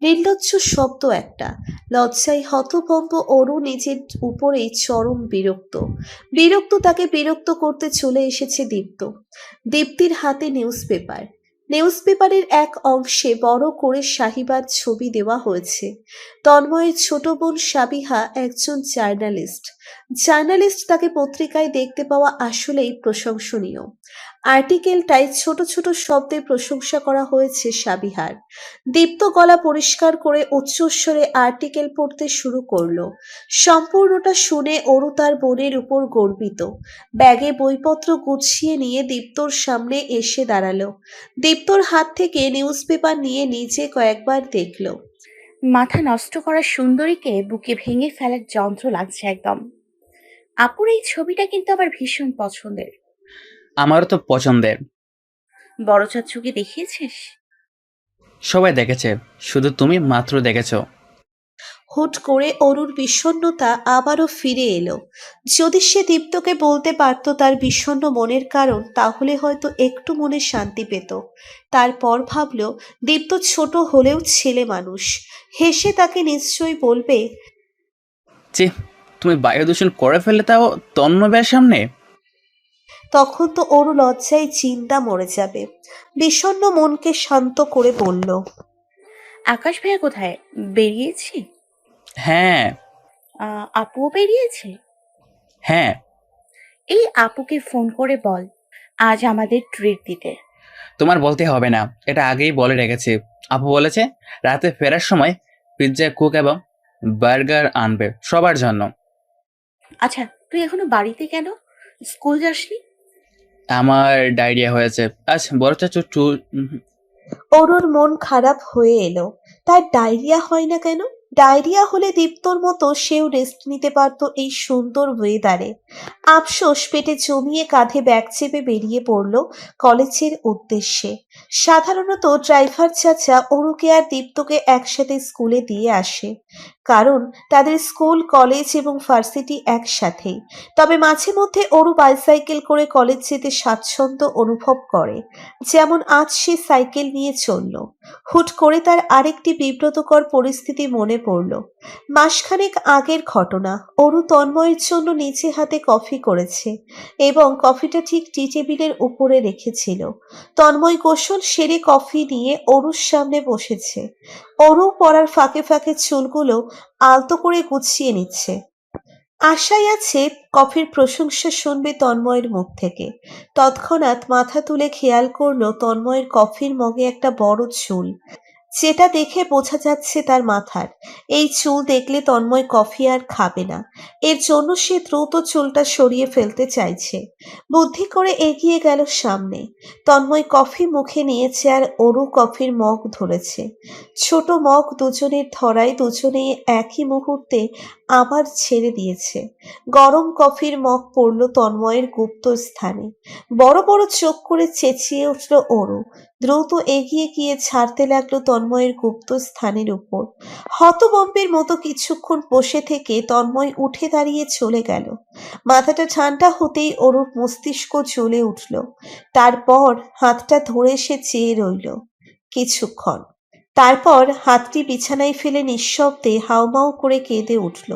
নির্লজ্জ শব্দ একটা। লজ্জায় হতভম্ব অরু নিজের উপরেই চরম বিরক্ত। তাকে বিরক্ত করতে চলে এসেছে দীপ্ত। দীপ্তির হাতে নিউজ পেপারের এক অংশে বড় করে শাহিবার ছবি দেওয়া হয়েছে। তন্ময়ের ছোট বোন সাবিহা একজন জার্নালিস্ট তাকে পত্রিকায় দেখতে পাওয়া আসলেই প্রশংসনীয়। আর্টিকেলটায় ছোট ছোট শব্দে প্রশংসা করা হয়েছে সাবিহার। দীপ্ত গলা পরিষ্কার করে উচ্চস্বরে আর্টিকেল পড়তে শুরু করলো। সম্পূর্ণটা শুনে অরু তার বোনের উপর গর্বিত। ব্যাগে বইপত্র গুছিয়ে নিয়ে দীপ্তর সামনে এসে দাঁড়ালো। দীপ্তর হাত থেকে নিউজ পেপার নিয়ে নিজে কয়েকবার দেখলো। মাথা নষ্ট করা সুন্দরীকে বুকে ভেঙে ফেলার যন্ত্র লাগছে একদম। আপুর এই ছবিটা কিন্তু আমার ভীষণ পছন্দের। আমারও তো পছন্দের। বড় চাচ্চুকে দেখিয়েছিস? সবাই দেখেছে, শুধু তুমি মাত্র দেখেছ। হুট করে অরুর বিষণ্ণতা আবারও ফিরে এলো। যদি সে দীপ্তকে বলতে পারত তার বিষণ্ণ মনের কারণ, তাহলে হয়তো একটু মনে শান্তি পেত। তারপর ভাবল, দীপ্ত ছোট হলেও ছেলে মানুষ, হেসে তাকে নিশ্চয়ই বলবে। যে তুমি বায়ু দূষণ করে ফেলে, তাও তন্ময়ের সামনে। তখন তো অরু লজ্জায় চিন্তা মরে যাবে। বিষণ্ণ মনকে শান্ত করে বলল, আকাশ ভাইয়া কোথায়? বেরিয়েছি? হ্যাঁ। আপুও বেরিয়েছে? হ্যাঁ। এই আপুকে ফোন করে বল আজ আমাদের ট্রিট দিতে। তোমার বলতে হবে না, এটা আগেই বলে রেখেছি। আপু বলেছে রাতে ফেরার সময় পিৎজা, কোক এবং বার্গার আনবে সবার জন্য। আচ্ছা, তুই এখনো বাড়িতে কেন? স্কুল যাসনি? আমার ডায়রিয়া হয়েছে আজ, বড় চাচু অরুর মন খারাপ হয়ে এলো। তার ডায়রিয়া হয় না কেন? ডায়রিয়া হলে দীপ্তর মতো সেও রেস্ট নিতে পারতো এই সুন্দর ওয়েদারে। আফসোস পেটে জমিয়ে কাঁধে ব্যাগ চেপে বেরিয়ে পড়ল কলেজের উদ্দেশ্যে। সাধারণত ড্রাইভার চাচা অরুকে আর দীপ্তকে একসাথে স্কুলে দিয়ে আসে, কারণ তাদের স্কুল, কলেজ এবং ভার্সিটি একসাথেই। তবে মাঝে মধ্যে অরু বাইসাইকেল করে কলেজ যেতে স্বাচ্ছন্দ্য অনুভব করে। যেমন আজ সে সাইকেল নিয়ে চলল। হুট করে তার আরেকটি বিব্রতকর পরিস্থিতি মনে পড়ল। মাসখানেক আগের ঘটনা। অরু তন্ময়ের জন্য নিজে হাতে কফি করেছে এবং কফিটা ঠিক টি টেবিলের উপরে রেখেছিল। তন্ময় গোসল সেরে কফি নিয়ে অরুর সামনে বসেছে। অরু পড়ার ফাঁকে ফাঁকে চুলগুলো আলতো করে গুছিয়ে নিচ্ছে। আশায় আছে কফির প্রশংসা শুনবে তন্ময়ের মুখ থেকে। তৎক্ষণাৎ মাথা তুলে খেয়াল করলো তন্ময়ের কফির মগে একটা বড় চুল, যেটা দেখে বোঝা যাচ্ছে তার মাথার। এই চুল দেখলে তন্ময় কফি আর খাবে না। এর জন্য সে দ্রুত চুলটা সরিয়ে ফেলতে চাইছে। বুদ্ধি করে এগিয়ে গেল সামনে। তন্ময় কফি মুখে নিয়েছে আর অরু কফির মগ ধরেছে। ছোট মগ দুজনের ধরায় দুজনেই একই মুহূর্তে আবার ছেড়ে দিয়েছে। গরম কফির মগ পড়ল তন্ময়ের গুপ্ত স্থানে। বড় বড় চোখ করে চেঁচিয়ে উঠল অরু। দ্রুত এগিয়ে গিয়ে ছাড়তে লাগলো তন্ময়ের গুপ্ত স্থানের উপর। হতবম্বের মতো কিছুক্ষণ বসে থেকে তন্ময় উঠে দাঁড়িয়ে চলে গেল। মাথাটা ঠান্ডা হতেই অরুর মস্তিষ্ক জ্বলে উঠল। তারপর হাতটা ধরে সে চেয়ে রইল কিছুক্ষণ। তারপর হাতটি বিছানায় ফেলে নিঃশব্দে হাউমাউ করে কেঁদে উঠল।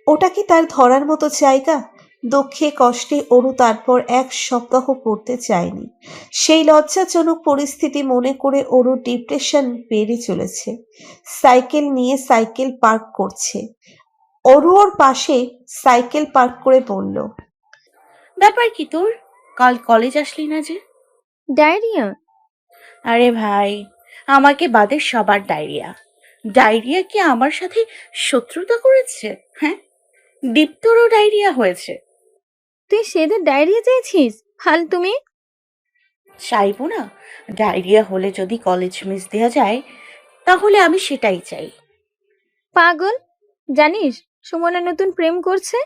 ওটা কি তার ধরার মতো জায়গা? দুঃখে কষ্টে অরু তারপর এক সপ্তাহ পড়তে চায়নি। সেই লজ্জাজনক পরিস্থিতি মনে করে অরুর ডিপ্রেশন বেড়ে চলেছে। সাইকেল নিয়ে সাইকেল পার্ক করছে। অরু ওর পাশে সাইকেল পার্ক করে বলল, ব্যাপার কি তোর? কাল কলেজ আসলি না যে? ডায়রিয়া? আরে ভাই, আমাকে বাদে সবার ডায়রিয়া। ডায়রিয়া কি আমার সাথে শত্রুতা করেছে? হ্যাঁ, দীপ্তরও ডায়রিয়া হয়েছে। তুই সেদের ডায়রিয়া চেয়েছিস? হাল তুমি? চাইবো না? ডায়রিয়া হলে যদি কলেজ মিস দেওয়া যায়, তাহলে আমি সেটাই চাই। পাগল! জানিস সুমনা নতুন প্রেম করছে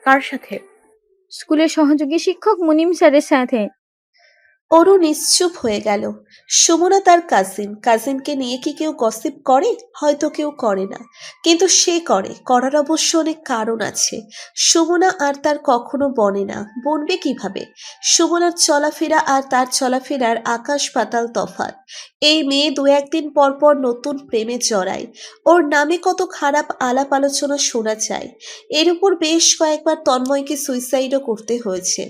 কার সাথে? স্কুলের সহযোগী শিক্ষক মুনিম স্যারের সাথে। অরু নিশ্চুপ হয়ে গেল। সুমনা তার কাজিনকে নিয়ে কি কেউ গসিপ করে? হয়তো কেউ করে না, কিন্তু সে করে। করার অবশ্য অনেক কারণ আছে। সুমনা আর তার কখনো বনে না, বনবে কিভাবে? সুমনার চলাফেরা আর তার চলাফেরার আকাশ পাতাল তফাৎ। এই মেয়ে দু একদিন পর পর নতুন প্রেমে জড়ায়। ওর নামে কত খারাপ আলাপ আলোচনা শোনা যায়। এর উপর বেশ কয়েকবার তন্ময়কে সুইসাইডও করতে হয়েছে,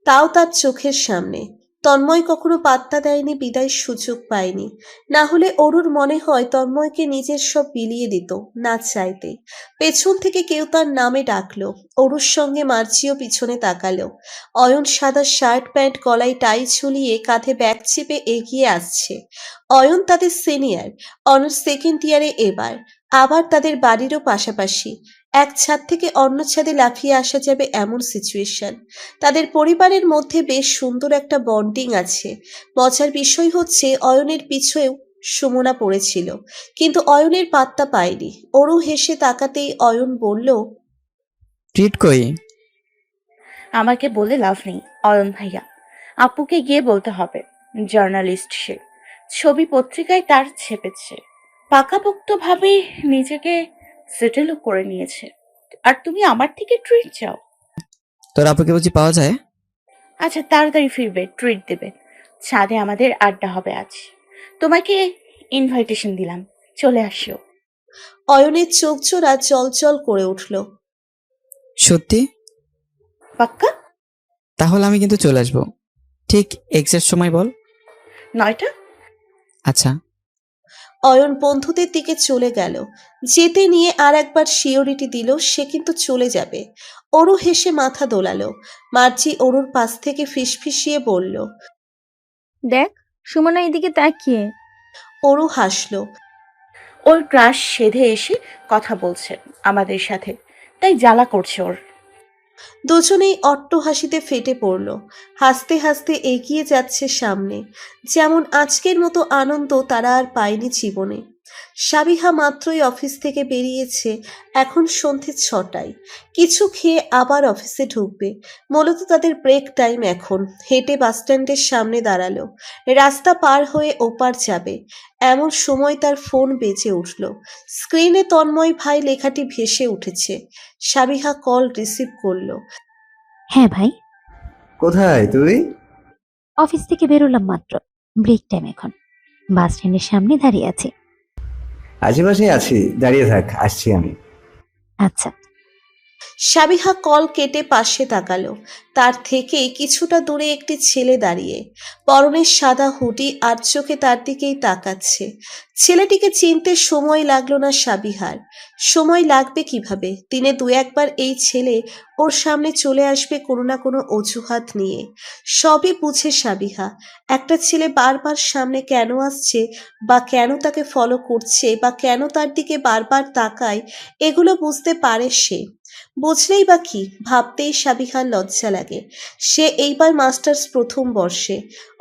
তাও তার চোখের সামনে। তন্ময় কখনো পাত্তা দেয়নি, বিদায় সুযোগ পায়নি। না হলে অরুর মনে হয় তন্ময়কে নিজের সব বিলিয়ে দিত না চাইতে। পেছন থেকে কেউ তার নামে ডাকলো। অরুর সঙ্গে মার্জিও পিছনে তাকালো। অয়ন সাদা শার্ট প্যান্ট, গলায় টাই ঝুলিয়ে, কাঁধে ব্যাগ চেপে এগিয়ে আসছে। অয়ন তাদের সিনিয়র, অনার্স সেকেন্ড ইয়ারে এবার। আবার তাদের বাড়িরও পাশাপাশি। এক ছাদ থেকে অন্য ছাদে লাফিয়ে আসা যাবে এমন সিচুয়েশন। তাদের পরিবারের মধ্যে বেশ সুন্দর একটা বন্ডিং আছে। মজার বিষয় হচ্ছে অয়নের পিছুয়েও সুমনা পড়েছিল, কিন্তু অয়নের পাত্তা পায়নি। অরু হেসে তাকাতেই অয়ন বলল, ট্রিট কই? আমাকে বলে লাভ নেই অয়ন ভাইয়া, আপুকে গিয়ে বলতে হবে। জার্নালিস্ট সে, ছবি পত্রিকায় তার ছেপেছে, পাকাপোক্তভাবে নিজেকে সেটেলও করে নিয়েছে। আর তুমি আমার থেকে ট্রিট চাও? তোর আপুকে বুঝি পাওয়া যায়? আচ্ছা তাড়াতাড়ি ফিরবে, ট্রিট দেবে। ছাদে আমাদের আড্ডা হবে আজ। তোমাকে ইনভাইটেশন দিলাম, চলে আসিও। অয়নের চোখ জোড়া চলচল করে উঠল। সত্যি? পাক্কা? তাহলে আমি কিন্তু চলে আসবো। ঠিক এক্সাক্ট সময় বল। 9টা। আচ্ছা। অয়ন বন্ধুদের দিকে চলে গেল। যেতে নিয়ে আর একবার শিওরিটি দিল সে কিন্তু চলে যাবে। অরু হেসে মাথা দোলালো। মার্জি অরুর পাশ থেকে ফিসফিসিয়ে বলল। দেখ, সুমনা এদিকে তাকিয়ে। অরু হাসলো। ওর ক্রাশ সেধে এসে কথা বলছে আমাদের সাথে, তাই জ্বালা করছে ওর। দুজনেই অট্ট হাসিতে ফেটে পড়ল। হাসতে হাসতে এগিয়ে যাচ্ছে সামনে। যেমন আজকের মতো আনন্দ তারা আর পায়নি জীবনে। সাবিহা মাত্রই অফিস থেকে বেরিয়েছে। এখন সন্ধে 6টায়। কিছু খেয়ে আবার অফিসে ঢুকবে। মূলত তাদের ব্রেক টাইম এখন। হেঁটে বাসস্ট্যান্ডের সামনে দাঁড়ালো। রাস্তা পার হয়ে ওপার যাবে এমন সময় তার ফোন বেজে উঠল। স্ক্রিনে তন্ময় ভাই লেখাটি ভেসে উঠেছে। সাবিহা কল রিসিভ করলো। হ্যাঁ ভাই, কোথায় তুই? অফিস থেকে বেরোলাম মাত্র। ব্রেক টাইম এখন। বাস স্ট্যান্ডের সামনে দাঁড়িয়ে আছি। আশেপাশে আছি, দাঁড়িয়ে থাক, আসছি আমি। আচ্ছা। সাবিহা কল কেটে পাশে তাকালো। তার থেকে কিছুটা দূরে একটি ছেলে দাঁড়িয়ে, পরনের সাদা হুডি, আর চোখে তার দিকেই তাকাচ্ছে। ছেলেটিকে চিনতে সময় লাগলো না সাবিহার। সময় লাগবে কিভাবে? দিনে দু একবার এই ছেলে ওর সামনে চলে আসবে কোনো না কোনো অজুহাত নিয়ে। সবই বুঝে সাবিহা। একটা ছেলে বারবার সামনে কেন আসছে, বা কেন তাকে ফলো করছে, বা কেন তার দিকে বারবার তাকায়, এগুলো বুঝতে পারে সে। বুঝলেই বা কি, ভাবতেই সাবিহার লজ্জা লাগে। সে এইবার মাস্টার্স প্রথম বর্ষে,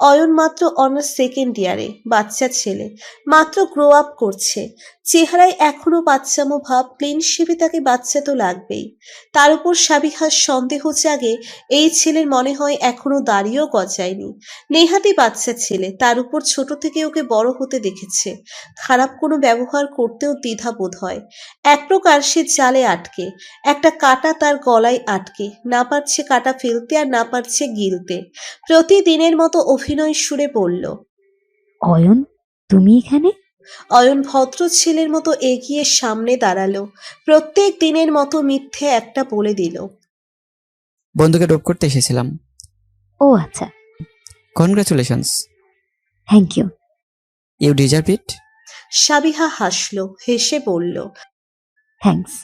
অয়ন মাত্র অনার্স সেকেন্ড ইয়ারে। বাচ্চা ছেলে, মাত্র গ্রো আপ করছে। চেহারায় এখনো বাচ্চামো ভাব, ক্লিনশিপে তাকে বাচ্চা তো লাগবেই। তার উপর সাবিহার সন্দেহ জাগে এই ছেলের মনে হয় এখনো দাড়িও গজায়নি। নেহাতি বাচ্চা ছেলে, তার উপর ছোট থেকে ওকে বড় হতে দেখেছে। খারাপ কোনো ব্যবহার করতেও দ্বিধা বোধ হয়। এক প্রকার সে জালে আটকে। একটা কাঁটা তার গলায় আটকে, না পারছে কাঁটা ফেলতে আর না পারছে গিলতে। প্রতিদিনের মতো অভিনয় সুরে বলল, অয়ন, তুমি এখানে? অয়ন ভদ্র ছেলের মতো এগিয়ে সামনে দাঁড়ালো। প্রত্যেক দিনের মতো মিথ্যে একটা বলে দিল। বন্ধুকে ড্রপ করতে এসেছিলাম। ও আচ্ছা, congratulations. Thank you. You deserve it. Sabiha হাসলো, হেসে বলল। থ্যাঙ্কস।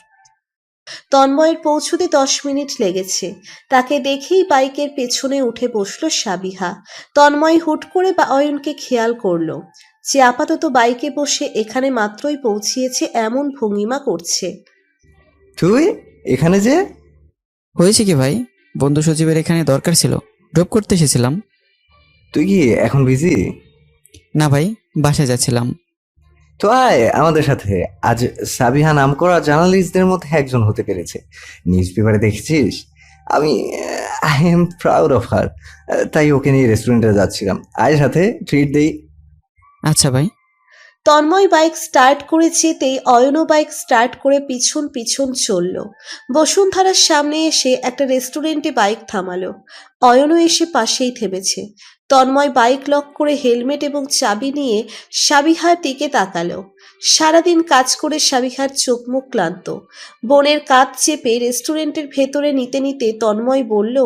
তন্ময়ের পৌঁছতে 10 মিনিট লেগেছে। তাকে দেখেই বাইকের পেছনে উঠে বসলো সাবিহা। তন্ময় হুট করে অয়নকে খেয়াল করলো, যে আপাতত বাইকে বসে এখানে মাত্রই পৌঁছিয়েছে এমন ভঙ্গিমা করছে। তুই এখানে যে? হয়েছে কি ভাই, বন্ধু সচিবের এখানে দরকার ছিল, ড্রপ করতে এসেছিলাম। তুই কি এখন বিজি? না ভাই, বাসায় যাচ্ছিলাম। তো আয় আমাদের সাথে। আজ সাবিহা নাম করা জার্নালিস্টদের মধ্যে একজন হতে পেরেছে। নিউজ পেপারে দেখেছিস? আমি I am proud of her. তাই ওকে নিয়ে রেস্টুরেন্টে যাচ্ছিলাম। আয় সাথে ট্রিট দেই। আচ্ছা ভাই। তন্ময় বাইক স্টার্ট করে যেতেই অয়নও বাইক স্টার্ট করে পিছন পিছন চলল। বসুন্ধরার সামনে এসে একটা রেস্টুরেন্টে বাইক থামালো। অয়নও এসে পাশেই থেমেছে। তন্ময় বাইক লক করে হেলমেট এবং চাবি নিয়ে সাবিহার দিকে তাকালো। সারাদিন কাজ করে সাবিহার চোখ মুখ ক্লান্ত। বোনের কাঁধ চেপে রেস্টুরেন্টের ভেতরে নিতে নিতে তন্ময় বলল,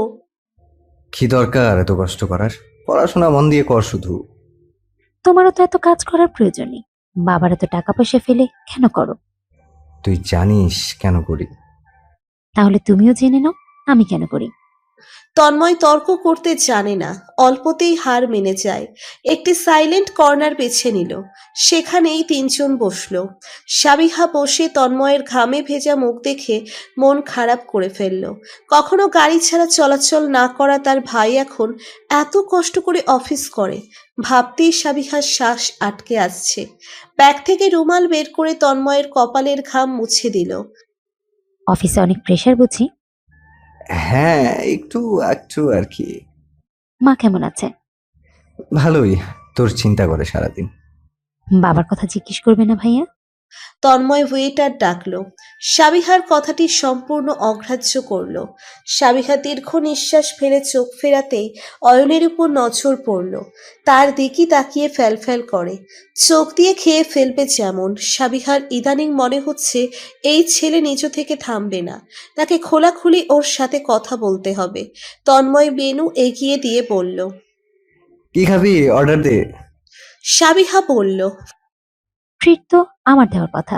কি দরকার এত কষ্ট করার? পড়াশোনা মন দিয়ে কর শুধু। তোমারও তো এত কাজ করার প্রয়োজন নেই। বাবার এত টাকা পয়সা ফেলে কেন করো? তুই জানিস কেন করি? তাহলে তুমিও জেনে নাও আমি কেন করি। তন্ময় তর্ক করতে জানে না, অল্পতেই হার মেনে যায়। একটি সাইলেন্ট কর্নার বেছে নিল। সেখানেই তিনজন বসলো। সাবিহা বসে তন্ময়ের ঘামে ভেজা মুখ দেখে মন খারাপ করে ফেলল। কখনো গাড়ি ছাড়া চলাচল না করা তার ভাই এখন এত কষ্ট করে অফিস করে, ভাবতেই সাবিহার শ্বাস আটকে আসছে। ব্যাগ থেকে রুমাল বের করে তন্ময়ের কপালের ঘাম মুছে দিল। অফিসে অনেক প্রেশার বুঝি। হ্যাঁ, একটু একটু আর কি। মা কেমন আছে? ভালোই। তোর চিন্তা করে সারাদিন। বাবার কথা জিজ্ঞেস করবে না ভাইয়া? তন্ময় ওয়েটার ডাকলো। সাবিহার কথাটি সম্পূর্ণ অগ্রাহ্য করলো। সাবিহা দীর্ঘ নিঃশ্বাস ফেলে চোখ ফেরাতেই অয়নের উপর নজর পড়ল। তার দিকই তাকিয়ে ফ্যালফ্যাল করে, চোখ দিয়ে খেয়ে ফেলবে যেমন। সাবিহার ইদানিং মনে হচ্ছে এই ছেলে নিচু থেকে থামবে না, তাকে খোলাখুলি ওর সাথে কথা বলতে হবে। তন্ময় মেনু এগিয়ে দিয়ে বলল। কি খাবি? অর্ডার দে। সাবিহা বলল, ট্রিট তো আমার দেওয়ার কথা।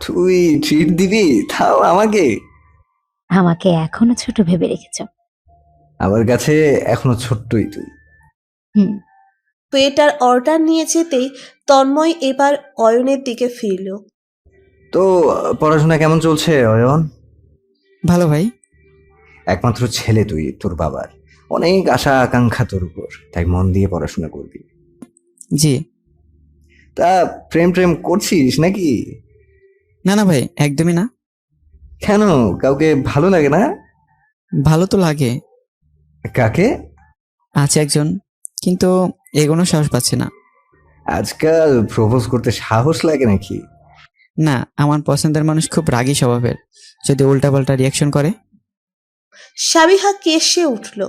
তুই ট্রিট দিবি? তাও আমাকে? আমাকে এখনো ছোট ভেবে রেখেছ। আমার কাছে এখনো ছোট্টই তুই। হুম। ওয়েটার অর্ডার নিয়ে যেতেই তন্ময় এবার অয়নের দিকে ফিরল। তো পড়াশোনা কেমন চলছে অয়ন? ভালো ভাই। একমাত্র ছেলে তুই, তোর বাবার অনেক আশা আকাঙ্ক্ষা তোর উপর, তাই মন দিয়ে পড়াশোনা করবি। জি। তা প্রেম প্রেম করছিস নাকি? না না ভাই, একদমই না। কেন, কাউকে ভালো লাগে না? ভালো তো লাগে। কাকে? আছে একজন, কিন্তু এগোনো সাহস পাচ্ছে না। আজকাল প্রপোজ করতে সাহস লাগে নাকি? না, আমার পছন্দের মানুষ খুব রাগী স্বভাবের। যদি উল্টাপাল্টা রিয়াকশন করে। সাবিহা কেশে উঠল।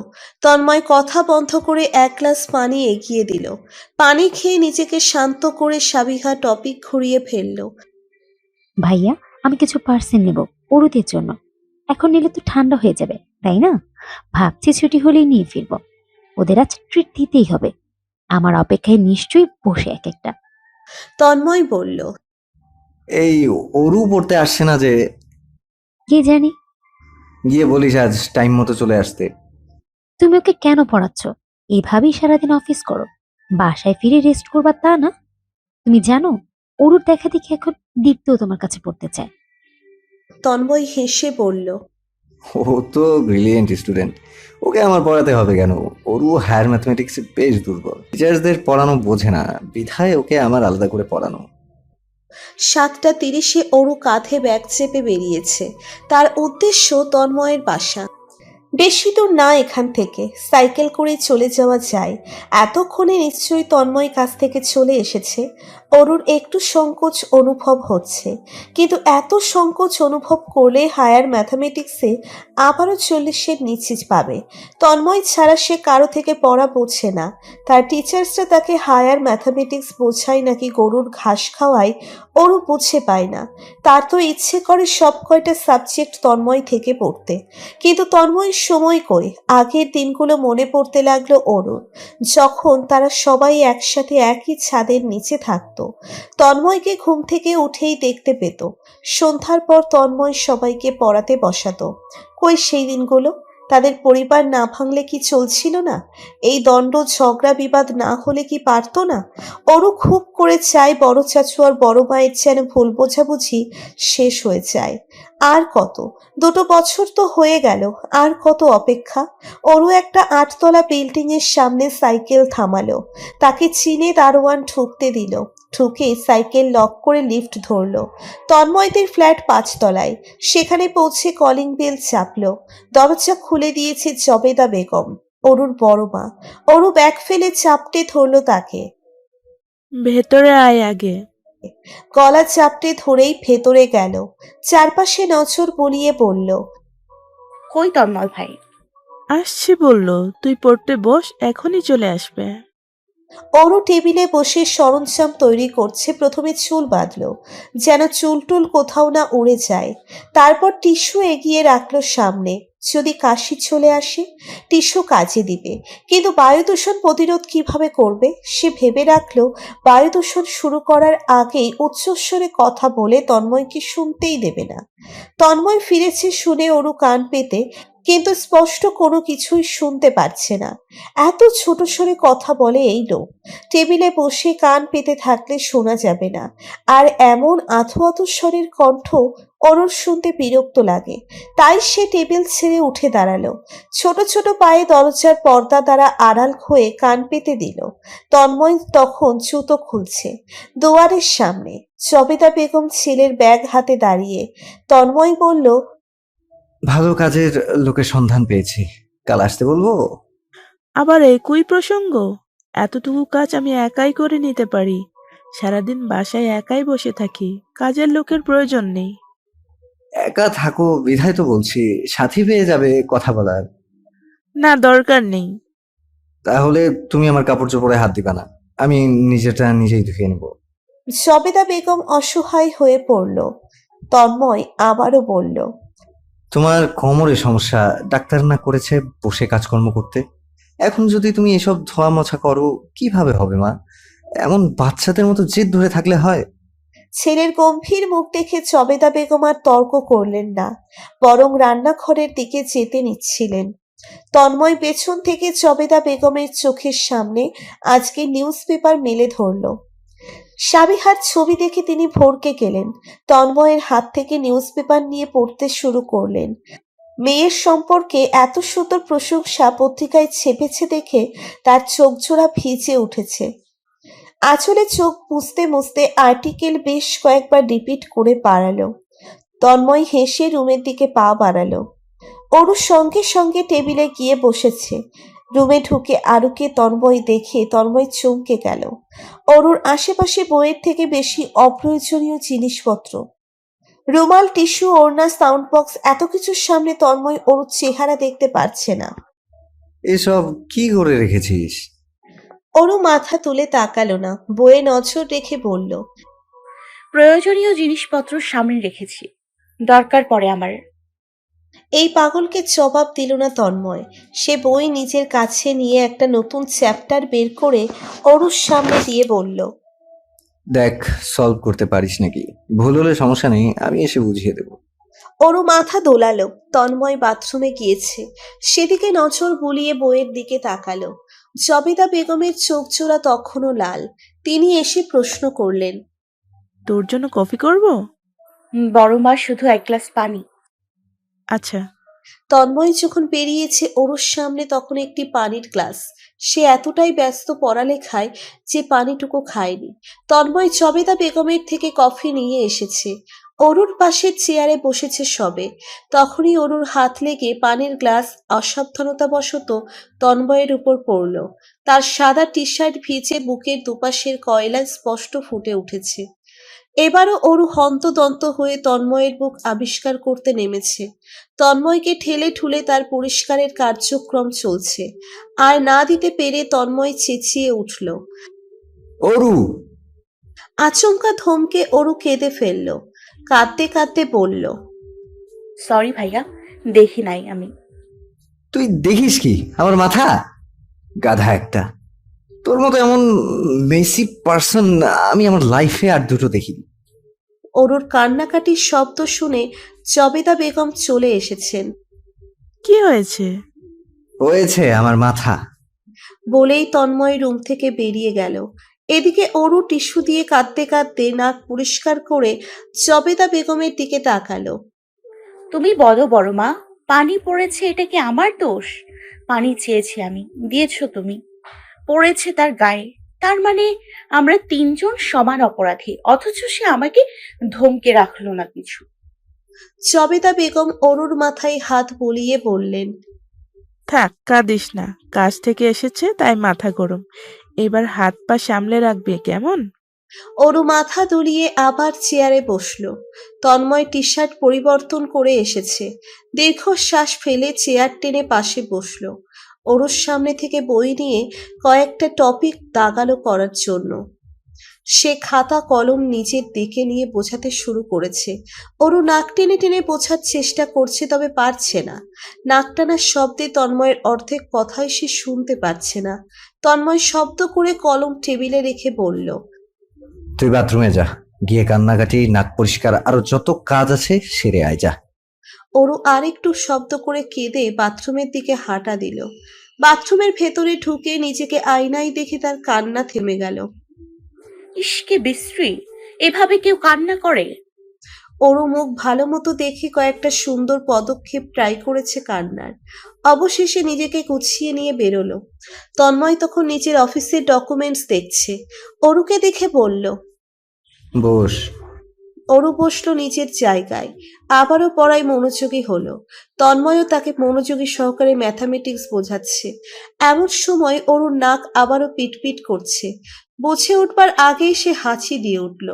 তন্ময় কথা বন্ধ করে এক গ্লাস পানি এগিয়ে দিল। পানি খেয়ে নিজেকে শান্ত করে সাবিহা টপিক ঘুরিয়ে ফেলল। ভাইয়া, আমি কিছু পার্সেল নেব ওরুদের জন্য। এখন নিলে তো ঠান্ডা হয়ে যাবে, তাই না? ভাবছি ছুটি হলেই নিয়ে ফিরবো। ওদের আজ ট্রিট দিতেই হবে। আমার অপেক্ষায় নিশ্চয়ই বসে এক একটা। তন্ময় বলল, এই অরু পড়তে আসছে না যে? কে জানি। গিয়ে বলিস আজ টাইম মতো চলে আসতে। তুমি ওকে কেন পড়াচ্ছ? এইভাবেই সারাদিন অফিস করো, বাসায় ফিরে রেস্ট করবা তা না? তুমি জানো ওরুর দেখা দেখি এখন দীপ্তও তোমার কাছে পড়তে চায়। তন্ময় হেসে বলল, ও তো ব্রিলিয়েন্ট স্টুডেন্ট, ওকে আমার পড়াতে হবে কেন? ওরও হায়ার ম্যাথমেটিক্সে বেশ দুর্বল, টিচার্সদের পড়ানো বোঝে না, বিধায় ওকে আমার আলাদা করে পড়ানো। 7:30 অরু কাঁধে ব্যাগ চেপে বেরিয়েছে। তার উদ্দেশ্য তন্ময়ের বাসা। বেশি দূর না এখান থেকে, সাইকেল করে চলে যাওয়া যায়। এতক্ষণে নিশ্চয়ই তন্ময় কাছ থেকে চলে এসেছে। অরুর একটু সংকোচ অনুভব হচ্ছে, কিন্তু এত সংকোচ অনুভব করলে হায়ার ম্যাথামেটিক্সে আবারও 40-এর নিচে পাবে। তন্ময় ছাড়া সে কারো থেকে পড়া বোঝে না। তার টিচার্সরা তাকে হায়ার ম্যাথামেটিক্স বোঝায় নাকি গরুর ঘাস খাওয়ায় অরু বুঝে পায় না। তার তো ইচ্ছে করে সব কয়টা সাবজেক্ট তন্ময় থেকে পড়তে, কিন্তু তন্ময়ের সময় কই। আগের দিনগুলো মনে পড়তে লাগলো অরুর, যখন তারা সবাই একসাথে একই ছাদের নিচে থাকতো। তন্ময়কে ঘুম থেকে উঠেই দেখতে পেত। সন্ধ্যার পর তন্ময় সবাইকে পড়াতে বসাতো। কই সেই দিনগুলো? তাদের পরিবার না ভাঙলে কি চলছিল না? এই দ্বন্দ্ব ঝগড়া বিবাদ না হলে কি পারতো না? অরু খুব করে চায় বড় চাচু আর বড় মায়ের যেন ভুল বোঝাবুঝি শেষ হয়ে যায়। আর কত, 2 বছর তো হয়ে গেল, আর কত অপেক্ষা? অরু একটা 8তলা বিল্ডিং এর সামনে সাইকেল থামালো। তাকে চিনে দারোয়ান ঢুকতে দিল। ঢুকে সাইকেল লক করে লিফট ধরলো। তন্ময়দের ফ্ল্যাট 5 তলায়। সেখানে পৌঁছে কলিং বেল চাপলো। দরজা খুলে দিয়েছে জবেদা বেগম, অরুর বড় মা। অরু ব্যাগ ফেলে চাপটে ধরলো তাকে। ভেতরে আয় আগে। গলা চাপটে ধরেই ভেতরে গেল। চারপাশে নজর বুলিয়ে বলল, কই তন্ময় ভাই? আসছি বললো, তুই পড়তে বস, এখনই চলে আসবে। অরু টেবিলে বসে সরঞ্জাম তৈরি করছে। প্রথমে চুল বাঁধলো, যেন চুল টুল কোথাও না উড়ে যায়। তারপর টিস্যু এগিয়ে রাখলো সামনে, যদি কাশি চলে আসে টিস্যু কাজে দিবে। কিন্তু বায়ু দূষণ প্রতিরোধ কিভাবে করবে সে ভেবে রাখলো। বায়ু দূষণ শুরু করার আগেই উচ্চস্বরে কথা বলে তন্ময়কে শুনতেই দেবে না। তন্ময় ফিরেছে শুনে অরু কান পেতে, কিন্তু স্পষ্ট কোনো কিছুই শুনতে পারছে না। এত ছোট স্বরে কথা বলে এই লোক। টেবিলে বসে কান পেতে থাকলে শোনা যাবে না। আর এমন আধো আধো স্বরের কণ্ঠ অরুর শুনতে বিরক্ত লাগে। তাই সে টেবিল ছেড়ে উঠে দাঁড়ালো। ছোট ছোট পায়ে দরজার পর্দা দ্বারা আড়াল হয়ে কান পেতে দিল। তন্ময় তখন জুতো খুলছে। দুয়ারের সামনে জবেদা বেগম ছেলের ব্যাগ হাতে দাঁড়িয়ে। তন্ময় বলল, ভালো কাজের লোকের সন্ধান পেয়েছি, কাল আসতে বলবো? আবার একই প্রসঙ্গ? এতটুকু কাজ আমি একাই করে নিতে পারি। সারাদিন বাসায় একাই বসে থাকি, কাজের লোকের প্রয়োজন নেই। একা থাকো বিধায় তো বলছি, সাথী পেয়ে যাবে কথা বলার। না, দরকার নেই। তাহলে তুমি আমার কাপড় চোপড়ে হাত দিবা না, আমি নিজেরটা নিজেই ধুয়ে নেব। জবেদা বেগম অসহায় হয়ে পড়ল। তন্ময় আবারও বলল, তোমার কোমরে সমস্যা, ডাক্তার না করেছে বসে কাজকর্ম করতে? এখন যদি তুমি এসব ধোয়া মোছা করো কিভাবে হবে মা? এমন বাচ্চাদের মতো জেদ ধরে থাকলে হয়? ছেলের গম্ভীর মুখ দেখে জবেদা বেগম আর তর্ক করলেন না, বরং রান্নাঘরের দিকে যেতে নিচ্ছিলেন। তন্ময় পেছন থেকে জবেদা বেগমের চোখের সামনে আজকে নিউজ পেপার মেলে ধরল। সাবিহার ছবি দেখে তিনি ভড়কে গেলেন। তন্ময়ের হাত থেকে নিউজ পেপার নিয়ে পড়তে শুরু করলেন। মেয়ের সম্পর্কে এত সুন্দর প্রশংসা পত্রিকায় ছেপেছে দেখে তার চোখ জোড়া ভিজে উঠেছে। আঁচলে চোখ মুছতে মুছতে আর্টিকেল বেশ কয়েকবার রিপিট করে বাড়ালো। তন্ময় হেসে রুমের দিকে পা বাড়ালো। অরুর সঙ্গে সঙ্গে টেবিলে গিয়ে বসেছে। রুমে ঢুকে আরুকে তন্ময় দেখে তন্ময় চমকে গেল। অরুর আশেপাশে বইয়ের থেকে বেশি অপ্রয়োজনীয় জিনিসপত্র, রুমাল, টিস্যু, ওড়না, সাউন্ড বক্স, এত কিছুর সামনে তন্ময় অরুর চেহারা দেখতে পারছে না। এসব কি করে রেখেছিস? অরু মাথা তুলে তাকালো না, বইয়ে নজর রেখে বলল, প্রয়োজনীয় জিনিসপত্র সামনে রেখেছি, দরকার পড়ে আমার। এই পাগলকে জবাব দিল না তন্ময়। সে বই নিজের কাছে নিয়ে একটা নতুন চ্যাপ্টার বের করে অরুর সামনে দিয়ে বলল, দেখ সলভ করতে পারিস নাকি, ভুল হলে সমস্যা নেই, আমি এসে বুঝিয়ে দেবো। অরু মাথা দোলালো। তন্ময় বাথরুমে গিয়েছে, সেদিকে নজর বুলিয়ে বইয়ের দিকে তাকালো। জবেদা বেগমের চোখ জোড়া তখনও লাল। তিনি এসে প্রশ্ন করলেন, তোর জন্য কফি করব? বড় মা, শুধু 1 গ্লাস পানি। আচ্ছা। তন্ময় যখন বেরিয়েছে অরুর সামনে তখন একটি পানির গ্লাস। সে এতটাই ব্যস্ত পড়ালেখায় যে পানিটুকু খায়নি। তন্ময় জবেদা বেগমের থেকে কফি নিয়ে এসেছে। অরুর পাশের চেয়ারে বসেছে সবে। তখনই অরুর হাত লেগে পানির গ্লাস অসাবধানতাবশত তন্ময়ের উপর পড়ল। তার সাদা টি শার্ট ভিজে বুকের দুপাশের কয়লা স্পষ্ট ফুটে উঠেছে। এবারও অরু হন্তদন্ত হয়ে তন্ময়ের বুক আবিষ্কার করতে নেমেছে। তন্ময়কে ঠেলে ঠুলে তার পরিষ্কারের কার্যক্রম চলছে। আর না দিতে পেরে তন্ময় চেঁচিয়ে উঠল। অরু! আচমকা ধমকে অরু কেঁদে ফেলল। কাঁদতে কাঁদতে বলল, সরি ভাইয়া, দেখি নাই আমি। তুই দেখিস কি আমার মাথা? গাধা একটা, তোর মতো এমন মেসি পার্সন আমি আমার লাইফে আর দুটো দেখিনি। অরুর কান্নাকাটির শব্দ শুনে জবেদা বেগম চলে এসেছেন। কি হয়েছে? হয়েছে আমার মাথা। বলেই তন্ময় রুম থেকে বেরিয়ে গেল। এদিকে অরু টিস্যু দিয়ে কাঁদতে কাঁদতে নাক পরিষ্কার করে জবেদা বেগমের দিকে তাকালো। তুমি বলো বড় মা, পানি পড়েছে, এটা কি আমার দোষ? পানি চেয়েছি আমি, দিয়েছো তুমি। পড়েছে তার গায়ে, তার মানে আমরা তিনজন সমান অপরাধী, অথচ সে আমাকে ধমকে রাখলো না কিছু। জবেদা বেগম অরুর মাথায় হাত বুলিয়ে বললেন, থাক, কাঁদিস না। কাজ থেকে এসেছে তাই মাথা গরম। এবার হাত পা সামলে রাখবি, কেমন? অরু মাথা দুলিয়ে আবার চেয়ারে বসলো। তন্ময় টি শার্ট পরিবর্তন করে এসেছে। দীর্ঘশ্বাস ফেলে চেয়ার টেনে পাশে বসলো। অরুর সামনে থেকে বই নিয়ে কয়েকটা টপিক দাগালো করার জন্য। সে খাতা কলম নিজের দিকে নিয়ে বোঝাতে শুরু করেছে। অরু নাক টেনে টেনে বোঝার চেষ্টা করছে, তবে পারছে না। নাক টানার শব্দে তন্ময়ের অর্ধেক কথাই সে শুনতে পাচ্ছে না। তন্ময় শব্দ করে কলম টেবিলে রেখে বলল, তুই বাথরুমে যা, গিয়ে কান্নাকাটি, নাক পরিষ্কার, আরো যত কাজ আছে সেরে আয় যা। অরু আরেকটু শব্দ করে কেঁদে বাথরুমের দিকে হাঁটা দিল। বাথরুমের ভেতরে ঢুকে নিজেকে আয়নায় দেখে তার কান্না থেমে গেল। ইসকে বিশ্রী, এভাবে কেউ কান্না করে? অরু মুখ ভালো মতো দেখে কয়েকটা সুন্দর পদক্ষেপ ট্রাই করেছে কান্নার। অবশেষে নিজেকে গুছিয়ে নিয়ে বেরোলো। তন্ময় তখন নিজের অফিসের ডকুমেন্টস দেখছে। অরুকে দেখে বলল, বস। অরু বসলো নিজের জায়গায়। আবারও পড়ায় মনোযোগী হলো। তন্ময়ও তাকে মনোযোগী সহকারে ম্যাথামেটিক্স বোঝাচ্ছে। এমন সময় অরুর নাক আবারও পিটপিট করছে। বুঝে উঠবার আগেই সে হাঁচি দিয়ে উঠল।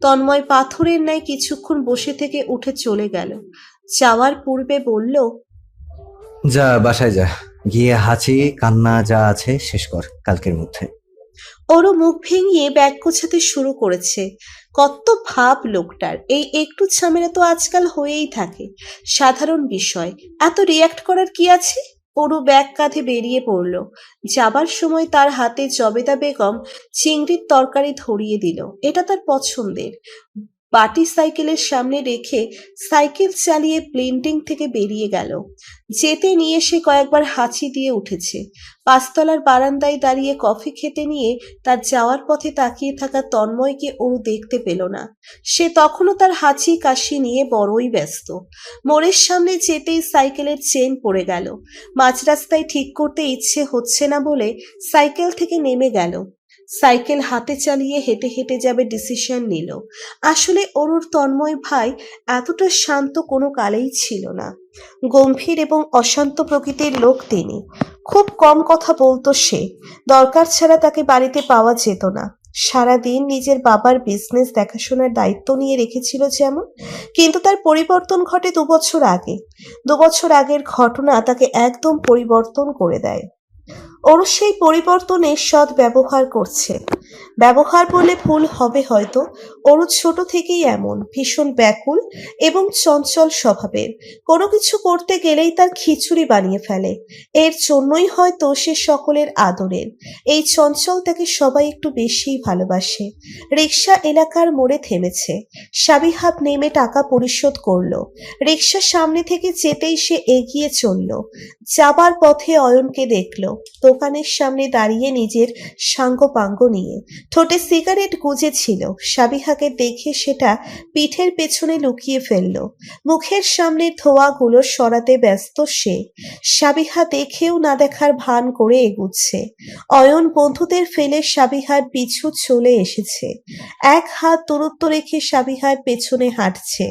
তন্ময় পাথরের ন্যায় কিছুক্ষণ বসে থেকে উঠে চলে গেল। যাওয়ার পূর্বে বলল, যা, বাসায় যা, গিয়ে হাঁচি কান্না যা আছে শেষ কর কালকের মধ্যে। ওরও মুখ ভেঙিয়ে ব্যাগ গোছাতে শুরু করেছে। কত ভাব লোকটার! এই একটু ঝামেলা তো আজকাল হয়েই থাকে, সাধারণ বিষয়। এত রিয়াক্ট করার কি আছে? ওরও ব্যাগ কাঁধে বেরিয়ে পড়ল। যাবার সময় তার হাতে জবেদা বেগম চিংড়ির তরকারি ধরিয়ে দিল। এটা তার পছন্দের। বাটি সাইকেলের সামনে রেখে সাইকেল চালিয়ে প্লেন্টিং থেকে বেরিয়ে গেল। যেতে নিয়ে সে কয়েকবার হাঁচি দিয়ে উঠেছে। পাঁচতলার বারান্দায় দাঁড়িয়ে কফি খেতে নিয়ে তার যাওয়ার পথে তাকিয়ে থাকা তন্ময়কে ওরু দেখতে পেল না। সে তখনও তার হাঁচি কাশি নিয়ে বড়ই ব্যস্ত। মোড়ের সামনে যেতেই সাইকেলের চেন পড়ে গেল। মাঝ রাস্তায় ঠিক করতে ইচ্ছে হচ্ছে না বলে সাইকেল থেকে নেমে গেল। সাইকেল হাতে চালিয়ে হেঁটে হেঁটে যাবে ডিসিশন নিল। আসলে অরুর তন্ময় ভাই এতটা শান্ত কোনো কালেই ছিল না। গম্ভীর এবং অশান্ত প্রকৃতির লোক তিনি। খুব কম কথা বলতো সে। দরকার ছাড়া তাকে বাড়িতে পাওয়া যেত না। সারাদিন নিজের বাবার বিজনেস দেখাশোনার দায়িত্ব নিয়ে রেখেছিল যেমন, কিন্তু তার পরিবর্তন ঘটে 2 বছর আগে। 2 বছর আগের ঘটনা তাকে একদম পরিবর্তন করে দেয়। ওর সেই পরিবর্তনের সৎ ব্যবহার করছে। ব্যবহার বলে ভুল হবে হয়তো। ওর ছোট থেকেই এমন ভীষণ ব্যাকুল এবং চঞ্চল স্বভাবের। কোনো কিছু করতে গেলেই তার খিচুড়ি বানিয়ে ফেলে। এর জন্যই হয়তো সে সকলের আদরের। এই চঞ্চলতাকে সবাই একটু বেশিই ভালোবাসে। রিক্সা এলাকার মোড়ে থেমেছে। সাবিহাব নেমে টাকা পরিশোধ করলো। রিক্সা সামনে থেকে যেতেই সে এগিয়ে চলল। যাবার পথে অয়নকে দেখলো দোকানের সামনে দাঁড়িয়ে নিজের সাঙ্গপাঙ্গ নিয়ে। ঠোঁটে সিগারেট গুজেছিল। সাবিহাকে দেখে সেটা পিঠের পেছনে লুকিয়ে ফেলল। মুখের সামনের ধোঁয়াগুলো সরাতে ব্যস্ত সে। সাবিহা দেখেও না দেখার ভান করে এগুচ্ছে। অয়ন বন্ধুদের ফেলে সাবিহার পিছু চলে এসেছে। এক হাত দূরত্ব রেখে সাবিহার পেছনে হাঁটছে।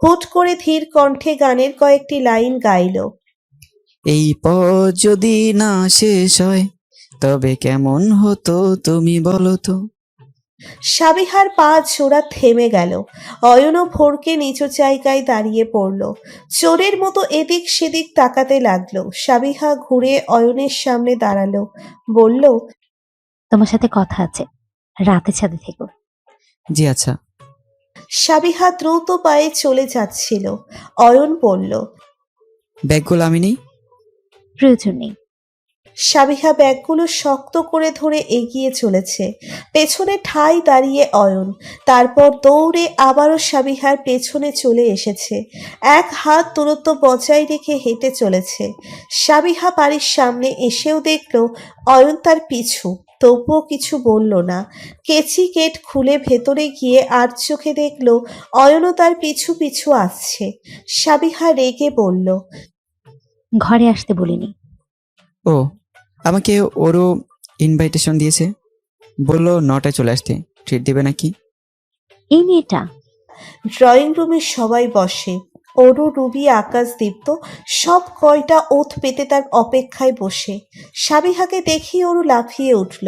হুট করে ধীর কণ্ঠে গানের কয়েকটি লাইন গাইল। এই পথ যদি না শেষ হয় তবে কেমন হতো তুমি বলো তো। সাবিহার পা জোড়া থেমে গেল। অয়নও ভোরকে নিজ জায়গায় দাঁড়িয়ে পড়ল। চোরের মতো এদিক সেদিক তাকাতে লাগলো। সাবিহা ঘুরে অয়নের সামনে দাঁড়ালো, বলল, তোমার সাথে কথা আছে, রাতে ছাদে থেকো। জি আচ্ছা। সাবিহা দ্রুত পায়ে চলে যাচ্ছিল। অয়ন বলল, ব্যাগগুলো আমি নেই। প্রয়োজন নেই। সাবিহা ব্যাগগুলো শক্ত করে ধরে এগিয়ে চলেছে। পেছনে ঠাই দাঁড়িয়ে অয়ন। তারপর দৌড়ে আবারও সাবিহার পেছনে চলে এসেছে। এক হাত দূরত্ব বজায় রেখে হেঁটে চলেছে। সাবিহা বাড়ির সামনে এসেও দেখলো অয়ন তার পিছু, তবুও কিছু বলল না। কেচি কেট খুলে ভেতরে গিয়ে আর চোখে দেখলো অয়নও তার পিছু পিছু আসছে। সাবিহা রেগে বলল, ঘরে আসতে বলিনি। ও, আমাকে ওরও ইনভাইটেশন দিয়েছে। বললো 9টায় চলে আসতে। ট্রিট দিবে নাকি? এই মেয়েটা ড্রয়িং রুমে সবাই বসে। অরু, রুবি, আকাশ, দীপ্ত সব কয়টা ওত পেতে তার অপেক্ষায় বসে। সাবিহাকে দেখেই অরু লাফিয়ে উঠল,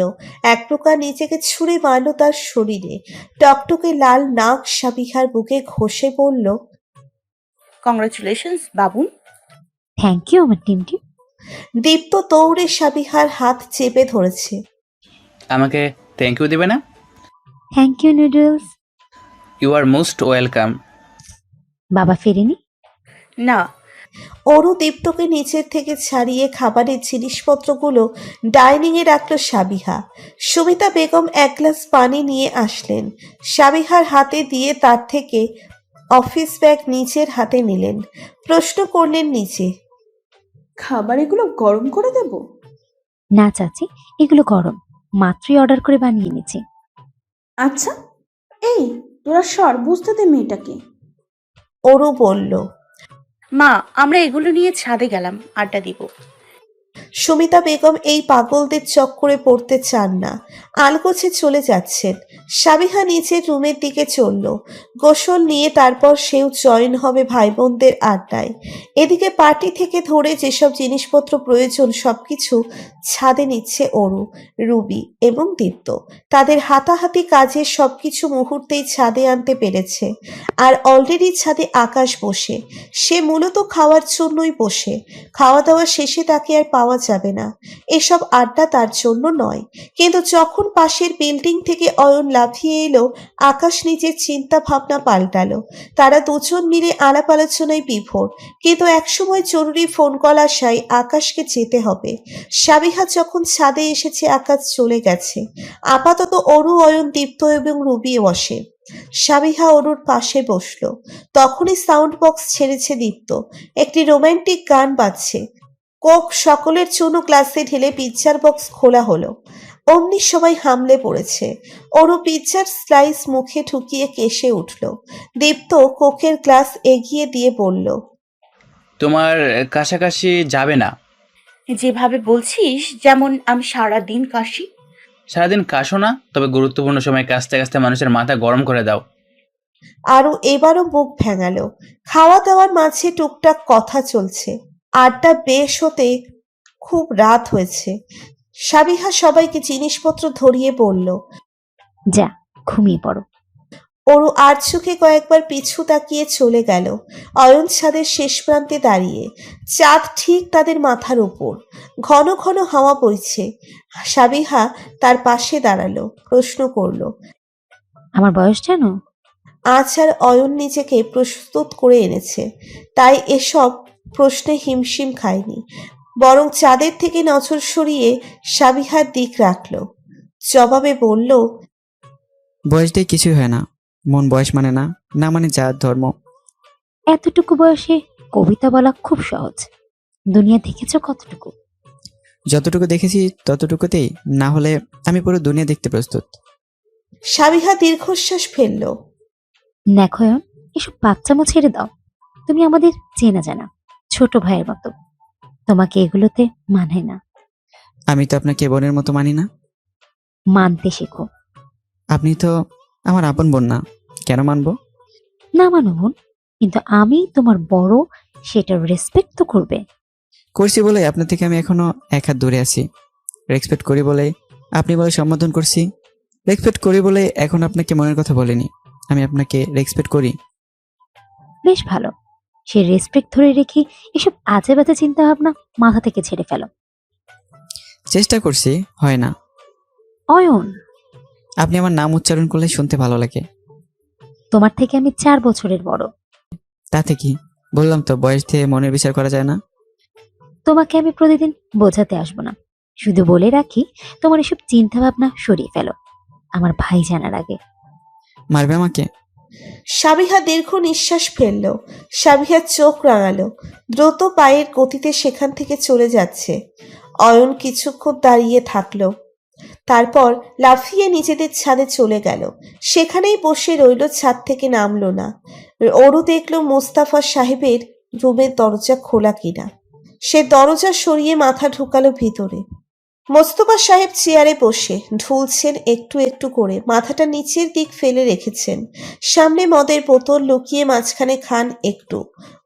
এক প্রকার নিজেকে ছুঁড়ে মারল তার শরীরে। টকটকে লাল নাক সাবিহার বুকে ঘষে বলল, কংগ্রাচুলেশনস বাবুন। থ্যাংক ইউ আমার টিমটি। দীপ্ত দৌড়ে সাবিহার হাত চেপে ধরেছে। আমাকে থ্যাংক ইউ দিবে না? Thank you noodles. You are most welcome. বাবা ফেরেনি? না। অরু দীপ্তকে নিচের থেকে ছাড়িয়ে খাবারের জিনিসপত্রগুলো ডাইনিংয়ে রাখল সাবিহা। সুমিতা বেগম এক গ্লাস পানি নিয়ে আসলেন, সাবিহার হাতে দিয়ে তার থেকে অফিস ব্যাগ নিচের হাতে নিলেন। প্রশ্ন করলেন নিচে, খাবার এগুলো গরম করে দেব? না চাচি, এগুলো গরম, মাত্রই অর্ডার করে বানিয়ে এনেছি। আচ্ছা, এই তোরা সর, বুঝতে দে মেয়েটাকে। অরু বলল। মা, আমরা এগুলো নিয়ে ছাদে গেলাম, আড্ডা দিব। সুমিতা বেগম এই পাগলদের চক্করে পড়তে চান না, আলগোছে চলে যাচ্ছেন। সাবিহা নিচের রুমের দিকে চলল, গোসল নিয়ে তারপর সেও জয়েন হবে ভাই বোনদের আড্ডায়। এদিকে পার্টি থেকে ধরে যেসব জিনিসপত্র প্রয়োজন সবকিছু ছাদে নিচ্ছে অরু, রুবি এবং দীপ্ত। তাদের হাতাহাতি কাজে সবকিছু মুহূর্তেই ছাদে আনতে পেরেছে। আর অলরেডি ছাদে আকাশ বসে, সে মূলত খাওয়ার জন্যই বসে। খাওয়া দাওয়া শেষে তাকে আর পাওয়া যাবে না, এসব আড্ডা তার জন্য নয়। কিন্তু যখন পাশের বিল্ডিং থেকে অয়ন লাফিয়ে এলো, আকাশ নিজের চিন্তা ভাবনা পাল্টালো। তারা দুজন মিলে আলাপ আলোচনায় বিভোর, কিন্তু একসময় জরুরি ফোন কল আসায় আকাশকে যেতে হবে। সাবিহা যখন ছাদে এসেছে আকাশ চলে গেছে। আপাতত অরু, অয়ন, দীপ্ত এবং রুবি বসে। সাবিহা অরুর পাশে বসলো। তখনই সাউন্ড বক্স ছেড়েছে দীপ্ত, একটি রোমান্টিক গান বাজছে। কোক সকলের জন্য গ্লাসে ঢেলে পিৎজার বক্স খোলা হলো। অমনি সবাই হামলে পড়েছে। অরু পিৎজার স্লাইস মুখে ঢুকিয়ে কেশে উঠল। দীপ্ত কোকের গ্লাস এগিয়ে দিয়ে বলল, তোমার কাছাকাছি যাবে না। যেভাবে বলছিস যেমন আমি সারা দিন কাশি। সারাদিন কাশো না, তবে গুরুত্বপূর্ণ সময় কাশতে কাশতে মানুষের মাথা গরম করে দাও। আরও এবারও মুখ ভেঙালো। খাওয়া দাওয়ার মাঝে টুকটাক কথা চলছে। আড্ডা বেশ হতে খুব রাত হয়েছে। সাবিহা সবাইকে জিনিসপত্র ধরিয়ে বলল, যা ঘুমিয়ে পড়ো। অরু আর চোখে কয়েকবার পিছু তাকিয়ে চলে গেল। অয়ন ছাদের শেষ প্রান্তে দাঁড়িয়ে, চাঁদ ঠিক তাদের মাথার উপর। ঘন ঘন হাওয়া বইছে। সাবিহা তার পাশে দাঁড়ালো, প্রশ্ন করলো, আমার বয়স জানো? আজ আর অয়ন নিজেকে প্রস্তুত করে এনেছে, তাই এসব প্রশ্নে হিমশিম খায়নি, বরং চাঁদের থেকে নজর সরিয়ে সাবিহার দিক রাখলো। জবাবে বলল, বয়স দিয়ে কিছুই হয় না, মন বয়স মানে না, না মানে জাত ধর্ম। এতটুকু বয়সে কবিতা বলা খুব সহজ। দুনিয়া দেখেছো কতটুকু? যতটুকু দেখেছি ততটুকুতেই, না হলে আমি পুরো দুনিয়া দেখতে প্রস্তুত। সাবিহা দীর্ঘশ্বাস ফেলল। দেখো অয়ন, এসব বাচ্চামো ছেড়ে দাও। তুমি আমাদের চেনা জানা ছোট ভাইয়ের মতো, তোমাকে এগুলোতে মানায় না। আমি তো আপনাকে বোনের মতো মানি না। মানতে শেখো। আপনি তো আমার আপন বোন না, কেন মানবো? না মানো বোন, কিন্তু আমি তোমার বড়, সেটা রেসপেক্ট তো করবে। করছি বলে আপনার থেকে আমি এখনো এক হাত দূরে আছি। রেসপেক্ট করি বলে আপনি বলে সম্বোধন করছি। রেসপেক্ট করি বলে এখন আপনাকে মনের কথা বলিনি। আমি আপনাকে রেসপেক্ট করি। বেশ ভালো, সে রেসপেক্ট ধরে রেখে এসব আজে বাজে চিন্তা ভাবনা মাথা থেকে ছেড়ে ফেলো। চেষ্টা করছি, হয় না। অয়ন, আপনি আমার নাম উচ্চারণ করলে শুনতে ভালো লাগে। তোমার থেকে আমি 4 বছরের বড়। তাতে কি? বললাম তো বয়স দিয়ে মনের বিচার করা যায় না। তোমাকে আমি প্রতিদিন বোঝাতে আসবো না, শুধু বলে রাখি তোমার এসব চিন্তা ভাবনা সরিয়ে ফেলো, আমার ভাই জানার আগে। মারবে আমাকে? সাবিহা দীর্ঘ নিঃশ্বাস ফেলল। সাবিহার চোখ রাঙালো, দ্রুত পায়ের গতিতে সেখান থেকে চলে যাচ্ছে। অয়ন কিছুক্ষণ দাঁড়িয়ে থাকলো, তারপর লাফিয়ে নিজেদের ছাদে চলে গেল। সেখানেই বসে রইল, ছাদ থেকে নামলো না। অরু দেখল মোস্তাফা সাহেবের রুমের দরজা খোলা কিনা। সে দরজা সরিয়ে মাথা ঢুকালো ভিতরে। মোস্তফা সাহেব চেয়ারে বসে ঢুলছেন একটু একটু করে, মাথাটা নিচের দিক ফেলে রেখেছেন। সামনে মদের বোতল লুকিয়ে মাঝখানে খান একটু।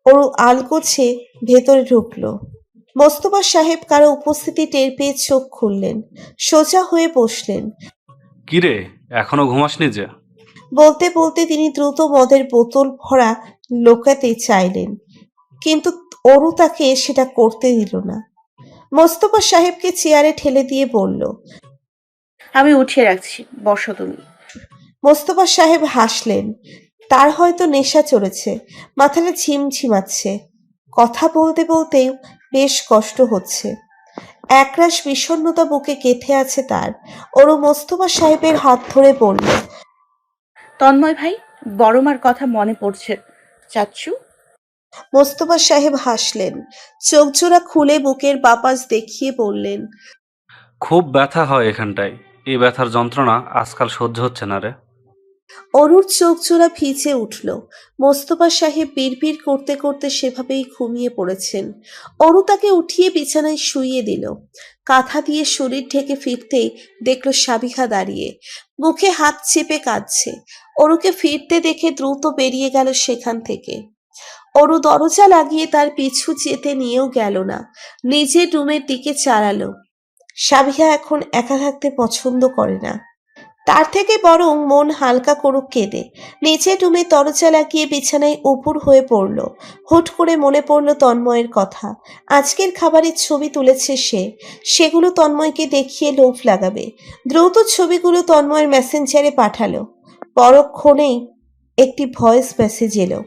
ওরু আলগোছে ভেতরে ঢুকলো। মোস্তফা সাহেব কারো উপস্থিতি টের পেয়ে চোখ খুললেন, সোজা হয়ে বসলেন। কিরে, এখনো ঘুমাসনি যে? বলতে বলতে তিনি দ্রুত মদের বোতল ভরা লোকাতে চাইলেন, কিন্তু অরু তাকে সেটা করতে দিল না। মোস্তফা সাহেবকে চেয়ারে ঠেলে দিয়ে বলল। আমি উঠিয়ে রাখছি, বসো তুমি। মোস্তফা সাহেব হাসলেন। তার হয়তো নেশা চড়েছে, মাথাটা ঝিমঝিমাচ্ছে, কথা বলতে বলতেও বেশ কষ্ট হচ্ছে। একরাশ বিষণ্ণতা বুকে গেঁথে আছে তার। ওরু মোস্তফা সাহেবের হাত ধরে বলল। তন্ময় ভাই, বড় মার কথা মনে পড়ছে চাচ্ছু। মোস্তফা সাহেব হাসলেন, চোখ জোড়া খুলে বুকের বাপাস দেখিয়ে বললেন। খুব ব্যথা হয় এখানটায়। এই ব্যথার যন্ত্রণা আজকাল সহ্য হচ্ছে না রে। অরুর চোখ জোড়া ভিজে উঠল। মোস্তফা সাহেব বিড়বিড় করতে করতে সেভাবেই ঘুমিয়ে পড়েছেন। অরু তাকে উঠিয়ে বিছানায় শুইয়ে দিল। কাঁথা দিয়ে শরীর ঢেকে ফিরতেই দেখল সাবিহা দাঁড়িয়ে, মুখে হাত চেপে কাঁদছে। অরুকে ফিরতে দেখে দ্রুত বেরিয়ে গেল সেখান থেকে। অরু দরজা লাগিয়ে তার পিছু যেতে নিয়েও গেল না, নিজের রুমের দিকে চালালো। সাবিহা এখন একা থাকতে পছন্দ করে না, তার থেকে বরং মন হালকা করুক কেঁদে। নিচের রুমে দরজা লাগিয়ে বিছানায় উপুর হয়ে পড়ল। হুট করে মনে পড়ল তন্ময়ের কথা। আজকের খাবারের ছবি তুলেছে সে, সেগুলো তন্ময়কে দেখিয়ে লোভ লাগাবে। দ্রুত ছবিগুলো তন্ময়ের মেসেঞ্জারে পাঠালো। পরক্ষণেই একটি ভয়েস মেসেজ এলো,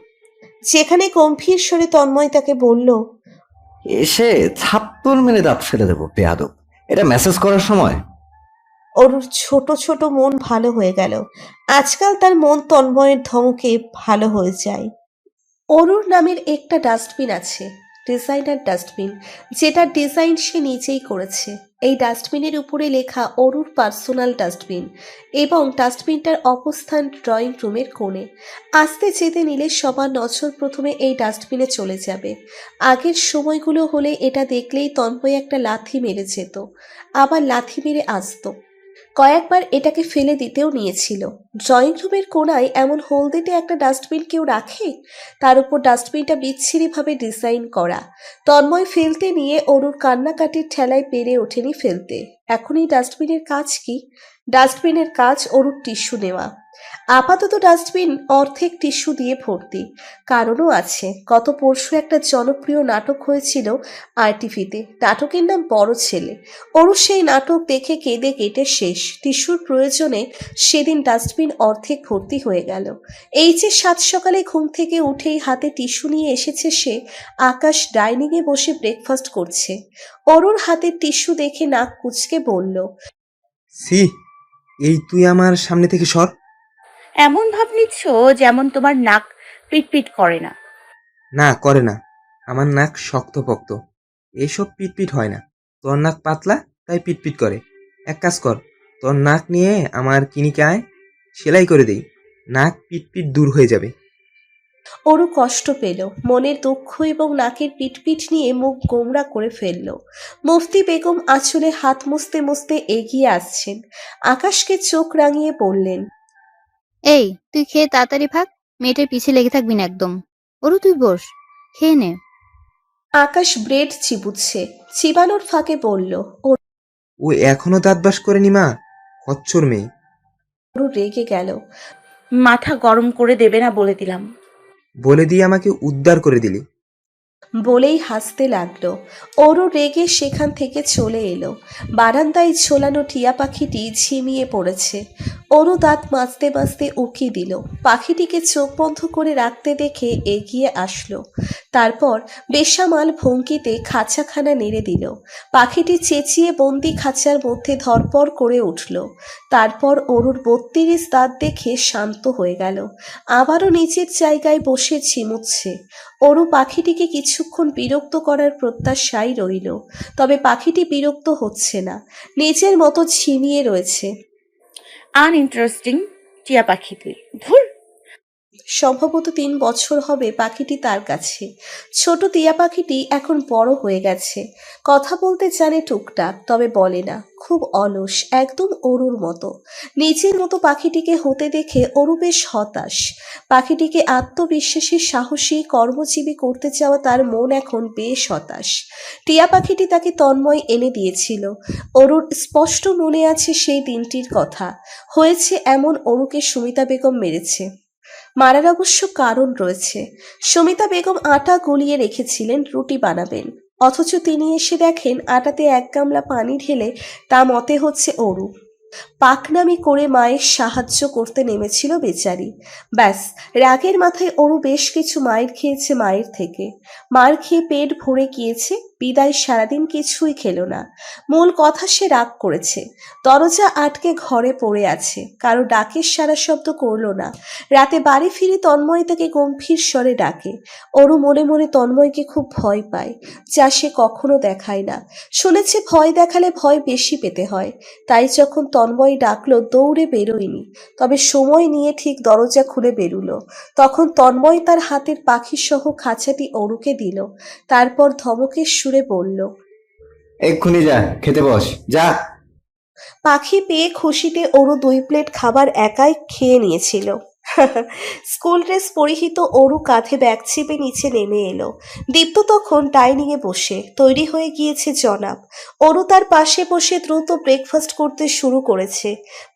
যেখানে গম্ভীর স্বরে তন্ময় তাকে বলল। এসে থাপ্পড় মেরে দাঁত ফেলে দেবো বেয়াদব। এটা মেসেজ করার সময়? অরুর ছোট ছোট মন ভালো হয়ে গেল। আজকাল তার মন তন্ময়ের ধমকে ভালো হয়ে যায়। অরুর নামের একটা ডাস্টবিন আছে, ডিজাইনার ডাস্টবিন, যেটার ডিজাইন সে নিজেই করেছে। এই ডাস্টবিনের উপরে লেখা অরুর পার্সোনাল ডাস্টবিন, এবং ডাস্টবিনটার অবস্থান ড্রয়িং রুমের কোণে। আসতে যেতে নিলে সবার নজর প্রথমে এই ডাস্টবিনে চলে যাবে। আগের সময়গুলো হলে এটা দেখলেই তন্ময় একটা লাথি মেরে যেত, আবার লাথি মেরে আসতো। কয়েকবার এটাকে ফেলে দিতেও নিয়েছিল। ড্রয়িং রুমের কোণায় এমন হলদেটে একটা ডাস্টবিন কেউ রাখে? তার উপর ডাস্টবিনটা বিচ্ছিরিভাবে ডিজাইন করা। তন্ময় ফেলতে নিয়ে অরুর কান্নাকাটির ঠেলায় পেরে ওঠেনি ফেলতে। এখন এই ডাস্টবিনের কাজ কি? ডাস্টবিনের কাজ অরুর টিস্যু নেওয়া। আপাতত ডাস্টবিন অর্ধেক টিস্যু দিয়ে ভর্তি। কারণও আছে, গত পরশু একটা জনপ্রিয় নাটক হয়েছিল আরটিভিতে। নাটকের নাম বড় ছেলে। অরু সেই নাটক দেখে কেঁদে কেটে শেষ। টিস্যুর প্রয়োজনে সেদিন ডাস্টবিন অর্ধেক ভর্তি হয়ে গেল। এই যে সাত সকালে ঘুম থেকে উঠেই হাতে টিস্যু নিয়ে এসেছে সে। আকাশ ডাইনিংয়ে বসে ব্রেকফাস্ট করছে। অরুর হাতের টিস্যু দেখে নাক কুঁচকে বলল। সি, এই তুই আমার সামনে থেকে সর। এমন ভাব নিচ্ছ যেমন তোমার নাক পিটপিট করে না। না করে না, আমার নাক শক্তপোক্ত, এইসব পিটপিট হয় না। তোর নাক পাতলা, তাই পিটপিট করে। এক কাজ কর, তোর নাক নিয়ে আমার ক্লিনিকে আয়, সেলাই করে দেই, নাক পিটপিট দূর হয়ে যাবে। অরু কষ্ট পেল, মনের দুঃখ এবং নাকের পিটপিট নিয়ে মুখ গোমড়া করে ফেলল। মুফতি বেগম আঁচলে হাত মুছতে মুছতে এগিয়ে আসছেন। আকাশকে চোখ রাঙিয়ে বললেন। এই তুই খেয়ে তাড়াতাড়ি ভাগ, মেয়েটার পিছে লেগে থাকবি না একদম। ওরু তুই বস, খেয়ে নে। আকাশ ব্রেড চিবুচ্ছে, চিবানোর ফাঁকে বলল। ও এখনো দাঁত বাস করেনি মা, হচ্ছর মেয়ে। অরু রেগে গেল। মাথা গরম করে দেবে না বলে দিলাম। বলে দিয়ে আমাকে উদ্ধার করে দিলি। বলেই হাসতে লাগলো। অরু রেগে সেখান থেকে চলে এলো। বারান্দায় ঝোলানো টিয়া পাখিটি ঝিমিয়ে পড়েছে। অরু দাঁত মাজতে মাজতে উকি দিল। পাখিটিকে চোখ বন্ধ করে রাখতে দেখে এগিয়ে আসলো। তারপর বেসামাল ভঙ্গিতে খাঁচাখানা নেড়ে দিল। পাখিটি চেঁচিয়ে বন্দি খাঁচার মধ্যে ধরপড় করে উঠল। তারপর অরুর ৩২ দাঁত দেখে শান্ত হয়ে গেল। আবারও নিচের জায়গায় বসে ঝিমুচ্ছে। অরু পাখিটিকে কিছুক্ষণ বিরক্ত করার প্রত্যাশায় রইল, তবে পাখিটি বিরক্ত হচ্ছে না, নিজের মতো ঝিমিয়ে রয়েছে। আনইন্টারেস্টিং টিয়া পাখিতে। ধুর। সম্ভবত 3 বছর হবে পাখিটি তার কাছে। ছোট টিয়া পাখিটি এখন বড় হয়ে গেছে, কথা বলতে জানে টুকটাক, তবে বলে না, খুব অলস, একদম অরুর মতো। নিজের মতো পাখিটিকে হতে দেখে অরু বেশ হতাশ। পাখিটিকে আত্মবিশ্বাসী, সাহসী, কর্মজীবী করতে চাওয়া তার মন এখন বেশ হতাশ। টিয়া পাখিটি তাকে তন্ময় এনে দিয়েছিল। অরুর স্পষ্ট মনে আছে সেই দিনটির কথা। হয়েছে এমন, অরুকে সুমিতা বেগম মেরেছে। মারার অবশ্য কারণ রয়েছে। সুমিতা বেগম আটা গলিয়ে রেখেছিলেন রুটি বানাবেন, অথচ তিনি এসে দেখেন আটাতে 1 গামলা পানি ঢেলে তা মতে হচ্ছে অরু। পাকনামি করে মায়ের সাহায্য করতে নেমেছিল বেচারি। ব্যাস, রাগের মাথায় অরু বেশ কিছু মাইর খেয়েছে মায়ের থেকে। মার খেয়ে পেট ভরে গিয়েছে, বিদায় সারাদিন কিছুই খেলো না। মূল কথা, সে রাগ করেছে। দরজা আটকে ঘরে পড়ে আছে, কারো ডাকের সারা শব্দ করলো না। রাতে বাড়ি ফিরে তন্ময় তাকে গম্ভীর স্বরে ডাকে। অরু মনে মনে তন্ময়কে খুব ভয় পায়, যা সে কখনো দেখায় না। শুনেছে ভয় দেখালে ভয় বেশি পেতে হয়। তাই যখন তন্ময় ডাকলো দৌড়ে বেরোয়নি, তবে সময় নিয়ে ঠিক দরজা খুলে বেরুলো। তখন তন্ময় তার হাতের পাখি সহ খাঁচাটি অরুকে দিল, তারপর ধমকের সুরে বলল, এক্ষুনি যা, খেতে বস, যা। পাখি পেয়ে খুশিতে অরু 2 প্লেট খাবার একাই খেয়ে নিয়েছিল। স্কুল ড্রেস পরিহিত অরু কাঁধে ব্যাগ চেপে নিচে নেমে এলো। দীপ্ত তখন ডাইনিংয়ে বসে তৈরি হয়ে গিয়েছে জনাব। অরু তার পাশে বসে দ্রুত ব্রেকফাস্ট করতে শুরু করেছে।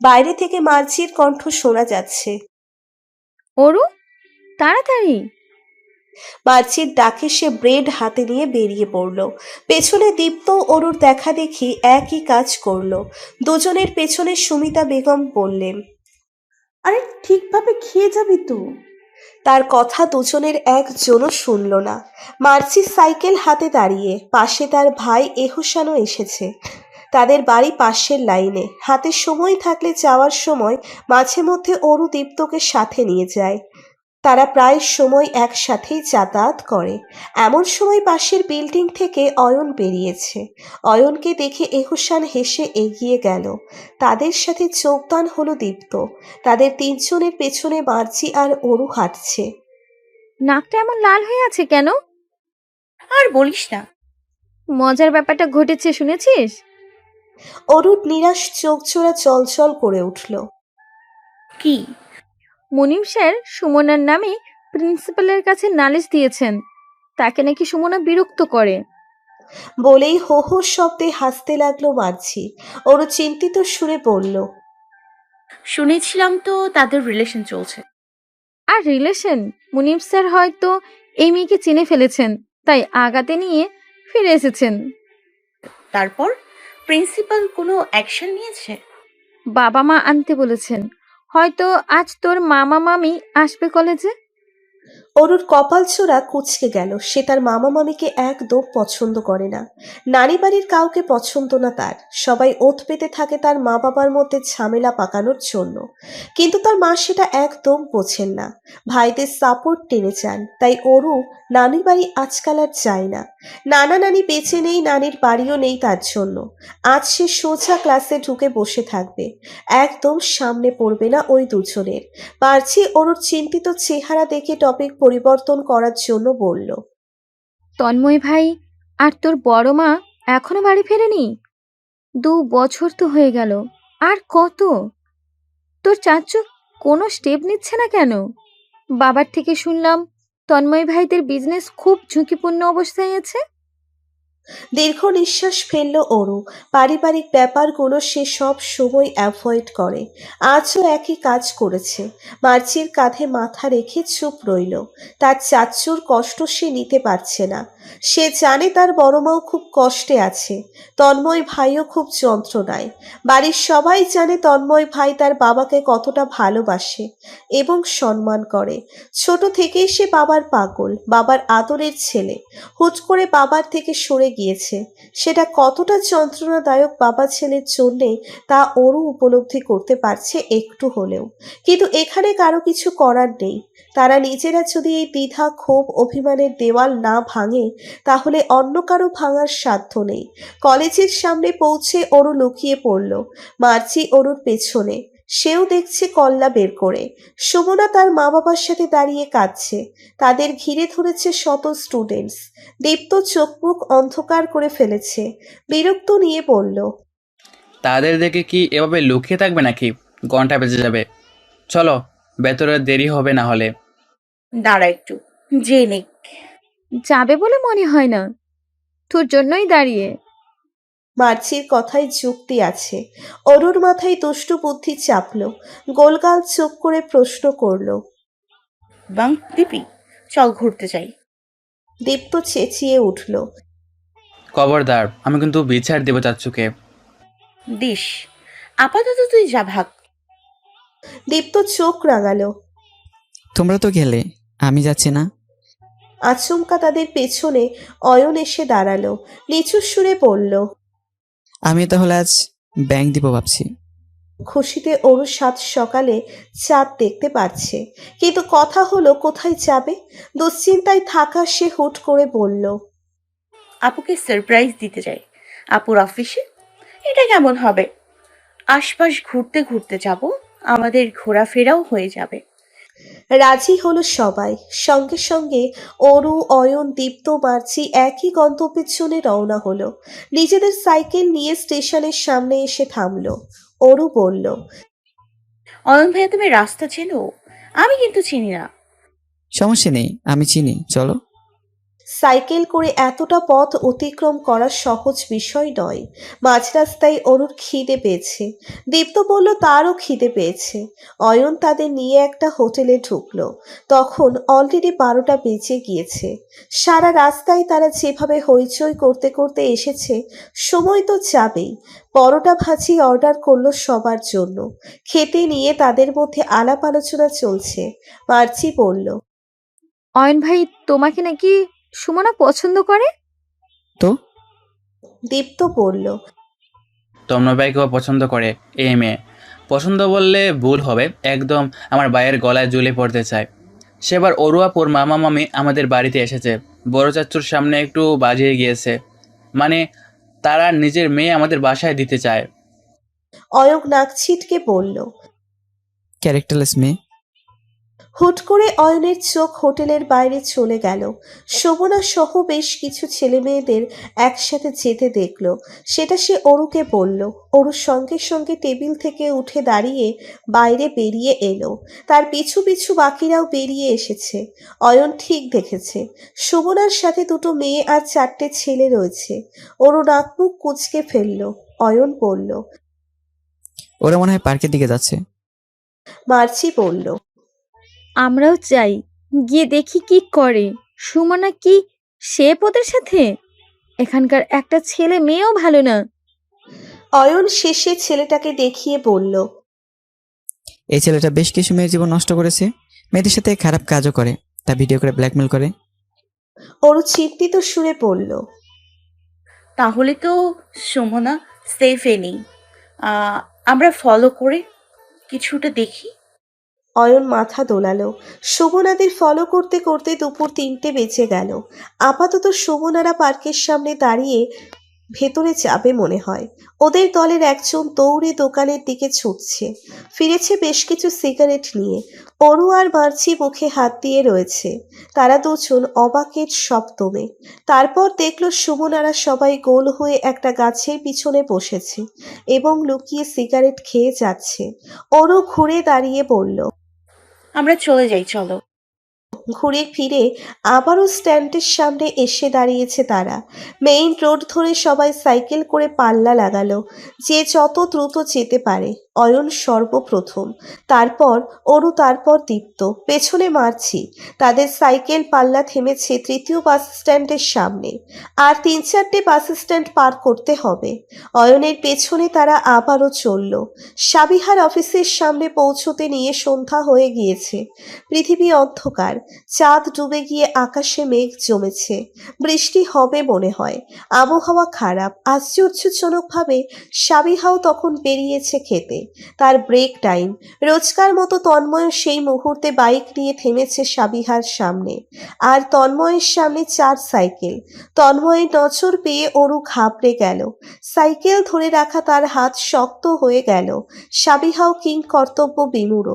বাইরে থেকে মার্জির কণ্ঠ শোনা যাচ্ছে। অরু, তাড়াতাড়ি। মার্জির ডাকে সে ব্রেড হাতে নিয়ে বেরিয়ে পড়ল। পেছনে দীপ্ত অরুর দেখা দেখি একই কাজ করলো। দুজনের পেছনে সুমিতা বেগম বললেন, আরে ঠিকভাবে খেয়ে যাবি তো। তার কথা দুজনের একজনও শুনল না। মার্জি সাইকেল হাতে দাঁড়িয়ে, পাশে তার ভাই এহসানও এসেছে। তাদের বাড়ি পাশের লাইনে। হাতে সময় থাকলে যাওয়ার সময় মাঝে মধ্যে অরু দীপ্তকে সাথে নিয়ে যায়। তারা প্রায় সময় একসাথেই যাতায়াত করে। এমন সময় পাশের বিল্ডিং থেকে অয়ন বেরিয়েছে। অয়নকে দেখে এহসান হেসে এগিয়ে গেল। তাদের সাথে যোগদান হলো দীপ্ত। তাদের 3 জনের পেছনে মার্জি আর অরু হাঁটছে। নাকটা এমন লাল হয়ে আছে কেন? আর বলিস না। মজার ব্যাপারটা ঘটেছে, শুনেছিস? অরুর নিরাশ চোখ জোড়া চলচল করে উঠল। কি? মুনিম স্যার সুমনার নামে প্রিন্সিপালের কাছে নালিশ দিয়েছেন। তাকে নাকি সুমনা বিরক্ত করে। বলেই হো হো শব্দে হাসতে লাগলো মার্জি। অরু চিন্তিত সুরে বলল, শুনেছিলাম তো তাদের রিলেশন চলছে। আর রিলেশন? মুনিম স্যার হয়তো এই মেয়েকে চিনে ফেলেছেন, তাই আগাতে নিয়ে ফিরে এসেছেন। তারপর প্রিন্সিপাল কোনো অ্যাকশন নিয়েছে? বাবা মা আনতে বলেছেন। হয়তো আজ তোর মামা মামি আসবে কলেজে। অরুর কপাল চোরা কুঁচকে গেল। সে তার মামা মামিকে একদম পছন্দ করে না। নানি বাড়ির কাউকে পছন্দ না তার। সবাই ওঁত পেতে থাকে তার মা বাবার মধ্যে ঝামেলা পাকানোর জন্য, কিন্তু তার মা সেটা একদম বোঝেন না। ভাইদের সাপোর্ট টেনে চান। তাই অরু নানির বাড়ি আজকাল আর যায় না। নানা নানি বেঁচে নেই, নানির বাড়িও নেই তার জন্য। আজ সে সোজা ক্লাসে ঢুকে বসে থাকবে, একদম সামনে পড়বে না ওই দুজনের। মার্জি অরুর চিন্তিত চেহারা দেখে টপিক পরিবর্তন করার জন্য বলল, তন্ময় ভাই আর তোর বড় মা এখনো বাড়ি ফেরেনি? 2 বছর তো হয়ে গেল। আর কত? তোর চাচু কোনো স্টেপ নিচ্ছে না কেন? বাবার থেকে শুনলাম তন্ময় ভাইদের বিজনেস খুব ঝুঁকিপূর্ণ অবস্থায় আছে। দীর্ঘ নিঃশ্বাস ফেলল অরু। পারিবারিক ব্যাপারগুলো সে সব সময় অ্যাভয়েড করে। আজও একই কাজ করেছে। মার্জির কাঁধে মাথা রেখে চুপ রইল। তার চাচ্চুর কষ্ট সে নিতে পারছে না। সে জানে তার বড় মাও খুব কষ্টে আছে। তন্ময় ভাইও খুব যন্ত্রণায়। বাড়ির সবাই জানে তন্ময় ভাই তার বাবাকে কতটা ভালোবাসে এবং সম্মান করে। ছোট থেকেই সে বাবার পাগল, বাবার আদরের ছেলে। হুট করে বাবার থেকে সরে গিয়েছে। সেটা কতটা যন্ত্রণাদায়ক বাবা ছেলের জন্যে তা অরু উপলব্ধি করতে পারছে একটু হলেও। কিন্তু এখানে কারো কিছু করার নেই। তারা নিজেরা যদি এই দ্বিধা, ক্ষোভ, অভিমানের দেওয়াল না ভাঙে, তাহলে অন্য কারো ভাঙার সাধ্য নেই। কলেজের সামনে পৌঁছে অরু লুকিয়ে পড়ল। মার্জি অরুর পেছনে। সেও দেখছে কল্লা বের করে। সুমনা তার মা বাবার সাথে দাঁড়িয়ে কাঁদছে। তাদের ঘিরে ধরেছে শত স্টুডেন্টস। দীপ্ত চোখ মুখ অন্ধকার করে ফেলেছে, বিরক্ত নিয়ে বলল, তাদের দেখে কি এভাবে লুকিয়ে থাকবে নাকি? ঘন্টা বেজে যাবে, চলো, ভেতরে দেরি হবে না হলে। দাঁড়া একটু, জেনে যাবে বলে মনে হয় না, তোর জন্যই দাঁড়িয়ে। মার্চির কথায় যুক্তি আছে। অরুর মাথায় দুষ্টু বুদ্ধি চাপলো। গোলগাল চুপ করে প্রশ্ন করলো। বাং দিপি, চল ঘুরতে যাই। দীপ্ত চেঁচিয়ে উঠল। খবরদার, আমি কিন্তু বিচার দেব চাচ্চুকে। দিস, আপাতত তুই যা ভাগ। দীপ্ত চোখ রাঙালো। তোমরা তো গেলে, আমি যাচ্ছি না। আচমকা তাদের পেছনে অয়ন এসে দাঁড়ালো। নিচু সুরে বলল, আমি তাহলে আজ ব্যাংক দিব ভাবছি। খুশিতে অরু সাত সকালে চাঁদ দেখতে পাচ্ছে, কিন্তু কথা হলো কোথায় যাবে। দুশ্চিন্তায় থাকা সে হুট করে বলল, আপুকে সারপ্রাইজ দিতে যাই আপুর অফিসে। এটা কেমন হবে? আশপাশ ঘুরতে ঘুরতে যাব, আমাদের ঘোরাফেরাও হয়ে যাবে। রাজি হলো সবাই। সঙ্গে সঙ্গে অরু, অয়ন, দীপ্ত, মার্চি একই গন্তব্যের জন্য রওনা হলো। নিজেদের সাইকেল নিয়ে স্টেশনের সামনে এসে থামলো। অরু বলল, অয়ন ভাইয়া, তুমি রাস্তা চেনো? আমি কিন্তু চিনি না। সমস্যা নেই, আমি চিনি, চলো। সাইকেল করে এতটা পথ অতিক্রম করা সহজ বিষয় নয়। মাঝ রাস্তায় অরুর খিদে পেয়েছে। দীপ্ত বলল তারও খিদে পেয়েছে। অয়ন তাদের নিয়ে একটা হোটেলে ঢুকলো। তখন অলরেডি 12টা বেজে গিয়েছে। সারা রাস্তায় তারা যেভাবে হইচই করতে করতে এসেছে, সময় তো যাবেই। পরোটা ভাজি অর্ডার করলো সবার জন্য। খেতে নিয়ে তাদের মধ্যে আলাপ আলোচনা চলছে। মার্চি বলল, অয়ন ভাই তোমাকে নাকি সুমনা পছন্দ করে। তো দীপ্ত বলল, তোমরা ভাইকেও পছন্দ করে? এই মেয়ে পছন্দ বললে ভুল হবে, একদম আমার ভাইয়ের গলায় ঝুলে পড়তে চায়। সেবার অরুয়াপুর মামা মামি আমাদের বাড়িতে এসেছে, বড় চাচ্চুর সামনে একটু বাজিয়ে গিয়েছে। মানে তারা নিজের মেয়ে আমাদের বাসায় দিতে চায়। অয়ক নাক ছিটকে বলল। ক্যারেক্টারলেস মেয়ে। হুট করে অয়নের চোখ হোটেলের বাইরে চলে গেল। শোভনা সহ বেশ কিছু ছেলে মেয়েদের একসাথে যেতে দেখল। সেটা সে অরুকে বলল। অরুর সঙ্গে সঙ্গে টেবিল থেকে উঠে দাঁড়িয়ে বাইরে বেরিয়ে এলো। তার পিছু পিছু বাকিরাও বেরিয়ে এসেছে। অয়ন ঠিক দেখেছে, শোভনার সাথে দুটো মেয়ে আর 4টে ছেলে রয়েছে। অরু নাক মুখ কুঁচকে ফেলল। অয়ন বলল। ওরা মনে হয় পার্কের দিকে যাচ্ছে। মার্চি বলল, আমরাও চাই, গিয়ে দেখি কি করে। সুমনা কি শেপ ওদের সাথে? এখানকার একটা ছেলে মেয়েও ভালো না। অয়ন শেষে ছেলেটাকে দেখিয়ে বলল, এই ছেলেটা বেশ কিছু মেয়ের জীবন নষ্ট করেছে, মেয়েদের সাথে খারাপ কাজও করে, তা ভিডিও করে ব্ল্যাকমেল করে। অরু চিন্তিত সুরে বলল, তাহলে তো সুমনা সেফে নেই। আমরা ফলো করে কিছুটা দেখি। অয়ন মাথা দোলালো। শোভনাদের ফলো করতে করতে দুপুর 3টে বেজে গেল। আপাতত শোভনারা পার্কের সামনে দাঁড়িয়ে ভেতরে যাবে মনে হয়। ওদের দলের একজন দৌড়ে দোকানের দিকে ছুটছে। ফিরেছে বেশ কিছু সিগারেট নিয়ে। অরু আর মার্চি মুখে হাত দিয়ে রয়েছে। তারা দুজন অবাকের সপ্তমে। তারপর দেখল সুমনারা সবাই গোল হয়ে একটা গাছের পিছনে বসেছে এবং লুকিয়ে সিগারেট খেয়ে যাচ্ছে। অরু ঘুরে দাঁড়িয়ে বলল, আমরা চলে যাই, চলো। ঘুরে ফিরে আবারও স্ট্যান্ডের সামনে এসে দাঁড়িয়েছে তারা। মেইন রোড ধরে সবাই সাইকেল করে পাল্লা লাগালো, যে যত দ্রুত যেতে পারে। অয়ন সর্বপ্রথম, তারপর অরু, তারপর দীপ্ত, পেছনে মার্চি। তাদের সাইকেল পাল্লা থেমেছে 3য় বাস স্ট্যান্ডের সামনে। আর 3-4টে বাস স্ট্যান্ড পার করতে হবে। অয়নের পেছনে তারা আবারও চলল। সাবিহার অফিসের সামনে পৌঁছতে নিয়ে সন্ধ্যা হয়ে গিয়েছে। পৃথিবী অন্ধকার। চাঁদ ডুবে গিয়ে আকাশে মেঘ জমেছে। বৃষ্টি হবে মনে হয়। আবহাওয়া খারাপ। আশ্চর্যজনকভাবে সাবিহাও তখন বেরিয়েছে খেতে। তার ব্রেক টাইম। রোজকার মতো তন্ময় সেই মুহূর্তে বাইক নিয়ে থেমেছে সাবিহার সামনে, আর তন্ময়ের সামনে 4 সাইকেল। তন্ময়ের নজর পেয়ে অরু ঘাবড়ে গেল। সাইকেল ধরে রাখা তার হাত শক্ত হয়ে গেল। সাবিহাও কিং কর্তব্য বিমূঢ়।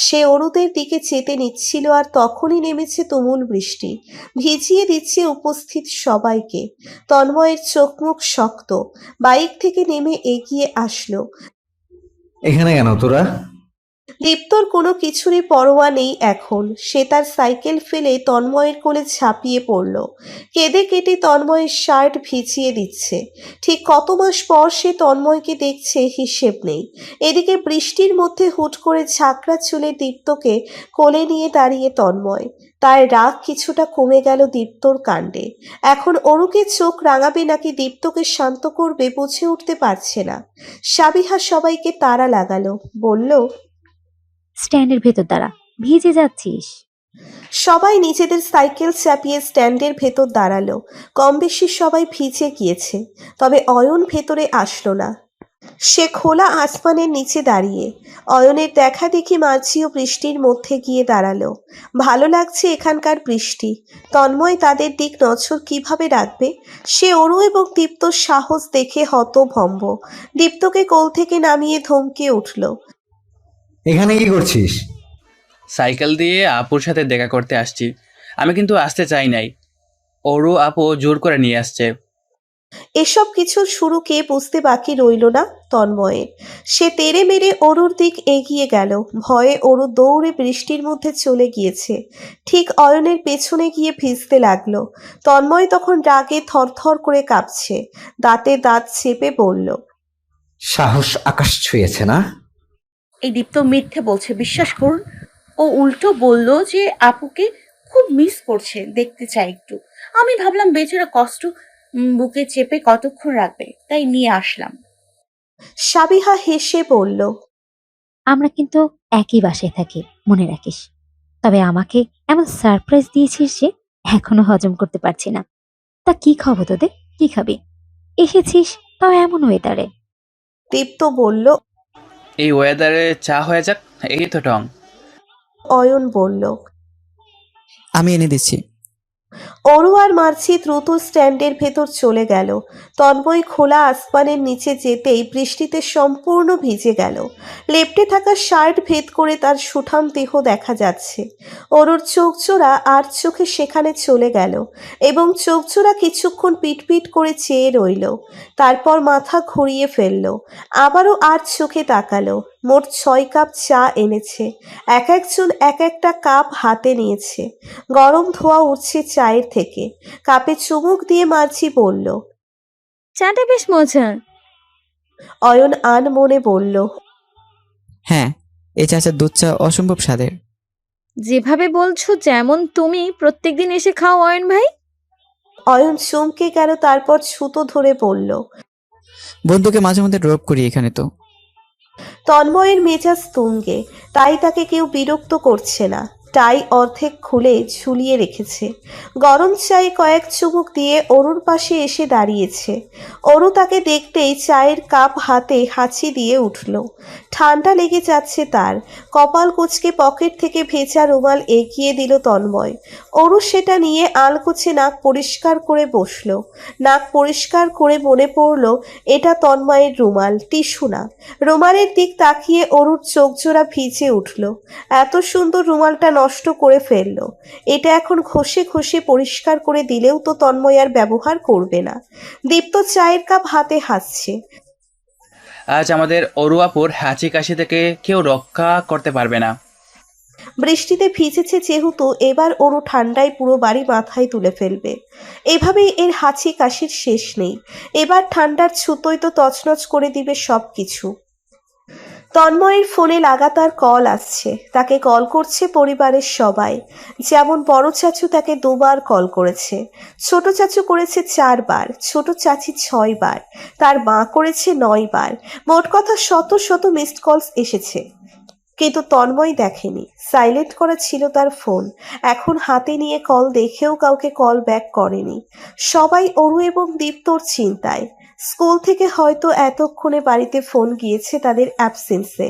সে অরুদের দিকে যেতে নিচ্ছিল, আর তখনই নেমেছে তুমুল বৃষ্টি, ভিজিয়ে দিচ্ছে উপস্থিত সবাইকে। তন্ময়ের চোখ মুখ শক্ত, বাইক থেকে নেমে এগিয়ে আসলো। এখানে কেন তোরা? দীপ্তর কোনো কিছুরই পরোয়া নেই এখন। সে তার সাইকেল ফেলে তন্ময়ের কোলে ঝাঁপিয়ে পড়ল। কেঁদে কেটে তন্ময়ের শার্ট ভিজিয়ে দিচ্ছে। ঠিক কত মাস পর সে তন্ময়কে দেখছে, হিসেব নেই। এদিকে বৃষ্টির মধ্যে হুট করে ঝাঁকড়া চুলে দীপ্তকে কোলে নিয়ে দাঁড়িয়ে তন্ময়। তার রাগ কিছুটা কমে গেল দীপ্তর কাণ্ডে। এখন অরুকে চোখ রাঙাবে নাকি দীপ্তকে শান্ত করবে বুঝে উঠতে পারছে না। সাবিহা সবাইকে তাড়া লাগালো, বলল, স্ট্যান্ডের ভেতর দাঁড়া, ভিজে যাচ্ছিস। সবাই নিজেদের সাইকেল চাপিয়ে স্ট্যান্ডের ভেতর দাঁড়ালো। কম বেশি সবাই ভিজে গিয়েছে, তবে অয়ন ভেতরে আসলো না। সে খোলা আসমানের নিচে দাঁড়িয়ে। অয়নের দেখা দেখি মাঝিও বৃষ্টির মধ্যে গিয়ে দাঁড়ালো। ভালো লাগছে এখানকার বৃষ্টি। তন্ময় তাদের দিক নজর কিভাবে রাখবে? সে অরু এবং দীপ্তর সাহস দেখে হতভম্ব। দীপ্তকে কোল থেকে নামিয়ে ধমকে উঠল, এখানে কি করছিস? সাইকেল দিয়ে আপুর সাথে দেখা করতে আসছি। আমি কিন্তু আসতে চাই নাই, ওরও আপু জোর করে নিয়ে আসছে। এসব কিছুর শুরু কে বুঝতে বাকি রইল না তন্ময়ের। সে তেড়ে মেরে অরুর দিক এগিয়ে গেল। ভয়ে অরু দৌড়ে বৃষ্টির মধ্যে চলে গিয়েছে। ঠিক অয়নের পেছনে গিয়ে ভিজতে লাগলো। তন্ময় তখন রাগে থরথর করে কাঁপছে। দাঁতে দাঁত চেপে বলল, সাহস আকাশ ছুঁয়েছে না? এই দীপ্ত মিথ্যে বলছে, বিশ্বাস করুন। ও উল্টো বলল যে আপুকে খুব মিস করছে, দেখতে চাই একটু। আমি ভাবলাম বেচারা কষ্ট বুকে চেপে কতক্ষণ রাখবে, তাই নিয়ে আসলাম। সাবিহা হেসে বলল, আমরা কিন্তু একই বাসায় থাকি, মনে রাখিস। তবে আমাকে এমন সারপ্রাইজ দিয়েছিস যে এখনো হজম করতে পারছি না। তা কি খাবো তোদের? কি খাবি? এসেছিস তাও এমন ওয়েদারে। দীপ্ত বলল, এই ওয়েদারে চা হয়ে যাক, এই তো টং। অয়ন বলল, আমি এনে দিচ্ছি। অরু আর মার্চি দ্রুত স্ট্যান্ডের ভেতর চলে গেল। তন্ময় খোলা আসমানের নিচে যেতেই বৃষ্টিতে সম্পূর্ণ ভিজে গেল। লেপ্টে থাকা শার্ট ভেদ করে তার সুঠাম দেহ দেখা যাচ্ছে। অরুর চোখজোড়া আর চোখে সেখানে চলে গেল এবং চোখজোড়া কিছুক্ষণ পিটপিট করে চেয়ে রইল। তারপর মাথা ঘুরিয়ে ফেলল। আবারও আর চোখে তাকালো। মোট 6 কাপ চা এনেছে। এক একজন এক একটা কাপ হাতে নিয়েছে। গরম ধোঁয়া উঠছে চায়ের থেকে। কাপে চুমুক দিয়ে মাঝি বলল, চাটা বেশ মজা। অয়ন আনমনে বলল, হ্যাঁ, এই চাচার দুধ চা অসম্ভব স্বাদের। যেভাবে বলছো যেমন তুমি প্রত্যেকদিন এসে খাও অয়ন ভাই। অয়ন চমকে গেল, তারপর ছুতো ধরে বলল, বন্ধুকে মাঝে মধ্যে ড্রপ করি এখানে তো। তন্ময়ের মেজাজ তুঙ্গে, তাই তাকে কেউ বিরক্ত করছে না। টাই অর্ধেক খুলে ঝুলিয়ে রেখেছে। গরম চায়ে কয়েক চুমুক দিয়ে অরুর পাশে এসে দাঁড়িয়েছে। অরু তাকে দেখতেই চায়ের কাপ হাতে হাঁচি দিয়ে উঠল। ঠান্ডা লেগে যাচ্ছে তার। কপাল কুঁচকে পকেট থেকে ভেজা রুমাল এগিয়ে দিল তন্ময়। অরু সেটা নিয়ে আলকুচে নাক পরিষ্কার করে বসল। নাক পরিষ্কার করে মনে পড়ল এটা তন্ময়ের রুমাল, টিস্যু না। রুমালের দিক তাকিয়ে অরুর চোখজোড়া ভিজে উঠল। এত সুন্দর রুমালটা নষ্ট করে ফেলল। এটা এখন ঘষে ঘষে পরিষ্কার করে দিলেও তো তন্ময় আর ব্যবহার করবে না। দীপ্ত চায়ের কাপ হাতে হাসছে। আজ আমাদের অরুয়াপুর হাঁচি কাশি থেকে কেউ রক্ষা করতে পারবে না। বৃষ্টিতে ভিজেছে যেহেতু এবার অরু ঠান্ডায় পুরো বাড়ি মাথায় তুলে ফেলবে। এভাবেই এর হাঁচি কাশির শেষ নেই। এবার ঠান্ডার ছুতোয় তো তছনছ করে দিবে সব কিছু। তন্ময়ের ফোনে লাগাতার কল আসছে। তাকে কল করছে পরিবারের সবাই। যেমন বড় চাচু তাকে 2 বার কল করেছে, ছোট চাচু করেছে 4 বার, ছোট চাচি 6 বার, তার মা করেছে 9 বার। মোট কথা শত শত মিসড কলস এসেছে, কিন্তু তন্ময় দেখেনি। সাইলেন্ট করা ছিল তার ফোন। এখন হাতে নিয়ে কল দেখেও কাউকে কল ব্যাক করেনি। সবাই অরু এবং দীপ্তর চিন্তায়। স্কুল থেকে হয়তো এতক্ষণে বাড়িতে ফোন গিয়েছে তাদের অ্যাবসেন্সে।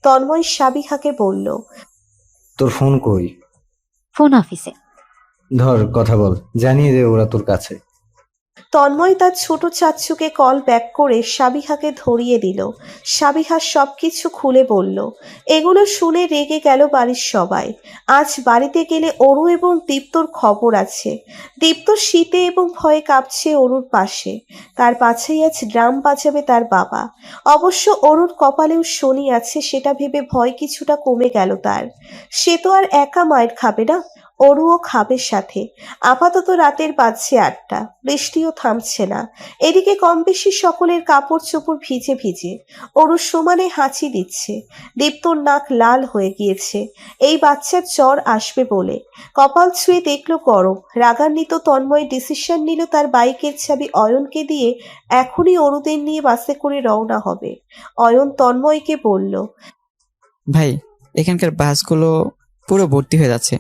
তন্ময় সাবিহাকে বলল, তোর ফোন কই? ফোন অফিসে। ধর, কথা বল, জানিয়ে দে ওরা তোর কাছে। তন্ময় তার ছোট চাচ্চুকে কল ব্যাক করে সাবিহাকে ধরিয়ে দিল। সাবিহা সবকিছু খুলে বলল। এগুলো শুনে রেগে গেল বাড়ির সবাই। আজ বাড়িতে গেলে অরু এবং দীপ্তর খবর আছে। দীপ্ত শীতে এবং ভয়ে কাঁপছে অরুর পাশে। তার পাশেই আজ ড্রাম বাজাবে তার বাবা। অবশ্য অরুর কপালেও শনি আছে, সেটা ভেবে ভয় কিছুটা কমে গেল তার। সে তো আর একা মায়ের খাবে না, অরুও খাবে সাথে। আপাতত রাতের বাজছে 8টা, বৃষ্টিও থামছে না। এদিকে কম বেশি সকলের কাপড় চোপড় ভিজে ভিজে। অরু সমানে হাঁচি দিচ্ছে। দীপ্তর নাক লাল হয়ে গিয়েছে, এই বাচ্চার জ্বর আসবে বলে। কপাল ছুঁয়ে দেখলো গরম। রাগান্বিত তন্ময় ডিসিশন নিল তার বাইকের চাবি অয়নকে দিয়ে এখনই অরুদের নিয়ে বাসে করে রওনা হবে। অয়ন তন্ময়কে বলল, ভাই, এখানকার বাসগুলো পুরো ভর্তি হয়ে যাচ্ছে,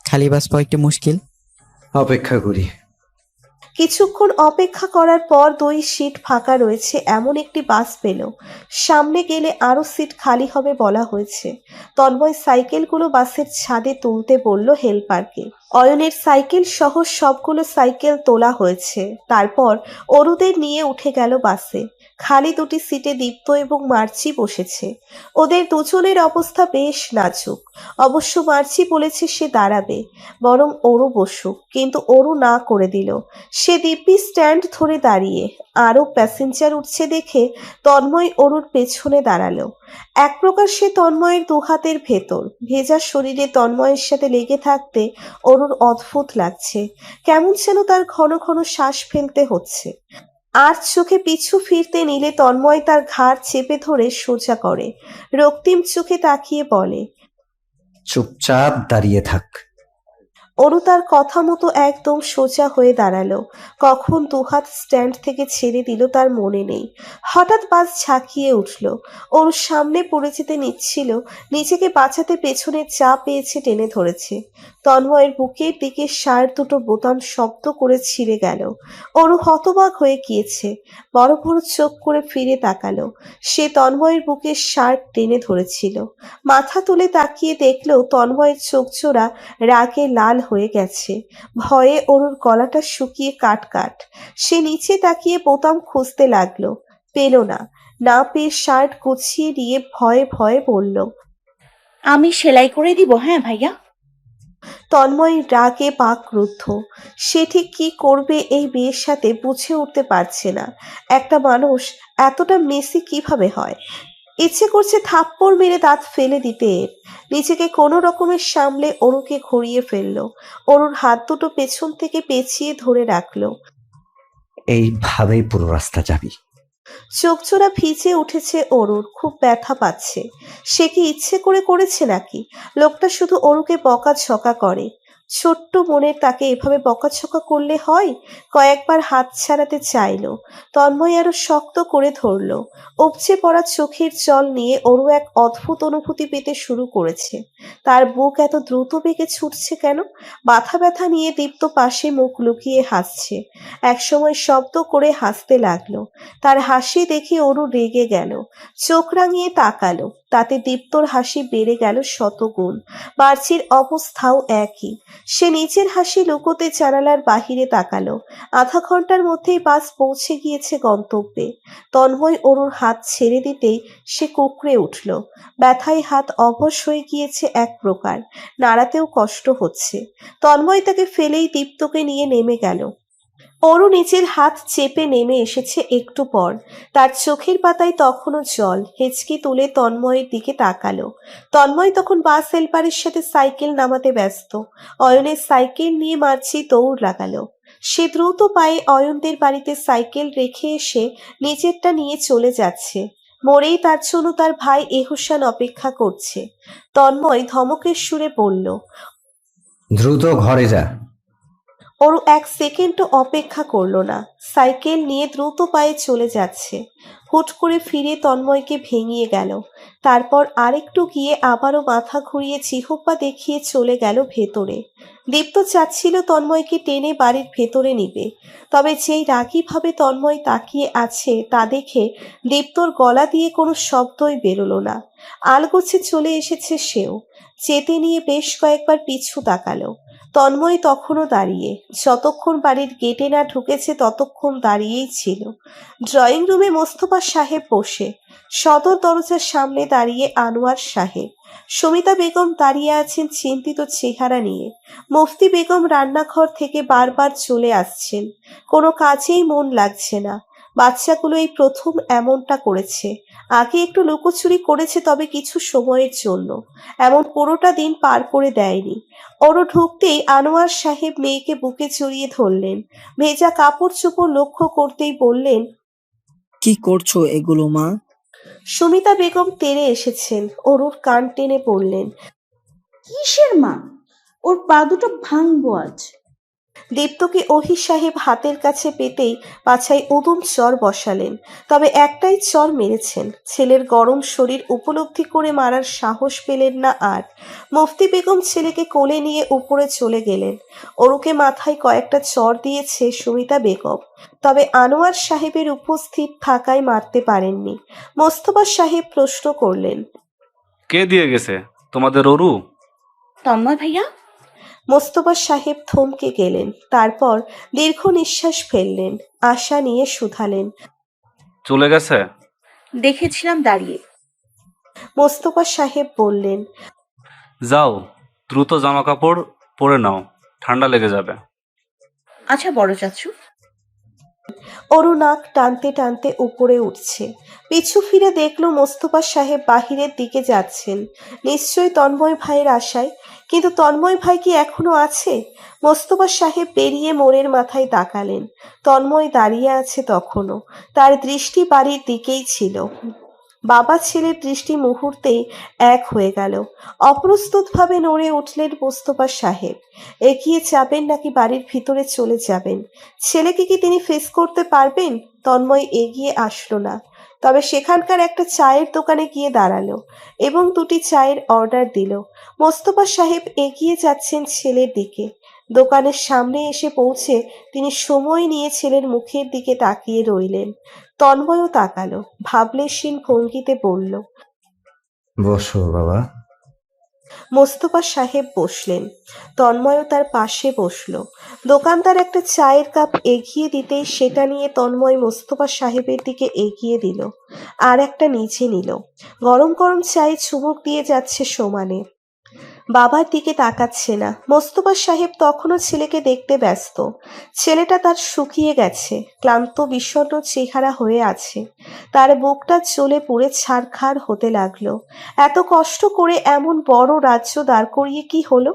খালি বাস পাওয়া একটু মুশকিল। অপেক্ষা করি। কিছুক্ষণ অপেক্ষা করার পর 2 সিট ফাঁকা রয়েছে এমন একটি বাস পেল। সামনে গেলে আরো সিট খালি হবে বলা হয়েছে। তন্ময় সাইকেলগুলো বাসের ছাদে তুলতে বলল হেল্পারকে। অয়নের সাইকেল সহ সবগুলো সাইকেল তোলা হয়েছে। তারপর অরুদের নিয়ে উঠে গেল বাসে। খালি 2টি সিটে দীপ্ত এবং মার্চি বসেছে। ওদের দুজনের অবস্থা বেশ নাজুক। অবশ্য মার্চি বলেছে সে দাঁড়াবে, বরং অরু বসুক, কিন্তু অরু না করে দিল। সে দিব্যি স্ট্যান্ড ধরে দাঁড়িয়ে। আরও প্যাসেঞ্জার উঠছে দেখে তন্ময় অরুর পেছনে দাঁড়ালো। এক প্রকার সে তন্ময়ের দুহাতের ভেতর। ভেজা শরীরে তন্ময়ের সাথে লেগে থাকতে অরুর অদ্ভুত লাগছে। কেমন যেন তার ঘন ঘন শ্বাস ফেলতে হচ্ছে। আর চোখে পিছু ফিরতে নিলে তন্ময় তার ঘাড় চেপে ধরে সোজা করে। রক্তিম চোখে তাকিয়ে বলে, চুপচাপ দাঁড়িয়ে থাক। অরু তার কথা মতো একদম সোজা হয়ে দাঁড়ালো। কখন দুহাত স্ট্যান্ড থেকে ছেড়ে দিল তার মনে নেই। হঠাৎ বাস ঝাঁকিয়ে উঠল। ওর সামনে পড়ে যেতে নিচ্ছিল, নিজেকে বাঁচাতে পেছনে যা পেয়েছে টেনে ধরেছে। তন্ময়ের বুকের দিকে শার্ট দুটো বোতাম শব্দ করে ছিঁড়ে গেল। ওরু হতবাক হয়ে গিয়েছে। বড় বড় চোখ করে ফিরে তাকালো। সে তন্ময়ের বুকের শার্ট টেনে ধরেছিল। মাথা তুলে তাকিয়ে দেখলো তন্ময়ের চোখ জোড়া রাগে লাল হয়ে গেছে। ভয়ে অরুর গলাটা শুকিয়ে কাট কাট। সে নিচে তাকিয়ে বোতাম খুঁজতে লাগলো, পেল না। না পেয়ে শার্ট গুছিয়ে দিয়ে ভয়ে ভয়ে বলল, আমি সেলাই করে দিব। হ্যাঁ ভাইয়া। তন্ময় রাগে বাকরুদ্ধ। সে ঠিক কি করবে এই মেয়ের সাথে বুঝে উঠতে পারছে না। একটা মানুষ এতটা মেসি কিভাবে হয়? ইচ্ছে করছে থাপ্পড় মেরে দাঁত ফেলে দিতে এর। নিজেকে কোনো রকমের সামলে অরুকে ঘুরিয়ে ফেললো। অরুর হাত দুটো পেছন থেকে পেঁচিয়ে ধরে রাখলো। এইভাবেই পুরো রাস্তা যাবি। চোখজোড়া ভিজে উঠেছে অরুর, খুব ব্যথা পাচ্ছে। সে কি ইচ্ছে করে করেছে নাকি? লোকটা শুধু অরুকে বকাঝকা করে। ছোট্ট মনের তাকে এভাবে বকাঝকা করলে হয়? কয়েকবার হাত ছাড়াতে চাইলো। তন্ময় আরো শক্ত করে ধরলো। উপচে পড়া চোখের জল নিয়ে অরু এক অদ্ভুত অনুভূতি পেতে শুরু করেছে। তার বুক এত দ্রুত বেগে ছুটছে কেন? মাথা ব্যথা নিয়ে দীপ্ত পাশে মুখ লুকিয়ে হাসছে। একসময় শব্দ করে হাসতে লাগলো। তার হাসি দেখে অরু রেগে গেল। চোখ রাঙিয়ে তাকালো, তাতে দীপ্তর হাসি বেড়ে গেল শতগুণ। মার্চির অবস্থাও একই। সে নিজের হাসি লুকোতে জানালার বাহিরে তাকালো। আধা ঘন্টার মধ্যেই বাস পৌঁছে গিয়েছে গন্তব্যে। তন্ময় অরুর হাত ছেড়ে দিতেই সে কুঁকড়ে উঠল। ব্যথায় হাত অবশ হয়ে গিয়েছে এক প্রকার, নাড়াতেও কষ্ট হচ্ছে। তন্ময় তাকে ফেলেই দীপ্তকে নিয়ে নেমে গেল। অরু নিজের হাত চেপে নেমে এসেছে একটু পর। তার চোখের পাতায় তখনও জল। হেঁচকি তুলে তন্ময়ের দিকে তাকালো। তন্ময় তখন বাস হেল্পারের সাথে সাইকেল নামাতে ব্যস্ত। অয়নের সাইকেল নিয়ে মার্চি দৌড় লাগালো। সে দ্রুত পায়ে অয়নদের বাড়িতে সাইকেল রেখে এসে নিজেরটা নিয়ে চলে যাচ্ছে। মোড়েই তার জন্য তার ভাই এহুসান অপেক্ষা করছে। তন্ময় ধমকের সুরে বলল, দ্রুত ঘরে যা। ওরও 1 সেকেন্ডও অপেক্ষা করলো না, সাইকেল নিয়ে দ্রুত পায়ে চলে যাচ্ছে। হুট করে ফিরে তন্ময়কে ভেঙিয়ে গেল। তারপর আরেকটু গিয়ে আবারও মাথা ঘুরিয়ে চিহ্বা দেখিয়ে চলে গেল ভেতরে। দীপ্ত চাচ্ছিল তন্ময়কে টেনে বাড়ির ভেতরে নিবে, তবে যেই রাগীভাবে তন্ময় তাকিয়ে আছে তা দেখে দীপ্তর গলা দিয়ে কোনো শব্দই বেরোলো না। আলগোছে চলে এসেছে সেও, যেতে নিয়ে বেশ কয়েকবার পিছু তাকালো। তন্ময় তখনও দাঁড়িয়ে, যতক্ষণ বাড়ির গেটে না ঢুকেছে ততক্ষণ দাঁড়িয়েই ছিল। ড্রয়িং রুমে মোস্তফা সাহেব বসে, সদর দরজার সামনে দাঁড়িয়ে আনোয়ার সাহেব, সুমিতা বেগম দাঁড়িয়ে আছেন চিন্তিত চেহারা নিয়ে। মুফতি বেগম রান্নাঘর থেকে বারবার চলে আসছেন, কোনো কাজেই মন লাগছে না। বাচ্চাগুলো এই প্রথম এমনটা করেছে, আগে একটু লুকোচুরি করেছে তবে কিছু সময়ের জন্য, এমন পুরোটা দিন পার করে দেয়নি। ওরও ঢুকতেই আনোয়ার সাহেব মেয়েকে বুকে জড়িয়ে ধরলেন, ভেজা কাপড় চোপড় লক্ষ্য করতেই বললেন, কি করছো এগুলো মা? সুমিতা বেগম তেড়ে এসেছেন, ওর কান টেনে পড়লেন, কিসের মা? ওর পা দুটো ভাঙবো আজ। দীপ্তকে ওহি সাহেব হাতের কাছে পেতেই পাছায় উদম চর বসালেন, তবে একটাই চর মেরেছেন। ছেলের গরম শরীর উপলব্ধি করে মারার সাহস পেলেন না আর। মুফতি বেগম ছেলেকে কোলে নিয়ে উপরে চলে গেলেন। ওরুকে মাথায় কয়েকটা চর দিয়েছে সুমিতা বেগম, তবে আনোয়ার সাহেবের উপস্থিত থাকায় মারতে পারেননি। মোস্তফা সাহেব প্রশ্ন করলেন, কে দিয়ে গেছে তোমাদের অরু? তন্ময় ভাইয়া। মোস্তফা সাহেব থমকে গেলেন, তারপর দীর্ঘ নিঃশ্বাস ফেললেন, আশা নিয়ে শুধালেন, চলে গেছে? দেখেছিলাম দাঁড়িয়ে। মোস্তফা সাহেব বললেন, যাও, দ্রুত জামা কাপড় পরে নাও, ঠান্ডা লেগে যাবে। আচ্ছা বড় চাচু। অরু নাক টানতে টানতে উপরে উঠছে, পিছু ফিরে দেখলো মোস্তফা সাহেব বাহিরের দিকে যাচ্ছেন, নিশ্চয়ই তন্ময় ভাইয়ের আশায়। কিন্তু তন্ময় ভাই কি এখনো আছে? মোস্তফা সাহেব বেরিয়ে মোড়ের মাথায় তাকালেন, তন্ময় দাঁড়িয়ে আছে তখনও, তার দৃষ্টি বাড়ির দিকেই ছিল। বাবা ছেলের দৃষ্টি মুহূর্তেই এক হয়ে গেল। অপ্রস্তুতভাবে নড়ে উঠলেন মোস্তফা সাহেব। এগিয়ে যাবেন নাকি বাড়ির ভিতরে চলে যাবেন? ছেলেকে কি তিনি ফেস করতে পারবেন? তন্ময় এগিয়ে আসলো না, তবে সেখানকার একটা চায়ের দোকানে গিয়ে দাঁড়ালো এবং দুটি চায়ের অর্ডার দিল। মোস্তফা সাহেব এগিয়ে যাচ্ছেন ছেলের দিকে। দোকানের সামনে এসে পৌঁছে তিনি সময় নিয়ে ছেলের মুখের দিকে তাকিয়ে রইলেন। তন্ময়ও তাকালো, ভাবলেশীন ভঙ্গিতে বলল, বসো বাবা। মোস্তফা সাহেব বসলেন, তন্ময়ও তার পাশে বসলো। দোকানদার একটা চায়ের কাপ এগিয়ে দিতেই সেটা নিয়ে তন্ময় মোস্তফা সাহেবের দিকে এগিয়ে দিল, আর একটা নিচে নিল। গরম গরম চায়ে চুমুক দিয়ে যাচ্ছে সমানে, বাবার দিকে তাকাচ্ছে না। মোস্তফা সাহেব তখনও ছেলেকে দেখতে ব্যস্ত। ছেলেটা তার শুকিয়ে গেছে, ক্লান্ত বিষণ্ণ চেহারা হয়ে আছে, তার বুকটা জ্বলে পুড়ে ছারখার হতে লাগলো। এত কষ্ট করে এমন বড় রাজ্য দাঁড় করিয়ে কি হলো?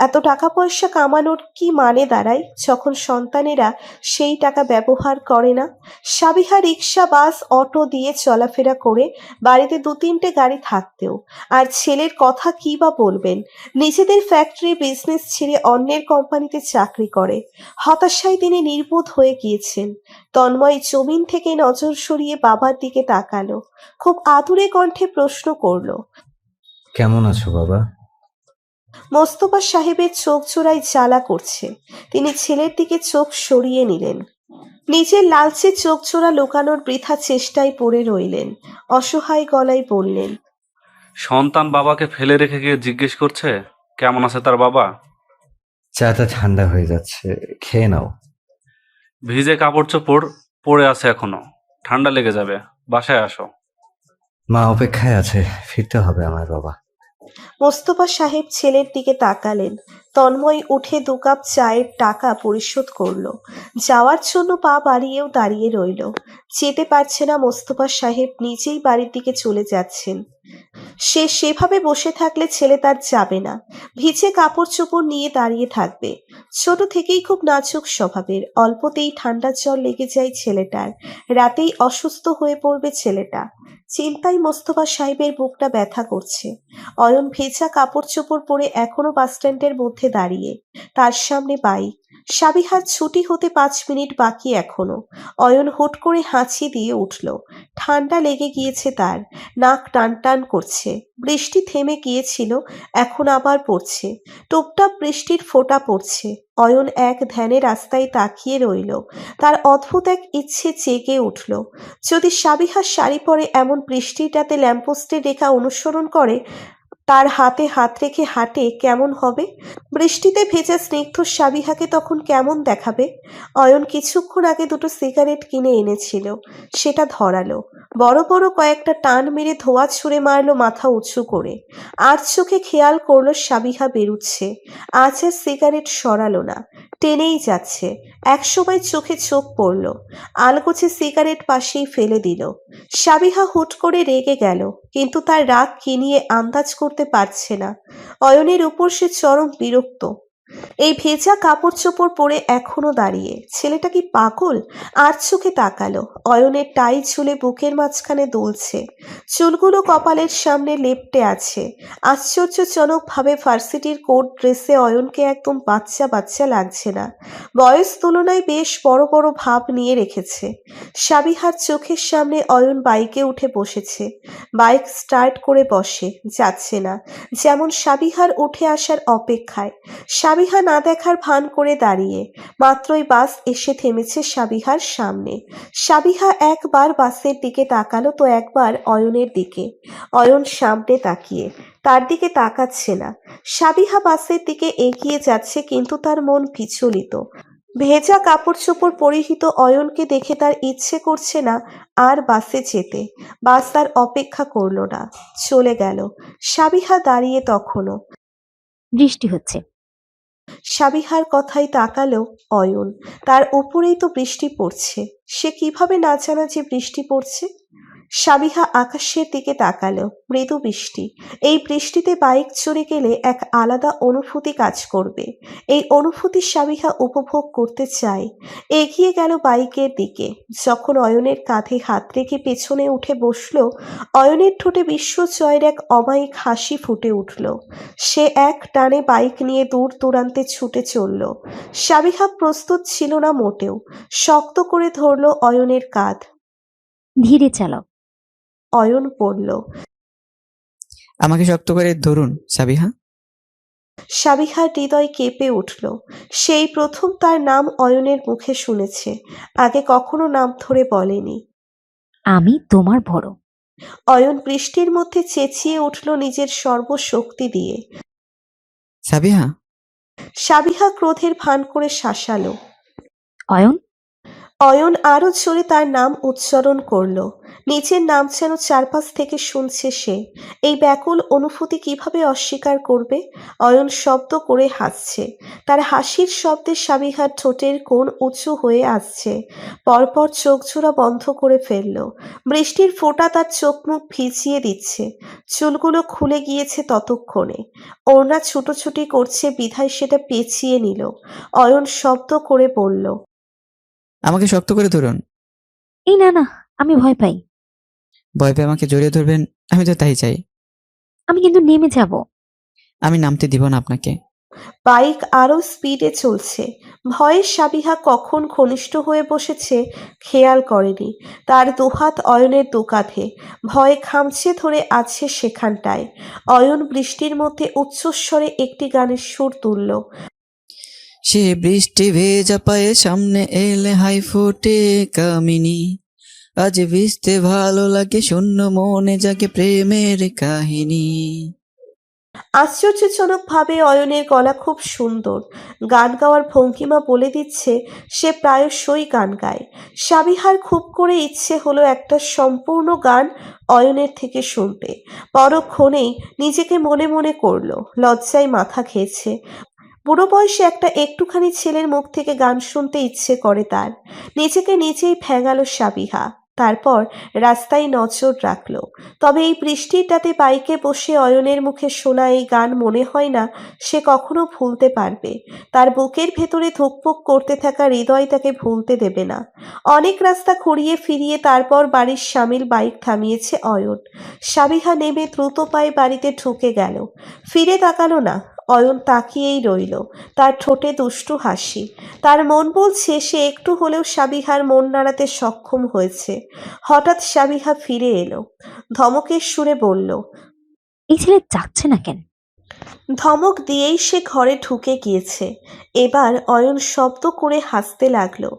এত টাকা পয়সা কামানোর কি মানে দাঁড়ায় যখন সন্তানেরা সেই টাকা ব্যবহার করে না? সাবিহা রিক্সা বাস অটো দিয়ে চলাফেরা করে, বাড়িতে দু তিনটে গাড়ি থাকতেও, আর ছেলের কথা কি বা বলবেন? নিজেদের ফ্যাক্টরি বিজনেস ছেড়ে অন্যের কোম্পানিতে চাকরি করে। হতাশায় তিনি নির্বোধ হয়ে গিয়েছেন। তন্ময় জমিন থেকে নজর সরিয়ে বাবার দিকে তাকালো, খুব আদুরে কণ্ঠে প্রশ্ন করলো, কেমন আছো বাবা? মোস্তফা সাহেবের চোখ জোড়ায় জ্বালা করছে, তিনি ছেলের দিকে চোখ সরিয়ে নিলেন। নিজের লালচে চোখ জোড়া লুকানোর বৃথা চেষ্টায় পড়ে রইলেন। অসহায় গলায় বললেন, সন্তান বাবাকে ফেলে রেখে গিয়ে জিজ্ঞেস করছে কেমন আছে তার বাবা। চাটা ঠান্ডা হয়ে যাচ্ছে, খেয়ে নাও। ভিজে কাপড় চোপড় পরে আছে এখনো, ঠান্ডা লেগে যাবে, বাসায় আসো। মা অপেক্ষায় আছে, ফিরতে হবে আমার বাবা। মোস্তফা সাহেব ছেলের দিকে তাকালেন। তন্ময় উঠে 2 কাপ চায়ের টাকা পরিশোধ করলো, যাওয়ার জন্য পা বাড়িয়েও দাঁড়িয়ে রইল। যেতে পারছে না মোস্তফা সাহেব, নিজেই বাড়ির দিকে চলে যাচ্ছেন। সে সেভাবে বসে থাকলে ছেলে তার যাবে না, ভিজে কাপড় চোপড় নিয়ে দাঁড়িয়ে থাকবে। ছোট থেকেই খুব নাজুক স্বভাবের, অল্পতেই ঠান্ডা জ্বর লেগে যায় ছেলেটার, রাতেই অসুস্থ হয়ে পড়বে ছেলেটা। চিন্তায় মোস্তফা সাহেবের বুকটা ব্যথা করছে। অয়ন ভেজা কাপড় চোপড় পরে এখনো বাসস্ট্যান্ডের মধ্যে দাঁড়িয়ে, তার সামনে বাইক, সাবিহার ছুটি হতে 5 মিনিট বাকি এখনো। অয়ন হুট করে হাঁচি দিয়ে উঠল। ঠান্ডা লেগে গিয়েছে তার, নাক টান টান করছে। বৃষ্টি থেমে গিয়েছিল, এখন আবার পড়ছে। টুপটাপ বৃষ্টির ফোঁটা পড়ছে। অয়ন এক ধ্যানে রাস্তায় তাকিয়ে রইল। তার অদ্ভুত এক ইচ্ছে জেগে উঠল। যদি সাবিহা শাড়ি পরে এমন বৃষ্টির রাতে ল্যাম্পপোস্টের রেখা অনুসরণ করে, তার হাতে হাত রেখে হাঁটে, কেমন হবে? বৃষ্টিতে ভেজা স্নিগ্ধ সাবিহাকে তখন কেমন দেখাবে? অয়ন কিছুক্ষণ আগে 2টো সিগারেট কিনে এনেছিল, সেটা ধরালো। বড় বড় কয়েকটা টান মেরে ধোঁয়া ছুঁড়ে মারলো মাথা উঁচু করে। আর চোখে খেয়াল করলো সাবিহা বেরুচ্ছে। আজ আর সিগারেট সরালো না, টেনেই যাচ্ছে। একসময় চোখে চোখ পড়ল, আলগোছে সিগারেট পাশেই ফেলে দিল। সাবিহা হুট করে রেগে গেল, কিন্তু তার রাগ কি নিয়ে আন্দাজ করতে পারছে না। অয়নের উপর সে চরম বিরক্ত। এই ভেজা কাপড় চোপড় পরে এখনো দাঁড়িয়ে, ছেলেটা কি পাগল? আর চোখে তাকালো। অয়নের টাই ঝুলে বুকের মাঝখানে দুলছে, চুলগুলো কপালের সামনে লেপ্টে আছে। আশ্চর্যজনকভাবে ভার্সিটির কোট ড্রেসে অয়নকে একদম বাচ্চা বাচ্চা লাগছে না, বয়স তুলনায় বেশ বড় বড় ভাব নিয়ে রেখেছে। সাবিহার চোখের সামনে অয়ন বাইকে উঠে বসেছে। বাইক স্টার্ট করে বসে, যাচ্ছে না, যেমন সাবিহার উঠে আসার অপেক্ষায়। সাবিহা না দেখার ভান করে দাঁড়িয়ে। মাত্রই বাস এসে থেমেছে সাবিহার সামনে। সাবিহা একবার বাসের দিকে তাকালো, তো একবার অয়নের দিকে। অয়ন সামনে তাকিয়ে, তার দিকে তাকাচ্ছে না। সাবিহা বাসের দিকে এগিয়ে যাচ্ছে, কিন্তু তার মন বিচলিত। ভেজা কাপড় চোপড় পরিহিত অয়নকে দেখে তার ইচ্ছে করছে না আর বাসে যেতে। বাস তার অপেক্ষা করল না, চলে গেল। সাবিহা দাঁড়িয়ে তখনও। বৃষ্টি হচ্ছে। সাবিহার কথাই তাকালো অয়ন। তার উপরেই তো বৃষ্টি পড়ছে, সে কিভাবে না জানা যে বৃষ্টি পড়ছে? সাবিহা আকাশের দিকে তাকালো। মৃদু বৃষ্টি। এই বৃষ্টিতে বাইক চড়ে গেলে এক আলাদা অনুভূতি কাজ করবে। এই অনুভূতি সাবিহা উপভোগ করতে চায়। এগিয়ে গেল বাইকের দিকে। যখন অয়নের কাঁধে হাত রেখে পেছনে উঠে বসলো, অয়নের ঠোঁটে বিশ্বজয়ের এক অমায়িক হাসি ফুটে উঠল। সে এক টানে বাইক নিয়ে দূর দূরান্তে ছুটে চলল। সাবিহা প্রস্তুত ছিল না মোটেও। শক্ত করে ধরল অয়নের কাঁধ। ধীরে চালাও। অয়ন পড়ল। আমাকে শক্ত করে ধরুন সাবিহা। সাবিহার হৃদয় কেঁপে উঠল। সেই প্রথম তার নাম অয়নের মুখে শুনেছে, আগে কখনো নাম ধরে বলেনি। আমি তোমার বড়। অয়ন বৃষ্টির মধ্যে চেঁচিয়ে উঠল নিজের সর্বশক্তি দিয়ে। সাবিহা। সাবিহা ক্রোধের ভান করে শাসালো। অয়ন। অয়ন আরো জোরে তার নাম উচ্চারণ করল। নিজের নাম যেন চারপাশ থেকে শুনছে সে। এই ব্যাকুল অনুভূতি কিভাবে অস্বীকার করবে? অয়ন শব্দ করে হাসছে। তার হাসির শব্দে সাবিহার ঠোঁটের কোণ উঁচু হয়ে আসছে। পরপর চোখ জোড়া বন্ধ করে ফেলল। বৃষ্টির ফোঁটা তার চোখ মুখ ভিজিয়ে দিচ্ছে। চুলগুলো খুলে গিয়েছে ততক্ষণে। ওড়না ছুটোছুটি করছে বিধায় সেটা পেঁচিয়ে নিল। অয়ন শব্দ করে বলল, আমাকে শক্ত করে ধরুন। এই না না, আমি ভয় পাই। ভয় পেয়ে আমাকে জড়িয়ে ধরবেন? আমি তো তাই চাই। আমি কিন্তু নেমে যাব। আমি নামতে দিব না আপনাকে। বাইক আরো স্পিডে চলছে। ভয়ে সাবিহা কখন ঘনিষ্ঠ হয়ে বসেছে খেয়াল করেনি। তার দুহাত অয়নের দুকাঁধে, ভয়ে খামচে ধরে আছে সেখানটায়। অয়ন বৃষ্টির মধ্যে উচ্চস্বরে একটি গানের সুর তুলল। সে বৃষ্টি ভেজা পায়ে সামনে এলে হাই ফোটে কামিনী, আজ ভিজতে ভালো লাগে শূন্য মনে জাগে প্রেমের কাহিনী। আশ্চর্যজনকভাবে অয়নের গলা খুব সুন্দর। গান গাওয়ার ভঙ্গিমা বলে দিচ্ছে সে প্রায়শই গান গায়। সাবিহার খুব করে ইচ্ছে হলো একটা সম্পূর্ণ গান অয়নের থেকে শুনতে। পরক্ষণেই নিজেকে মনে মনে করলো, লজ্জায় মাথা খেয়েছে। বুড়ো বয়সে একটা একটুখানি ছেলের মুখ থেকে গান শুনতে ইচ্ছে করে তার। নিজেকে নিজেই ফেঙালো সাবিহা। তারপর রাস্তায় নজর রাখলো। তবে এই বৃষ্টিটাতে বাইকে বসে অয়নের মুখে শোনা এই গান মনে হয় না সে কখনো ভুলতে পারবে। তার বুকের ভেতরে ধুকপুক করতে থাকা হৃদয় তাকে ভুলতে দেবে না। অনেক রাস্তা ঘুরিয়ে ফিরিয়ে তারপর বাড়ির সামিল বাইক থামিয়েছে অয়ন। সাবিহা নেমে দ্রুত পায়ে বাড়িতে ঢুকে গেল। ফিরে তাকালো না। অয়ন তাকিয়েই রইল, তার ঠোঁটে দুষ্টু হাসি। তার মন বলছে সে একটু হলেও সাবিহার মন নাড়াতে সক্ষম হয়েছে। হঠাৎ সাবিহা ফিরে এলো, ধমকের সুরে বলল। এই ছেলে যাচ্ছে না কেন? ধমক দিয়েই সে ঘরে ঢুকে গিয়েছে। এবার অয়ন শব্দ করে হাসতে লাগলো।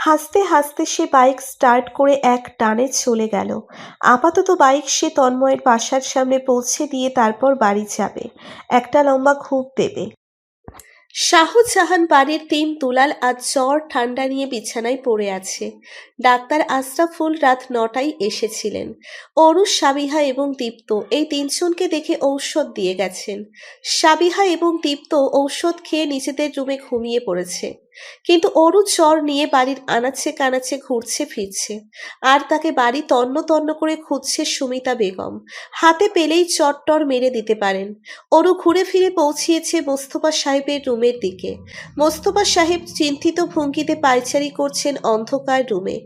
হাসতে হাসতে সে বাইক স্টার্ট করে এক টানে চলে গেল। আপাতত বাইক সে তন্ময়ের বাসার সামনে পৌঁছে দিয়ে তারপর বাড়ি যাবে, একটা লম্বা ঘুম দেবে। শাহজাহান বাড়ির ৩ দুলাল আজ জ্বর ঠান্ডা নিয়ে বিছানায় পড়ে আছে। ডাক্তার আশরাফুল রাত ৯টায় এসেছিলেন। অরু, সাবিহা এবং দীপ্ত এই ৩ জনকে দেখে ঔষধ দিয়ে গেছেন। সাবিহা এবং দীপ্ত ঔষধ খেয়ে নিজেদের রুমে ঘুমিয়ে পড়েছে, কিন্তু অরু জ্বর নিয়ে বাড়ির আনাচে কানাচে ঘুরছে ফিরছে, আর তাকে বাড়ি তন্ন তন্ন করে খুঁজছে সুমিতা বেগম। হাতে পেলেই চট্টর মেরে দিতে পারেন। অরু ঘুরে ফিরে পৌঁছিয়েছে মোস্তফা সাহেবের রুমের দিকে। মোস্তফা সাহেব চিন্তিত ভঙ্গিতে পায়চারি করছেন অন্ধকার রুমে।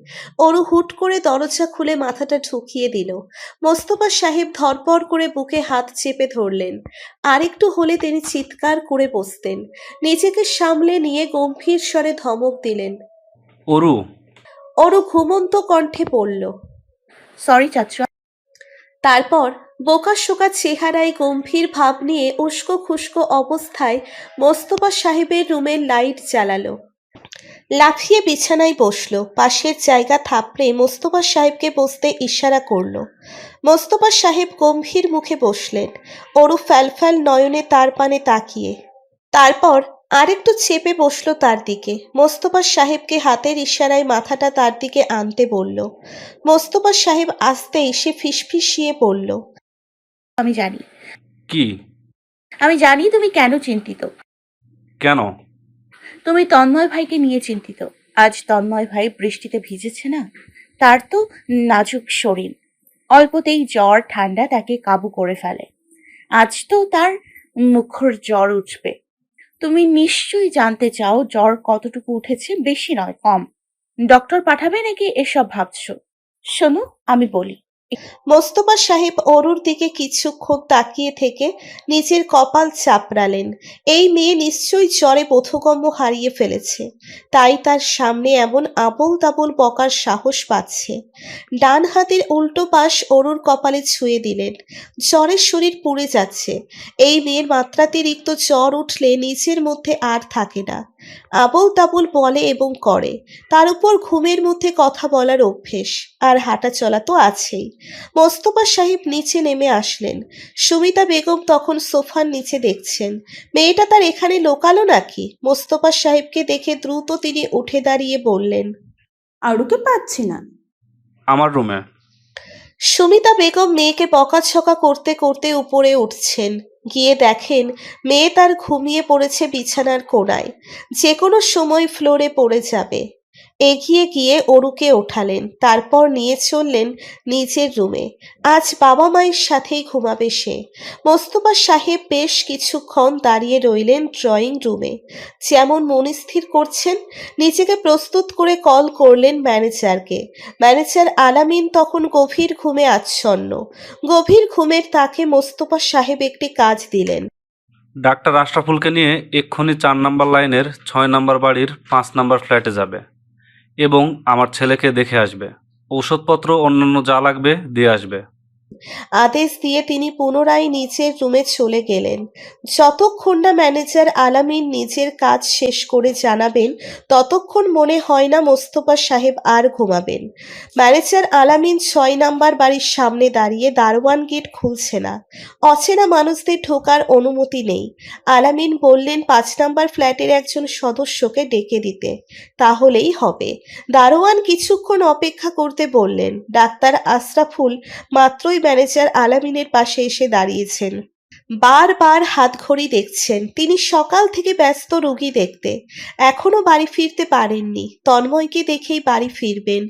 অরু হুট করে দরজা খুলে মাথাটা ঢুকিয়ে দিল। মোস্তফা সাহেব ধরপড় করে বুকে হাত চেপে ধরলেন। আরেকটু হলে তিনি চিৎকার করে বসতেন। নিজেকে সামলে নিয়ে গম্ভীর স্বরে ধমক দিলেন। অরু, অরু ঘুমন্ত কণ্ঠে পড়ল। সরি চাচু। তারপর বোকাশোকা চেহারায় গম্ভীর ভাব নিয়ে উস্কো খুস্কো অবস্থায় মোস্তফা সাহেবের রুমের লাইট জ্বালালো। লাফিয়ে বিছানায় বসলো। পাশের জায়গা থাপড়ে মোস্তফা সাহেবকে বসতে ইশারা করলো। মোস্তফা সাহেব গম্ভীর মুখে বসলেন, অরু ফ্যালফ্যাল নয়নে তার পানে তাকিয়ে। তারপর আরেকটু চেপে বসলো তার দিকে। মোস্তফা সাহেবকে হাতের ইশারায় মাথাটা তার দিকে আনতে বলল। মোস্তফা সাহেব আস্তে এসে ফিসফিসিয়ে বলল। আমি জানি, কি? আমি জানি তুমি কেন চিন্তিত। কেন? তুমি তন্ময় ভাইকে নিয়ে চিন্তিত। আজ তন্ময় ভাই বৃষ্টিতে ভিজেছে না, তার তো নাজুক শরীর, অল্পতেই জ্বর ঠান্ডা তাকে কাবু করে ফেলে। আজ তো তার মুখর জ্বর উঠবে। তুমি নিশ্চয়ই জানতে চাও জ্বর কতটুকু উঠেছে? বেশি নয়, কম। ডক্টর পাঠাবে নাকি এসব ভাবছো? শোনো আমি বলি। মোস্তফা সাহেব অরুর দিকে কিছুক্ষণ তাকিয়ে থেকে নিজের কপাল চাপড়ালেন। এই মেয়ে নিশ্চয়ই জ্বরে বোধগম্য হারিয়ে ফেলেছে, তাই তার সামনে এমন আবোল তাবোল বকার সাহস পাচ্ছে। ডান হাতের উল্টো পাশ অরুর কপালে ছুঁয়ে দিলেন। জ্বরের শরীর পুড়ে যাচ্ছে। এই মেয়ের মাত্রাতিরিক্ত জ্বর উঠলে নিজের মধ্যে আর থাকে না, আবোল তাবোল বলে এবং করে। তার উপর ঘুমের মধ্যে কথা বলার অভ্যেস, আর হাঁটা চলা তো আছেই। মোস্তফা সাহেব নিচে নেমে আসলেন। সুমিতা বেগম তখন সোফার নিচে দেখছেন। মেয়েটা তার এখানে লোকালো নাকি? মোস্তফা সাহেবকে দেখে দ্রুত তিনি উঠে দাঁড়িয়ে বললেন। আরুকে পাচ্ছি না। আমার রুমে। সুমিতা বেগম মেয়েকে বকাঝকা করতে করতে উপরে উঠছেন। গিয়ে দেখেন মেয়ে তার ঘুমিয়ে পড়েছে বিছানার কোণায়, যে কোনো সময় ফ্লোরে পড়ে যাবে। এগিয়ে গিয়ে অরুকে ওঠালেন, তারপর নিয়ে চললেন নিজের রুমে। আজ বাবা মায়ের সাথেই ঘুমাবে সে। মোস্তফা সাহেব বেশ কিছুক্ষণ দাঁড়িয়ে রইলেন ড্রয়িং রুমে, যেমন মনস্থির করছেন। নিজেকে প্রস্তুত করে কল করলেন ম্যানেজারকে। ম্যানেজার আলামিন তখন গভীর ঘুমে আচ্ছন্ন। গভীর ঘুমের তাকে মোস্তফা সাহেব একটি কাজ দিলেন। ডাক্তার আশরাফুলকে নিয়ে এক্ষুনি ৪ নম্বর লাইনের ৬ নম্বর বাড়ির ৫ নম্বর ফ্ল্যাটে যাবে এবং আমার ছেলেকে দেখে আসবে। ঔষধপত্র অন্যান্য যা লাগবে দিয়ে আসবে। আদেশ দিয়ে তিনি পুনরায় নিচের রুমে চলে গেলেন। যতক্ষণ না ম্যানেজার আলামিন নিজের কাজ শেষ করে জানাবেন, ততক্ষণ মনে হয় না মোস্তফা সাহেব আর ঘুমাবেন। ম্যানেজার আলামিন ৬ নাম্বার বাড়ির সামনে দাঁড়িয়ে, দারোয়ান গেট খুলছে না। অচেনা মানুষদের ঢোকার অনুমতি নেই। আলামিন বললেন ৫ নাম্বার ফ্ল্যাটের একজন সদস্যকে ডেকে দিতে, তাহলেই হবে। দারোয়ান কিছুক্ষণ অপেক্ষা করতে বললেন। ডাক্তার আশরাফুল মাত্রই ম্যানেজার আলামিনের পাশে এসে দাঁড়িয়েছেন। বারবার হাতঘড়ি দেখছেন। তিনি সকাল থেকে ব্যস্ত রোগী দেখতে, এখনো বাড়ি ফিরতে পারেননি। তন্ময়কে দেখেই বাড়ি ফিরবেন।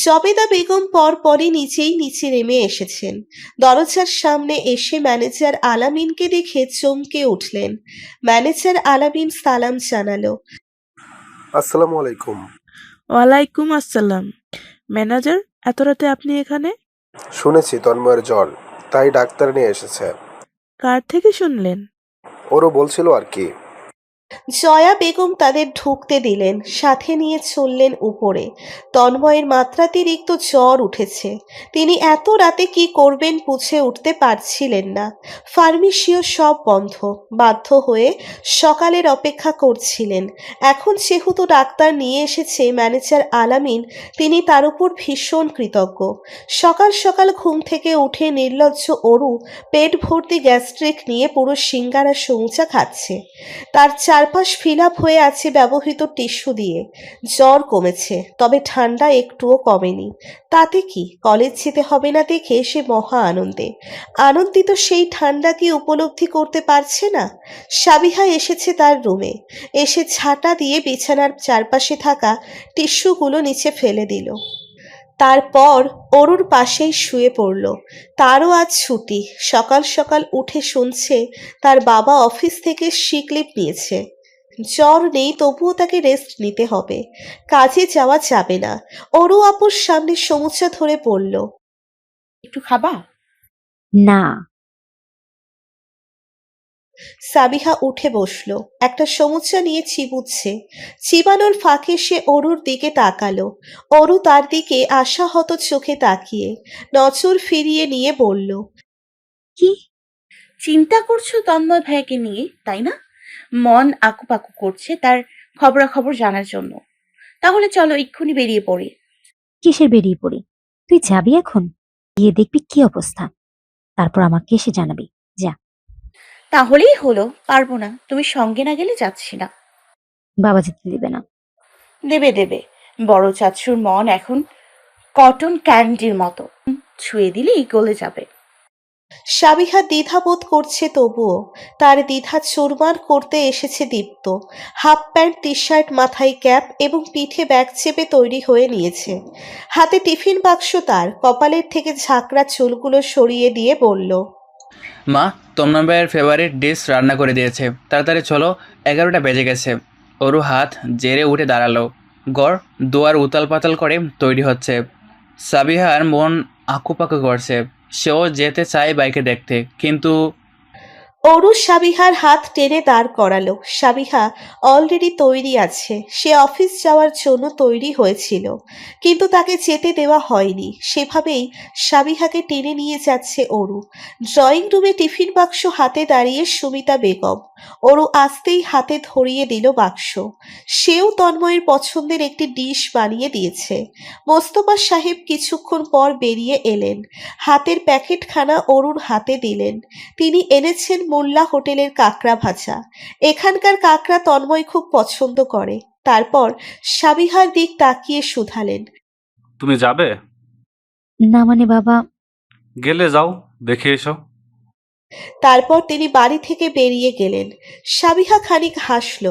জবেদা বেগম পরপরই নিজেই নিচে নেমে এসেছেন। দরজার সামনে এসে ম্যানেজার আলামিনকে দেখে চমকে উঠলেন। ম্যানেজার আলামিন সালাম জানালো। আসসালামু আলাইকুম। ওয়ালাইকুম আসসালাম। ম্যানেজার, এত রাতে আপনি এখানে? শুনেছি তন্ময়ের জ্বর, তাই ডাক্তার নিয়ে এসেছে। কার থেকে শুনলেন? ওরও বলছিল আর কি। জয়া বেগম তাদের ঢুকতে দিলেন, সাথে নিয়ে চললেন উপরে। তন্ময়ের মাত্রাতিরিক্ত জ্বর উঠেছে। তিনি এত রাতে কি করবেন বুঝে উঠতে পারছিলেন না। ফার্মেসিও সব বন্ধ। বাধ্য হয়ে সকালের অপেক্ষা করছিলেন। এখন যেহেতু ডাক্তার নিয়ে এসেছে ম্যানেজার আলামিন, তিনি তার উপর ভীষণ কৃতজ্ঞ। সকাল সকাল ঘুম থেকে উঠে নির্লজ্জ অরু পেট ভর্তি গ্যাস্ট্রিক নিয়ে পুরো সিঙ্গারা সমুচা খাচ্ছে। তার চারপাশ ফিল আপ হয়ে আছে ব্যবহৃত টিস্যু দিয়ে। জ্বর কমেছে, তবে ঠান্ডা একটুও কমেনি। তাতে কি, কলেজ যেতে হবে না দেখে সে মহা আনন্দে। আনন্দিত সেই ঠান্ডা কি উপলব্ধি করতে পারছে না। সাবিহা এসেছে তার রুমে, এসে ঝাঁটা দিয়ে বিছানার চারপাশে থাকা টিস্যুগুলো নিচে ফেলে দিল। তারপর অরুর পাশেই শুয়ে পড়ল। তারও আজ ছুটি। সকাল সকাল উঠে শুনছে তার বাবা অফিস থেকে সিক লিভ নিয়েছে। জ্বর নেই, তবুও তাকে রেস্ট নিতে হবে। কাজে যাওয়া যাবে না। অরু আপুর সামনে সমুচা ধরে পড়ল। একটু খাবা? না। সাবিহা উঠে বসলো, একটা সমুচা নিয়ে চিবুচ্ছে। চিবানোর ফাঁকে সে অরুর দিকে তাকালো। অরু তার দিকে আশাহত চোখে তাকিয়ে নজর ফিরিয়ে নিয়ে বলল, কি? চিন্তা করছো তন্ময় ভাইয়াকে নিয়ে, তাই না? মন আকুপাকু করছে তার খবরাখবর জানার জন্য। তাহলে চলো এক্ষুনি বেরিয়ে পড়ি। কিসের বেরিয়ে পড়ি? তুই যাবি এখন? গিয়ে দেখবি কি অবস্থা, তারপর আমাকে এসে জানাবি। যা। তাহলেই হলো। পারবো না, তুমি সঙ্গে না গেলে যাচ্ছি না। বাবা যেতে দিবে না। দেবে দেবে। বড় চাচুর মন এখন কটন ক্যান্ডির মতো, ছুঁয়ে দিলেই গলে যাবে। সাবিহা দ্বিধাবোধ করছে, তবুও তার দ্বিধা চুরমার করতে এসেছে দীপ্ত। হাফ প্যান্ট, টি শার্ট, মাথায় ক্যাপ এবং পিঠে ব্যাগ চেপে তৈরি হয়ে নিয়েছে। হাতে টিফিন বাক্স। তার কপালের থেকে ঝাঁকড়া চুলগুলো সরিয়ে দিয়ে বলল, মা, তমনা ভাইয়ের ফেভারিট ডিশ রান্না করে দিয়েছে, তাড়াতাড়ি চলো, 11টা বেজে গেছে। ওরু হাত জেরে উঠে দাঁড়ালো। গড় দুয়ার উতাল পাতাল করে তৈরি হচ্ছে। সাবিহার মন আঁকুপাকু করছে। সেও যেতে চায় বাইকে দেখতে, কিন্তু অরু সাবিহার হাত টেনে দাঁড় করালো। সাবিহা অলরেডি তৈরি আছে। সে অফিস যাওয়ার জন্য তৈরি হয়েছিল, কিন্তু তাকে যেতে দেওয়া হয়নি। সেভাবেই সাবিহাকে টেনে নিয়ে যাচ্ছে অরু। ড্রয়িং রুমে টিফিন বাক্স হাতে দাঁড়িয়ে সুমিতা বেগম। অরু আসতেই হাতে ধরিয়ে দিল বাক্স। সেও তন্ময়ের পছন্দের একটি ডিশ বানিয়ে দিয়েছে। মোস্তফা সাহেব কিছুক্ষণ পর বেরিয়ে এলেন। হাতের প্যাকেটখানা অরুর হাতে দিলেন। তিনি এনেছেন মোল্লা হোটেলের কাঁকড়া ভাজা। এখানকার কাঁকড়া তন্ময় খুব পছন্দ করে। তারপর সাবিহার দিক তাকিয়ে শুধালেন, তুমি যাবে? না মানে বাবা। গেলে যাও, দেখে এসো। তারপর তিনি বাড়ি থেকে বেরিয়ে গেলেন। সাবিহা খানিক হাসল।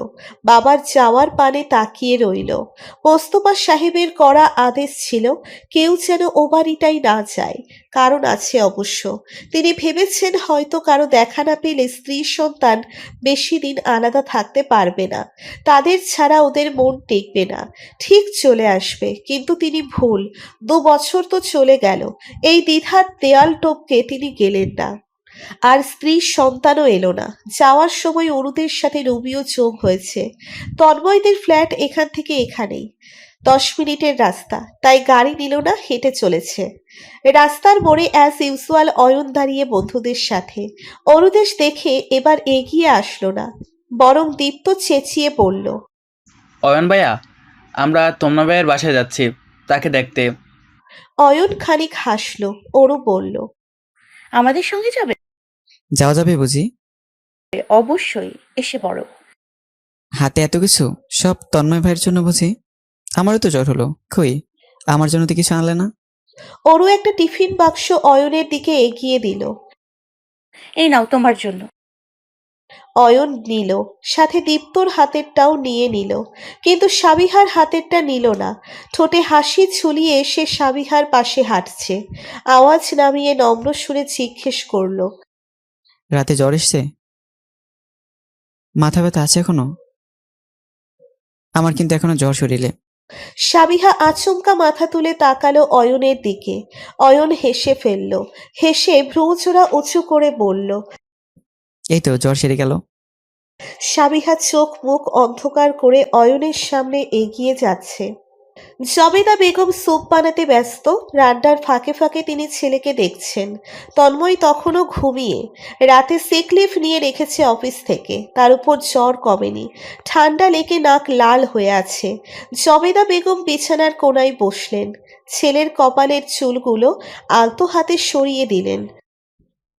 বাবার যাওয়ার পানে তাকিয়ে রইল। মোস্তফা সাহেবের করা আদেশ ছিল কেউ যেন ও বাড়িটাই না যায়। কারণ আছে অবশ্য। তিনি ভেবেছেন হয়তো কারো দেখা না পেলে স্ত্রী সন্তান বেশি দিন আলাদা থাকতে পারবে না। তাদের ছাড়া ওদের মন টেকবে না। ঠিক চলে আসবে। কিন্তু তিনি ভুল। 2 বছর তো চলে গেল। এই দ্বিধার দেয়াল টপকে তিনি গেলেন না। আর স্ত্রীর সন্তানও এলো না। যাওয়ার সময় অরুদের সাথে রবিও যোগ হয়েছে। তন্ময়দের ফ্ল্যাট এখান থেকে এখানেই 10 মিনিটের রাস্তা। তাই গাড়ি নিল না, হেঁটে চলেছে। রাস্তার মোড়ে অ্যাজ ইউজুয়াল অয়ন দাঁড়িয়ে বন্ধুদের সাথে। অরুদেশ দেখে এবার এগিয়ে আসলো না, বরং দীপ্ত চেঁচিয়ে বলল, অয়ন ভাইয়া, আমরা তমনা ভাইয়ের বাসায় যাচ্ছি তাকে দেখতে। অয়ন খানিক হাসলো। অরু বলল, আমাদের সঙ্গে যাবে? যাওয়া যাবে বুঝি? অবশ্যই, এসে পড়ো। হাতে এত কিছু, সব তন্ময় ভাইয়ের জন্য বুঝি? আমারও তো জ্বর হলো, কই আমার জন্য তো কিছু আনলে না? অরু একটা টিফিন বাক্স অয়নের দিকে এগিয়ে দিল। এই নাও তোমার জন্য। অয়ন নিল, সাথে দীপ্তর হাতেরটাও নিয়ে নিল। কিন্তু সাবিহার হাতেরটা নিল না। ঠোঁটে হাসি ঝুলিয়ে সে সাবিহার পাশে হাঁটছে। আওয়াজ নামিয়ে নম্র সুরে জিজ্ঞেস করলো, রাতে জ্বর এসছে? মাথা ব্যথা আছে এখনো? আমার কিন্তু এখনো জ্বর শরীরে। সাবিহা আচমকা মাথা তুলে তাকালো অয়নের দিকে। অয়ন হেসে ফেলল। হেসে ভ্রুজোড়া উঁচু করে বলল, এই তো জ্বর সেরে গেল। সাবিহা চোখ মুখ অন্ধকার করে অয়নের সামনে এগিয়ে যাচ্ছে। জবেদা বেগম স্যুপ বানাতে ব্যস্ত। রান্নার ফাঁকে ফাঁকে তিনি ছেলেকে দেখছেন। তন্ময় তখনও ঘুমিয়ে। রাতে সিক লিভ নিয়ে রেখেছে অফিস থেকে, তার উপর জ্বর কমেনি, ঠান্ডা লেগে নাক লাল হয়ে আছে। জবেদা বেগম বিছানার কোণায় বসলেন, ছেলের কপালের চুলগুলো আলতো হাতে সরিয়ে দিলেন।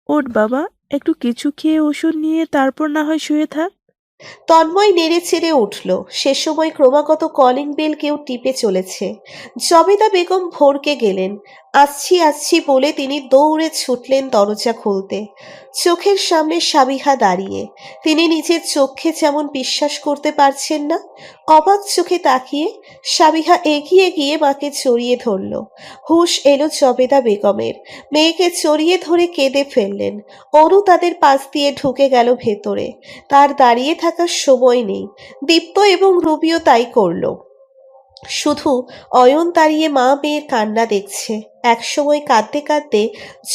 ওঠ বাবা, একটু কিছু খেয়ে ওষুধ নিয়ে তারপর না হয় শুয়ে থাক। তন্ময় নেড়ে চেড়ে উঠল। সে সময় ক্রমাগত কলিং বেল কেউ টিপে চলেছে। জবেদা বেগম ভরকে গেলেন। আসছি আসছি বলে তিনি দৌড়ে ছুটলেন দরজা খুলতে। চোখের সামনে সাবিহা দাঁড়িয়ে। তিনি নিজের চোখে যেমন বিশ্বাস করতে পারছেন না। অবাক চোখে তাকিয়ে সাবিহা এগিয়ে গিয়ে মাকে জড়িয়ে ধরল। হুঁশ এলো জবেদা বেগমের। মেয়েকে জড়িয়ে ধরে কেঁদে ফেললেন। অরু তাদের পাশ দিয়ে ঢুকে গেল ভেতরে। তার দাঁড়িয়ে থাকার সময় নেই। দীপ্ত এবং রুবিও তাই করল। শুধু অয়ন দাঁড়িয়ে মা মেয়ের কান্না দেখছে। একসময় কাঁদতে কাঁদতে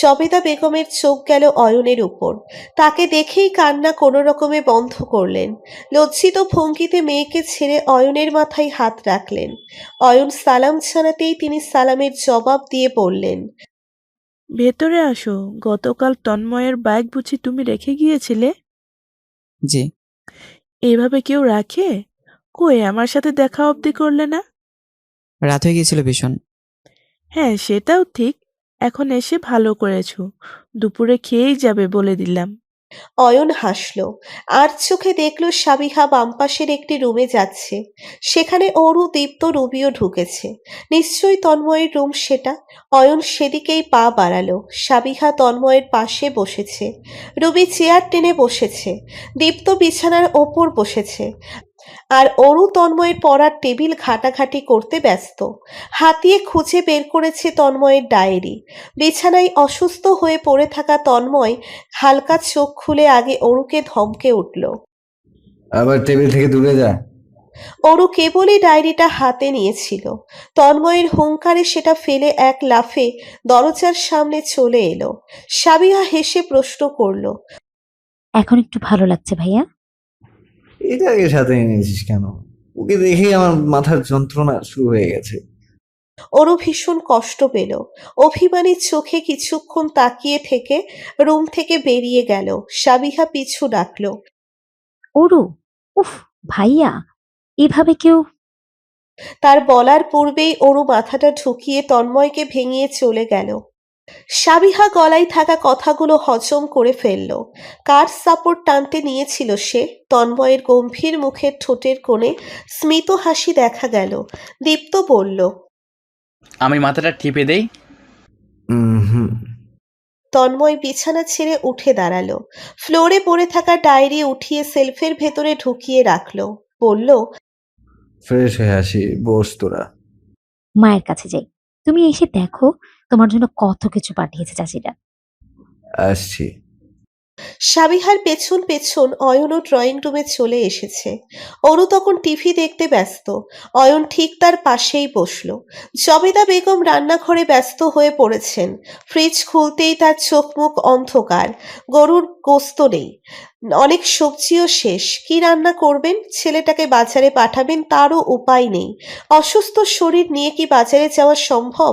জবেদা বেগমের চোখ গেল অয়নের উপর। তাকে দেখেই কান্না কোনো রকমে বন্ধ করলেন। লজ্জিত ভঙ্গিতে মেয়েকে ছেড়ে অয়নের মাথায় হাত রাখলেন। অয়ন সালাম জানাতেই তিনি সালামের জবাব দিয়ে বললেন, ভেতরে আসো। গতকাল তন্ময়ের ব্যাগ বুঝি তুমি রেখে গিয়েছিলে? জি। এভাবে কেউ রাখে? কই, আমার সাথে দেখা অবধি করলে না? রাত হয়ে গিয়েছিল ভীষণ। হ্যাঁ, সেটাও ঠিক। এখন এসে ভালো করেছো। দুপুরে খেয়েই যাবে বলে দিলাম। অয়ন হাসল। আর চোখে দেখল সাবিহা বাম পাশের একটি রুমে যাচ্ছে। সেখানে অরু, দীপ্ত, রুবিও ঢুকেছে। নিশ্চয়ই তন্ময়ের রুম সেটা। অয়ন সেদিকেই পা বাড়ালো। সাবিহা তন্ময়ের পাশে বসেছে। রুবি চেয়ার টেনে বসেছে। দীপ্ত বিছানার ওপর বসেছে। আর অরু তন্ময়ের পড়ার টেবিল ঘাটাঘাটি করতে ব্যস্ত। হাতিয়ে খুঁজে বের করেছে তন্ময়ের ডায়েরি। বিছানায় অসুস্থ হয়ে পড়ে থাকা তন্ময় হালকা চোখ খুলে আগে অরুকে ধমকে উঠল। আবার টেবিল থেকে দূরে যা। অরু কেবলই ডায়েরিটা হাতে নিয়েছিল। তন্ময়ের হুঙ্কারে সেটা ফেলে এক লাফে দরজার সামনে চলে এলো। সাবিহা হেসে প্রশ্ন করল, এখন একটু ভালো লাগছে ভাইয়া? এটাকে সাথে এনেছিস কেন? ওকে দেখেই আমার মাথার যন্ত্রণা শুরু হয়ে গেছে। অরু ভীষণ কষ্ট পেল। অভিমানী চোখে কিছুক্ষণ তাকিয়ে থেকে রুম থেকে বেরিয়ে গেল। সাবিহা পিছু ডাকলো, ওরু, উফ ভাইয়া, এভাবে কেউ? তার বলার পূর্বেই অরু মাথাটা ঢুকিয়ে তন্ময়কে ভেঙিয়ে চলে গেল। সাবিহা গলায় থাকা কথাগুলো হজম করে ফেলল। কার সাপোর্ট টানতে নিয়েছিল সে? তন্ময়ের গম্ভীর মুখের ঠোঁটের কোণে স্মিত হাসি দেখা গেল। দীপ্ত বলল, আমি মাথাটা টিপে দেই। হুম। তন্ময় বিছানা ছেড়ে উঠে দাঁড়ালো। ফ্লোরে পড়ে থাকা ডায়েরি উঠিয়ে সেলফের ভেতরে ঢুকিয়ে রাখলো। বলল, ফ্রেশ হয়ে আসি, বস তোরা। মায়ের কাছে যাই। তুমি এসে দেখো তোমার জন্য কত কিছু পাঠিয়েছে চাচিরা। আসছি। সাবিহার পেছন পেছন অয়নও ড্রয়িং রুমে চলে এসেছে। অরু তখন টিভি দেখতে ব্যস্ত। অয়ন ঠিক তার পাশেই বসল। জবেদা বেগম রান্নাঘরে ব্যস্ত হয়ে পড়েছেন। ফ্রিজ খুলতেই তার চোখ মুখ অন্ধকার। গরুর গোস্ত নেই, অনেক সবজিও শেষ। কি রান্না করবেন? ছেলেটাকে বাজারে পাঠাবেন, তারও উপায় নেই। অসুস্থ শরীর নিয়ে কি বাজারে যাওয়া সম্ভব?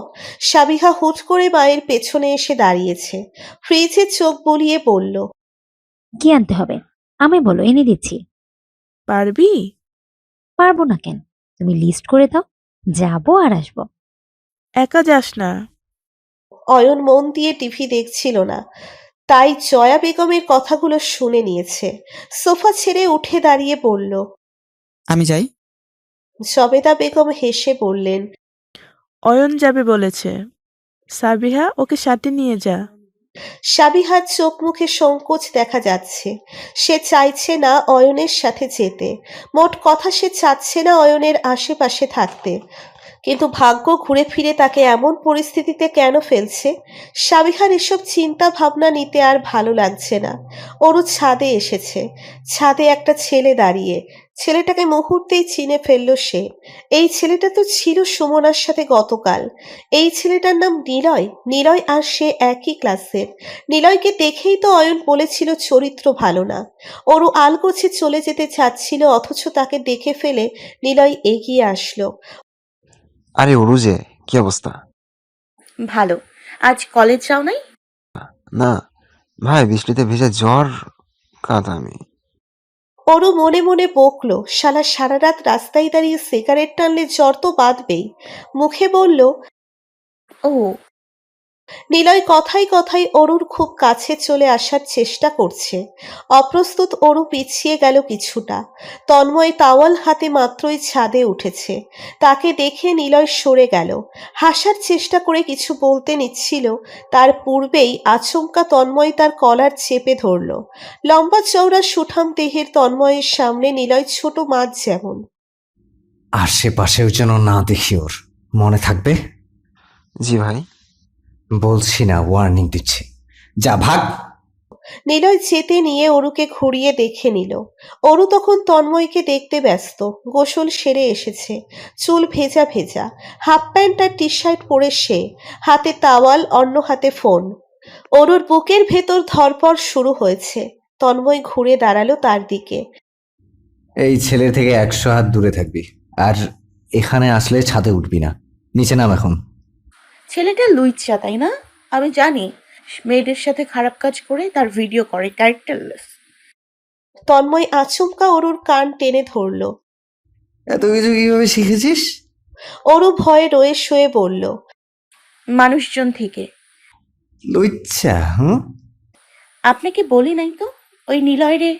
সাবিহা হুট করে মায়ের পেছনে এসে দাঁড়িয়েছে। ফ্রিজে চোখ বুলিয়ে বলল, কি আনতে হবে? আমি বলো, এনে দিচ্ছি। পারবি? পারবো না কেন? তুমি লিস্ট করে দাও, যাবো আর আসবো। একা যাস না। অয়ন মন দিয়ে টিভি দেখছিল না, তাই জয়া বেগমের কথাগুলো শুনে নিয়েছে। সোফা ছেড়ে উঠে দাঁড়িয়ে বলল, আমি যাই। জবেদা বেগম হেসে বললেন, অয়ন যাবে বলেছে। সাবিহা, ওকে সাথে নিয়ে যা। সাবিহার চোখ মুখে সংকোচ দেখা যাচ্ছে। সে চাইছে না অয়নের সাথে যেতে। মোট কথা সে চাচ্ছে না অয়নের আশেপাশে থাকতে। কিন্তু ভাগ্য ঘুরে ফিরে তাকে এমন পরিস্থিতিতে কেন ফেলছে? সাবিহার এসব চিন্তা ভাবনা নিতে আর ভালো লাগছে না। ওরও ছাদে এসেছে। ছাদে একটা ছেলে দাঁড়িয়ে। ছেলেটাকে মুহূর্তেই চিনে ফেলল সে। এই ছেলেটা তো ছিল সুমনার সাথে গতকাল। এই ছেলেটার নাম নিলয়। নিলয় আর সে একই ক্লাসের। নিলয়কে দেখেই তো অয়ন বলেছিল চরিত্র ভালো না। অরু আলগোছে চলে যেতে চাচ্ছিল, অথচ তাকে দেখে ফেলে নিলয় এগিয়ে আসলো। আরে অরুজে, কি অবস্থা? ভালো। আজ কলেজ যাও নাই? না ভাই, বৃষ্টিতে ভেজে জ্বর কাঁদা আমি। অরু মনে মনে বকলো, শালা সারা রাত রাস্তায় দাঁড়িয়ে সিগারেট টানলে জ্বর তো বাঁধবেই। মুখে বলল, ও নিলয় কথায় কথায় অরুর খুব কাছে চলে আসার চেষ্টা করছে। অপ্রস্তুত অরু পিছিয়ে গেল কিছুটা। তন্ময় তাওয়াল হাতে মাত্রই ছাদে উঠেছে। তাকে দেখে নিলয় সরে গেল। হাসার চেষ্টা করে কিছু বলতে নিচ্ছিল, তার পূর্বেই আচমকা তন্ময় তার কলার চেপে ধরল। লম্বা চওড়া সুঠাম দেহের তন্ময়ের সামনে নিলয় ছোট মাছ যেমন। আশেপাশেও যেন না দেখি ওর, মনে থাকবে? জি ভাই। বলছি না, ওয়ার্নিং দিচ্ছি, যা ভাগ। নিলয় যেতে নিয়ে অরুকে ঘুরিয়ে দেখে নিল। অরু তখন তন্ময়কে দেখতে ব্যস্ত। গোসল সেরে এসেছে, চুল ভেজা ভেজা, হাফ প্যান্ট আর টি শার্ট পরে সে, হাতে তাওয়াল, অন্য হাতে ফোন। অরুর বুকের ভেতর ধরপড় শুরু হয়েছে। তন্ময় ঘুরে দাঁড়ালো তার দিকে। এই ছেলে থেকে 100 হাত দূরে থাকবি, আর এখানে আসলে ছাদে উঠবি না। নিচে নাম এখন। ছেলেটা লুইচা, তাই না? আমি জানি মেয়েদের সাথে খারাপ কাজ করে তার ভিডিও করে, ক্যারেক্টারলেস। তন্ময় আচমকা অরুর কান টেনে ধরল। এত কিছু কিভাবে শিখেছিস? অরু ভয়ে রয়ে শুয়ে বলল, মানুষজন থেকে। লুচ্চা? হুম। আপনাকে বলি নাই তো, ওই নিলয় রে।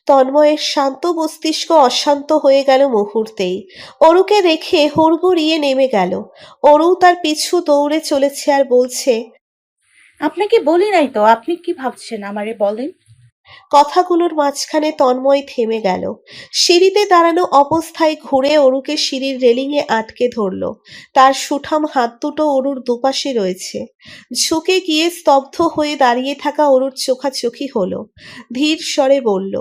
তন্ময়ের শান্ত মস্তিষ্ক অশান্ত হয়ে গেল মুহূর্তেই। অরুকে রেখে হুড়মুড়িয়ে নেমে গেল। অরু তার পিছু দৌড়ে চলেছে আর বলছে, আপনাকে বলি নাই তো, আপনি কি ভাবছেন আমারে বলেন? কথাগুলোর মাঝখানে তন্ময় থেমে গেল। সিঁড়িতে দাঁড়ানো অবস্থায় ঘুরে অরুকে সিঁড়ির রেলিংয়ে আটকে ধরল। তার সুঠাম হাত দুটো অরুর দুপাশে রয়েছে। ঝুঁকে গিয়ে স্তব্ধ হয়ে দাঁড়িয়ে থাকা অরুর চোখাচোখি হলো। ধীর স্বরে বলল,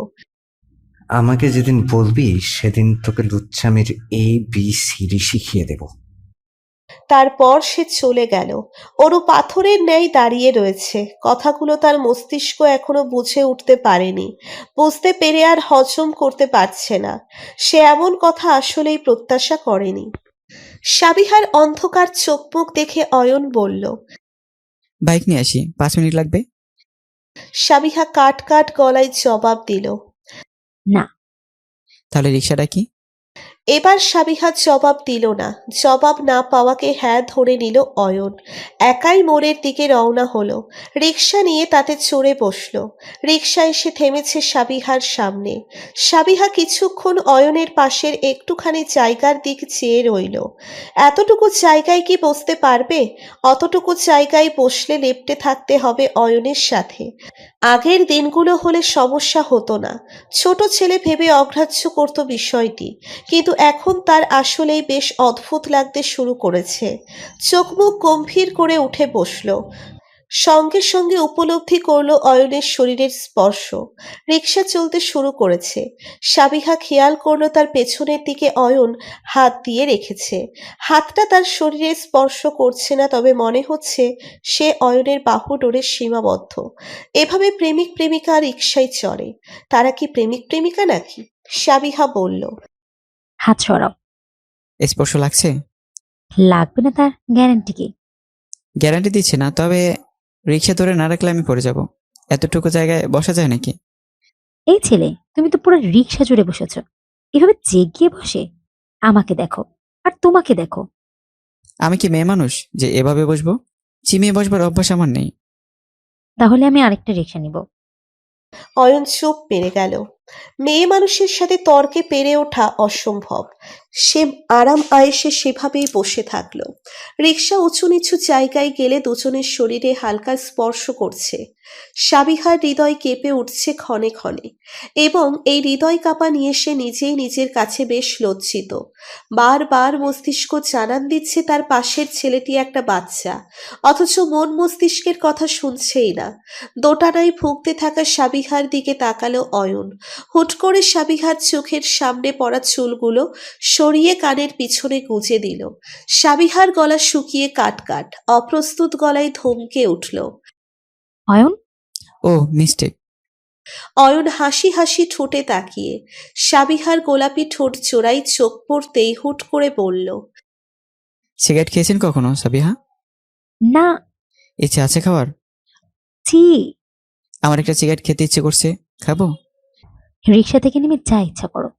আমাকে যেদিন বলবি সেদিন তোকে লুচ্চামির ABCD শিখিয়ে দেব। তারপর সে চলে গেল। অরু পাথরের ন্যায় দাঁড়িয়ে রয়েছে। কথাগুলো তার মস্তিষ্ক এখনো বুঝে উঠতে পারেনি। বুঝতে পেরে আর হজম করতে পারছে না। সে এমন কথা আসলেই প্রত্যাশা করেনি। সাবিহার অন্ধকার চোখ মুখ দেখে অয়ন বলল, বাইক নিয়ে আসি, 5 মিনিট লাগবে। সাবিহা কাট কাট গলায় জবাব দিল। না। তাহলে রিক্সাটা কি? এবার সাবিহা জবাব দিল না। জবাব না পাওয়াকে হ্যাঁ ধরে নিল অয়ন। একাই মোড়ের দিকে রওনা হলো। রিক্সা নিয়ে তাতে চড়ে বসলো। রিক্সা এসে থেমেছে সাবিহার সামনে। সাবিহা কিছুক্ষণ অয়নের পাশের একটুখানি জায়গার দিক চেয়ে রইল। এতটুকু জায়গায় কি বসতে পারবে? অতটুকু জায়গায় বসলে লেপ্টে থাকতে হবে অয়নের সাথে। আগের দিনগুলো হলে সমস্যা হতো না। ছোট ছেলে ভেবে অগ্রাহ্য করত বিষয়টি, কিন্তু এখন তার আসলেই বেশ অদ্ভুত লাগতে শুরু করেছে। চোখ মুখ গম্ভীর করে উঠে বসল। সঙ্গে সঙ্গে উপলব্ধি করলো অয়নের শরীরের স্পর্শ। রিক্সা চলতে শুরু করেছে। সাবিহা খেয়াল করলো তার পেছনের দিকে অয়ন হাত দিয়ে রেখেছে। হাতটা তার শরীরে স্পর্শ করছে না, তবে মনে হচ্ছে সে অয়নের বাহু ডোরে সীমাবদ্ধ। এভাবে প্রেমিক প্রেমিকা রিক্সায় চড়ে। তারা কি প্রেমিক প্রেমিকা নাকি? সাবিহা বলল, হাত সরাও। স্পর্শ লাগছে? লাগবে না তার গ্যারান্টি কি? গ্যারান্টি দিচ্ছে না, তবে রিক্সা ধরে না রাখলে আমি পড়ে যাব। এতটুকু জায়গায় বসা যায় নাকি? এই ছেলে, তুমি তো পুরো রিক্সা জুড়ে বসেছ। এভাবে জেগিয়ে বসে? আমাকে দেখো আর তোমাকে দেখো। আমি কি মেয়ে মানুষ যে এভাবে বসবো? চিমিয়ে বসবার অভ্যাস আমার নেই। তাহলে আমি আরেকটা রিক্সা নিব। অয়ন চুপ মেরে গেল। মেয়ে মানুষের সাথে তর্কে পেরে ওঠা অসম্ভব। সে আরাম আয়েসে সেভাবেই বসে থাকলো। রিক্সা উঁচু নিচু জায়গায় গেলে দুজনের শরীরে হালকা স্পর্শ করছে। সাবিহার হৃদয় কেঁপে উঠছে ক্ষণে ক্ষণে, এবং এই হৃদয় কাঁপা নিয়ে সে নিজেই নিজের কাছে বেশ লজ্জিত। বারবার মস্তিষ্ক জানান দিচ্ছে তার পাশের ছেলেটি একটা বাচ্চা, অথচ মন মস্তিষ্কের কথা শুনছেই না। দোটানায় ভুগতে থাকা সাবিহার দিকে তাকালো অয়ন। হুট করে সাবিহার চোখের সামনে পড়া চুলগুলো সরিয়ে কানের পিছনে গুজে দিল। সাবিহার গলা শুকিয়ে কাটকাট, অপ্রস্তুত গলায় ধমকে উঠল। অয়ন, ও মিস্টেক। অয়ন হাসি হাসি ঠোঁটে তাকিয়ে সাবিহার গোলাপি ঠোঁট জোড়ায় চোখ পড়তেই হুট করে বলল, সিগারেট খেয়েছেন কখনো সাবিহা? না। ইচ্ছে আছে খাওয়ার? ছি। আমার একটা সিগারেট খেতে ইচ্ছে করছে, খাবো? রিক্সা থেকে নেমে যা ইচ্ছা করো।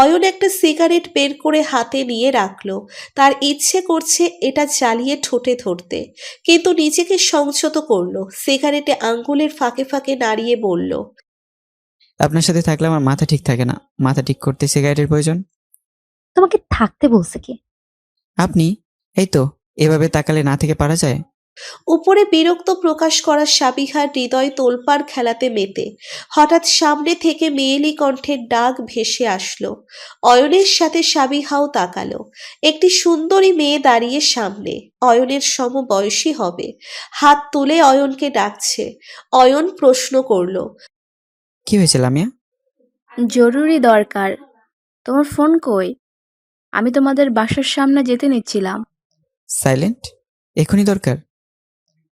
অয়ন একটা সিগারেট বের করে হাতে নিয়ে রাখলো। তার ইচ্ছে করছে এটা জ্বালিয়ে ঠোঁটে ধরতে, কিন্তু নিজেকে সংযত করলো। সিগারেটে আঙ্গুলের ফাঁকে ফাঁকে নাড়িয়ে বলল, আপনার সাথে থাকলে আমার মাথা ঠিক থাকে না, মাথা ঠিক করতে সিগারেটের প্রয়োজন। তোমাকে থাকতে বলছে কে? আপনি। এই তো, এভাবে তাকালে না থেকে পারা যায়? উপরে বিরক্ত প্রকাশ করা সাবিহার হৃদয় তোলপাড় খেলাতে মেতে হঠাৎ সামনে থেকে মেয়েলি কণ্ঠের ডাক ভেসে আসলো। অয়নের সাথে সাবিহাও তাকালো। একটি সুন্দরী মেয়ে দাঁড়িয়ে সামনে, অয়নের সমবয়সী হবে, হাত তুলে অয়নকে ডাকছে। অয়ন প্রশ্ন করলো, কি হয়েছে লামিয়া? জরুরি দরকার। তোমার ফোন কই? আমি তোমাদের বাসার সামনে যেতে নিচ্ছিলাম। সাইলেন্ট? এখনই দরকার?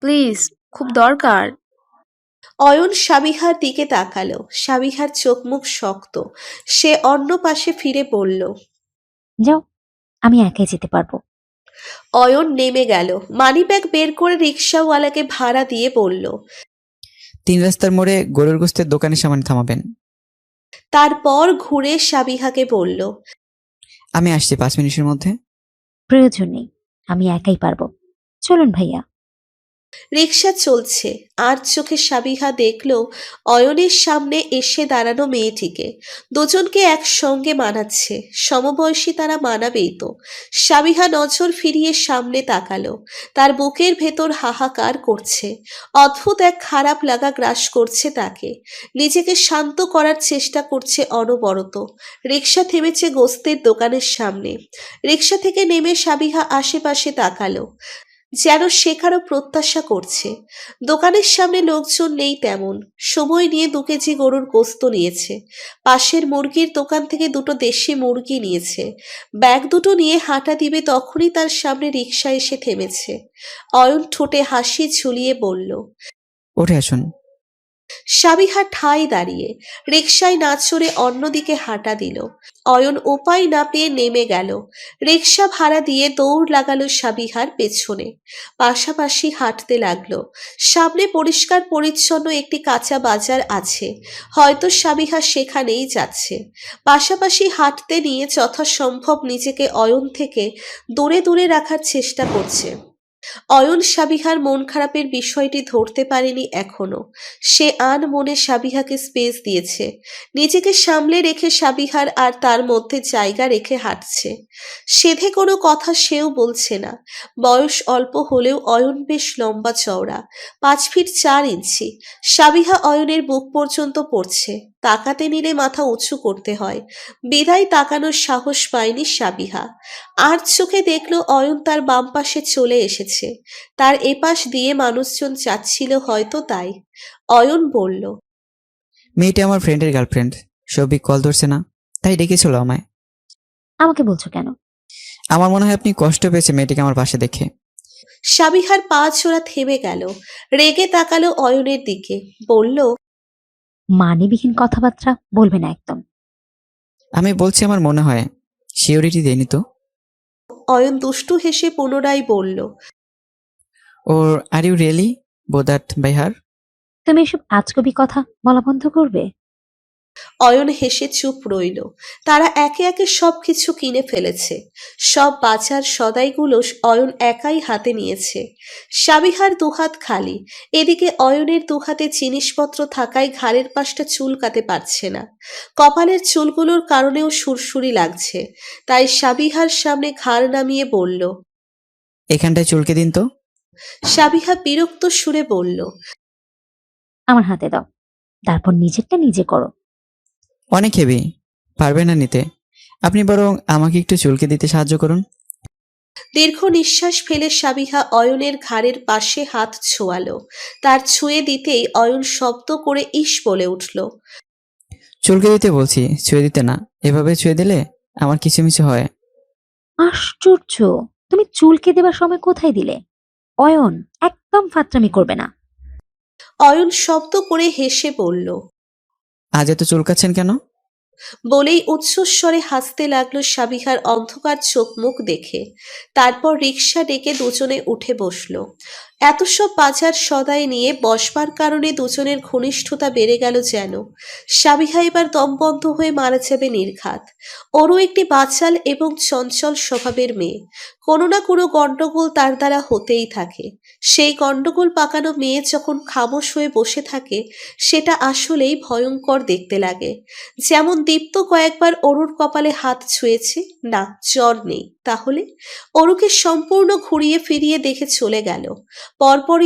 প্লিজ, খুব দরকার। অয়ন সাবিহার দিকে তাকালো। সাবিহার চোখ মুখ শক্ত। সে অন্য পাশে ফিরে বলল, যাও, আমি একাই যেতে পারবো। অয়ন নেমে গেল। মানিব্যাগ বের করে রিক্সাওয়ালাকে ভাড়া দিয়ে বলল, 3 রাস্তার মোড়ে গরুর গোস্তের দোকানের সামনে থামাবেন। তারপর ঘুরে সাবিহাকে বলল, আমি আসছি 5 মিনিটের মধ্যে। প্রয়োজন নেই, আমি একাই পারবো। চলুন ভাইয়া। রিক্সা চলছে। আর চোখে সাবিহা দেখল অয়নের সামনে এসে দাঁড়ানো মেয়েটিকে। দুজনকে একসঙ্গে মানাচ্ছে। সমবয়সী তারা মানাবেই তো। সাবিহা নজর ফিরিয়ে সামনে তাকালো। তার বুকের ভেতর হাহাকার করছে। অদ্ভুত এক খারাপ লাগা গ্রাস করছে তাকে। নিজেকে শান্ত করার চেষ্টা করছে অনবরত। রিক্সা থেমেছে গোস্তের দোকানের সামনে। রিক্সা থেকে নেমে সাবিহা আশেপাশে তাকালো, যেন শেখারও প্রত্যাশা করছে। দোকানের সামনে লোকজন নেই তেমন। সময় নিয়ে 2 কেজি গরুর গোস্ত নিয়েছে। পাশের মুরগির দোকান থেকে 2টো দেশি মুরগি নিয়েছে। ব্যাগ দুটো নিয়ে হাঁটা দিবে তখনই তার সামনে রিক্সা এসে থেমেছে। অয়ন ঠোঁটে হাসি ঝুলিয়ে বলল, উঠে আসুন। সাবিহা ঠায় দাঁড়িয়ে রিকশায় না চড়ে অন্যদিকে হাঁটা দিল। অয়ন উপায় না পেয়ে নেমে গেল। রিকশা ভাড়া দিয়ে দৌড় লাগালো সাবিহার পেছনে। পাশাপাশি হাঁটতে লাগলো। সামনে পরিষ্কার পরিচ্ছন্ন একটি কাঁচা বাজার আছে, হয়তো সাবিহা সেখানেই যাচ্ছে। পাশাপাশি হাঁটতে নিয়ে যথাসম্ভব নিজেকে অয়ন থেকে দূরে দূরে রাখার চেষ্টা করছে। অয়ন সাবিহার মন খারাপের বিষয়টি ধরতে পারেনি এখনো। সে আন মনে সাবিহাকে স্পেস দিয়েছে। নিজেকে সামলে রেখে সাবিহার আর তার মধ্যে জায়গা রেখে হাঁটছে। সেধে কোনো কথা সেও বলছে না। বয়স অল্প হলেও অয়ন বেশ লম্বা চওড়া, 5 ফিট 4 ইঞ্চি। সাবিহা অয়নের বুক পর্যন্ত পড়ছে। তাকাতে নিলে মাথা উঁচু করতে হয়, বিধায় তাকানোর সাহস পায়নি সাবিহা। আর চোখে দেখল অয়ন তার বাম পাশে চলে এসেছে। তার এপাশ দিয়ে মানুষজন যাচ্ছিল হয়তো, তাই। অয়ন বলল, মেয়েটা আমার ফ্রেন্ডের গার্লফ্রেন্ড। সৌভিক কল ধরছে না, তাই ডেকেছিল আমায়। আমাকে বলছো কেন? আমার মনে হয় আপনি কষ্ট পেয়েছে মেয়েটিকে আমার পাশে দেখে। সাবিহার পা ছোড়া থেমে গেল। রেগে তাকালো অয়নের দিকে, বলল, মানেবিহীন কথাবার্তা বলবে না একদম। আমি বলছি আমার মনে হয়। সিওরিটি দেয়নি তো? অয়ন দুষ্টু হেসে পুনরায় বলল, ওর are you really bothered by her? তুমি এসব আজগুবি কথা বলা বন্ধ করবে? অয়ন হেসে চুপ রইল। তারা একে একে সবকিছু কিনে ফেলেছে। সব বাজার সদাইগুলো অয়ন একাই হাতে নিয়েছে। সাবিহার দুহাত খালি। এদিকে অয়নের দুহাতে জিনিসপত্র থাকায় ঘাড়ের পাশটা চুলকাতে পারছে না। কপালের চুলগুলোর কারণেও সুরসুরি লাগছে। তাই সাবিহার সামনে ঘাড় নামিয়ে বলল, এখানটায় চুলকে দিন তো। সাবিহা বিরক্ত সুরে বলল, আমার হাতে দাও, তারপর নিজেরটা নিজে করো। অনেক হেভি, পারবে না নিতে। আপনি বরং আমাকে একটু চুলকে দিতে সাহায্য করুন। দীর্ঘ নিঃশ্বাস ফেলে সাবিহা অয়নের ঘাড়ের পাশে হাত ছোঁয়ালো। তার ছুঁয়ে দিতেই অয়ন শব্দ করে ইস বলে উঠল। চুলকে দিতে বলছি, ছুঁয়ে দিতে না। এভাবে ছুঁয়ে দিলে আমার কিচুমিচু হয়। আশ্চর্য, তুমি চুলকে দেবার সময় কোথায় দিলে? অয়ন, একদম ফাত্রামি করবে না। অয়ন শব্দ করে হেসে বলল। আজ এত চুলকাচ্ছেন কেন? বলেই উচ্চস্বরে হাসতে লাগলো সাবিহার অন্ধকার চোখ মুখ দেখে। তারপর রিকশা ডেকে দুজনে উঠে বসলো। এত সব বাজার সদাই নিয়ে বসবার কারণে দুজনের ঘনিষ্ঠতা বেড়ে গেল যেন। সাবিহা এবার দম বন্ধ হয়ে মারা যাবে নির্ঘাত। ওরও একটি বাচাল এবং চঞ্চল স্বভাবের মেয়ে। কোনো না কোনো গণ্ডগোল তার দ্বারা হতেই থাকে। সেই গণ্ডগোল পাকানো মেয়ে যখন খামোশ হয়ে বসে থাকে, সেটা আসলেই ভয়ঙ্কর দেখতে লাগে। যেমন দীপ্ত কয়েকবার অরুর কপালে হাত ছুঁয়েছে, না জ্বর নেই, তাহলে অরুকে সম্পূর্ণ ঘুরিয়ে ফিরিয়ে দেখে চলে গেল। পরপরই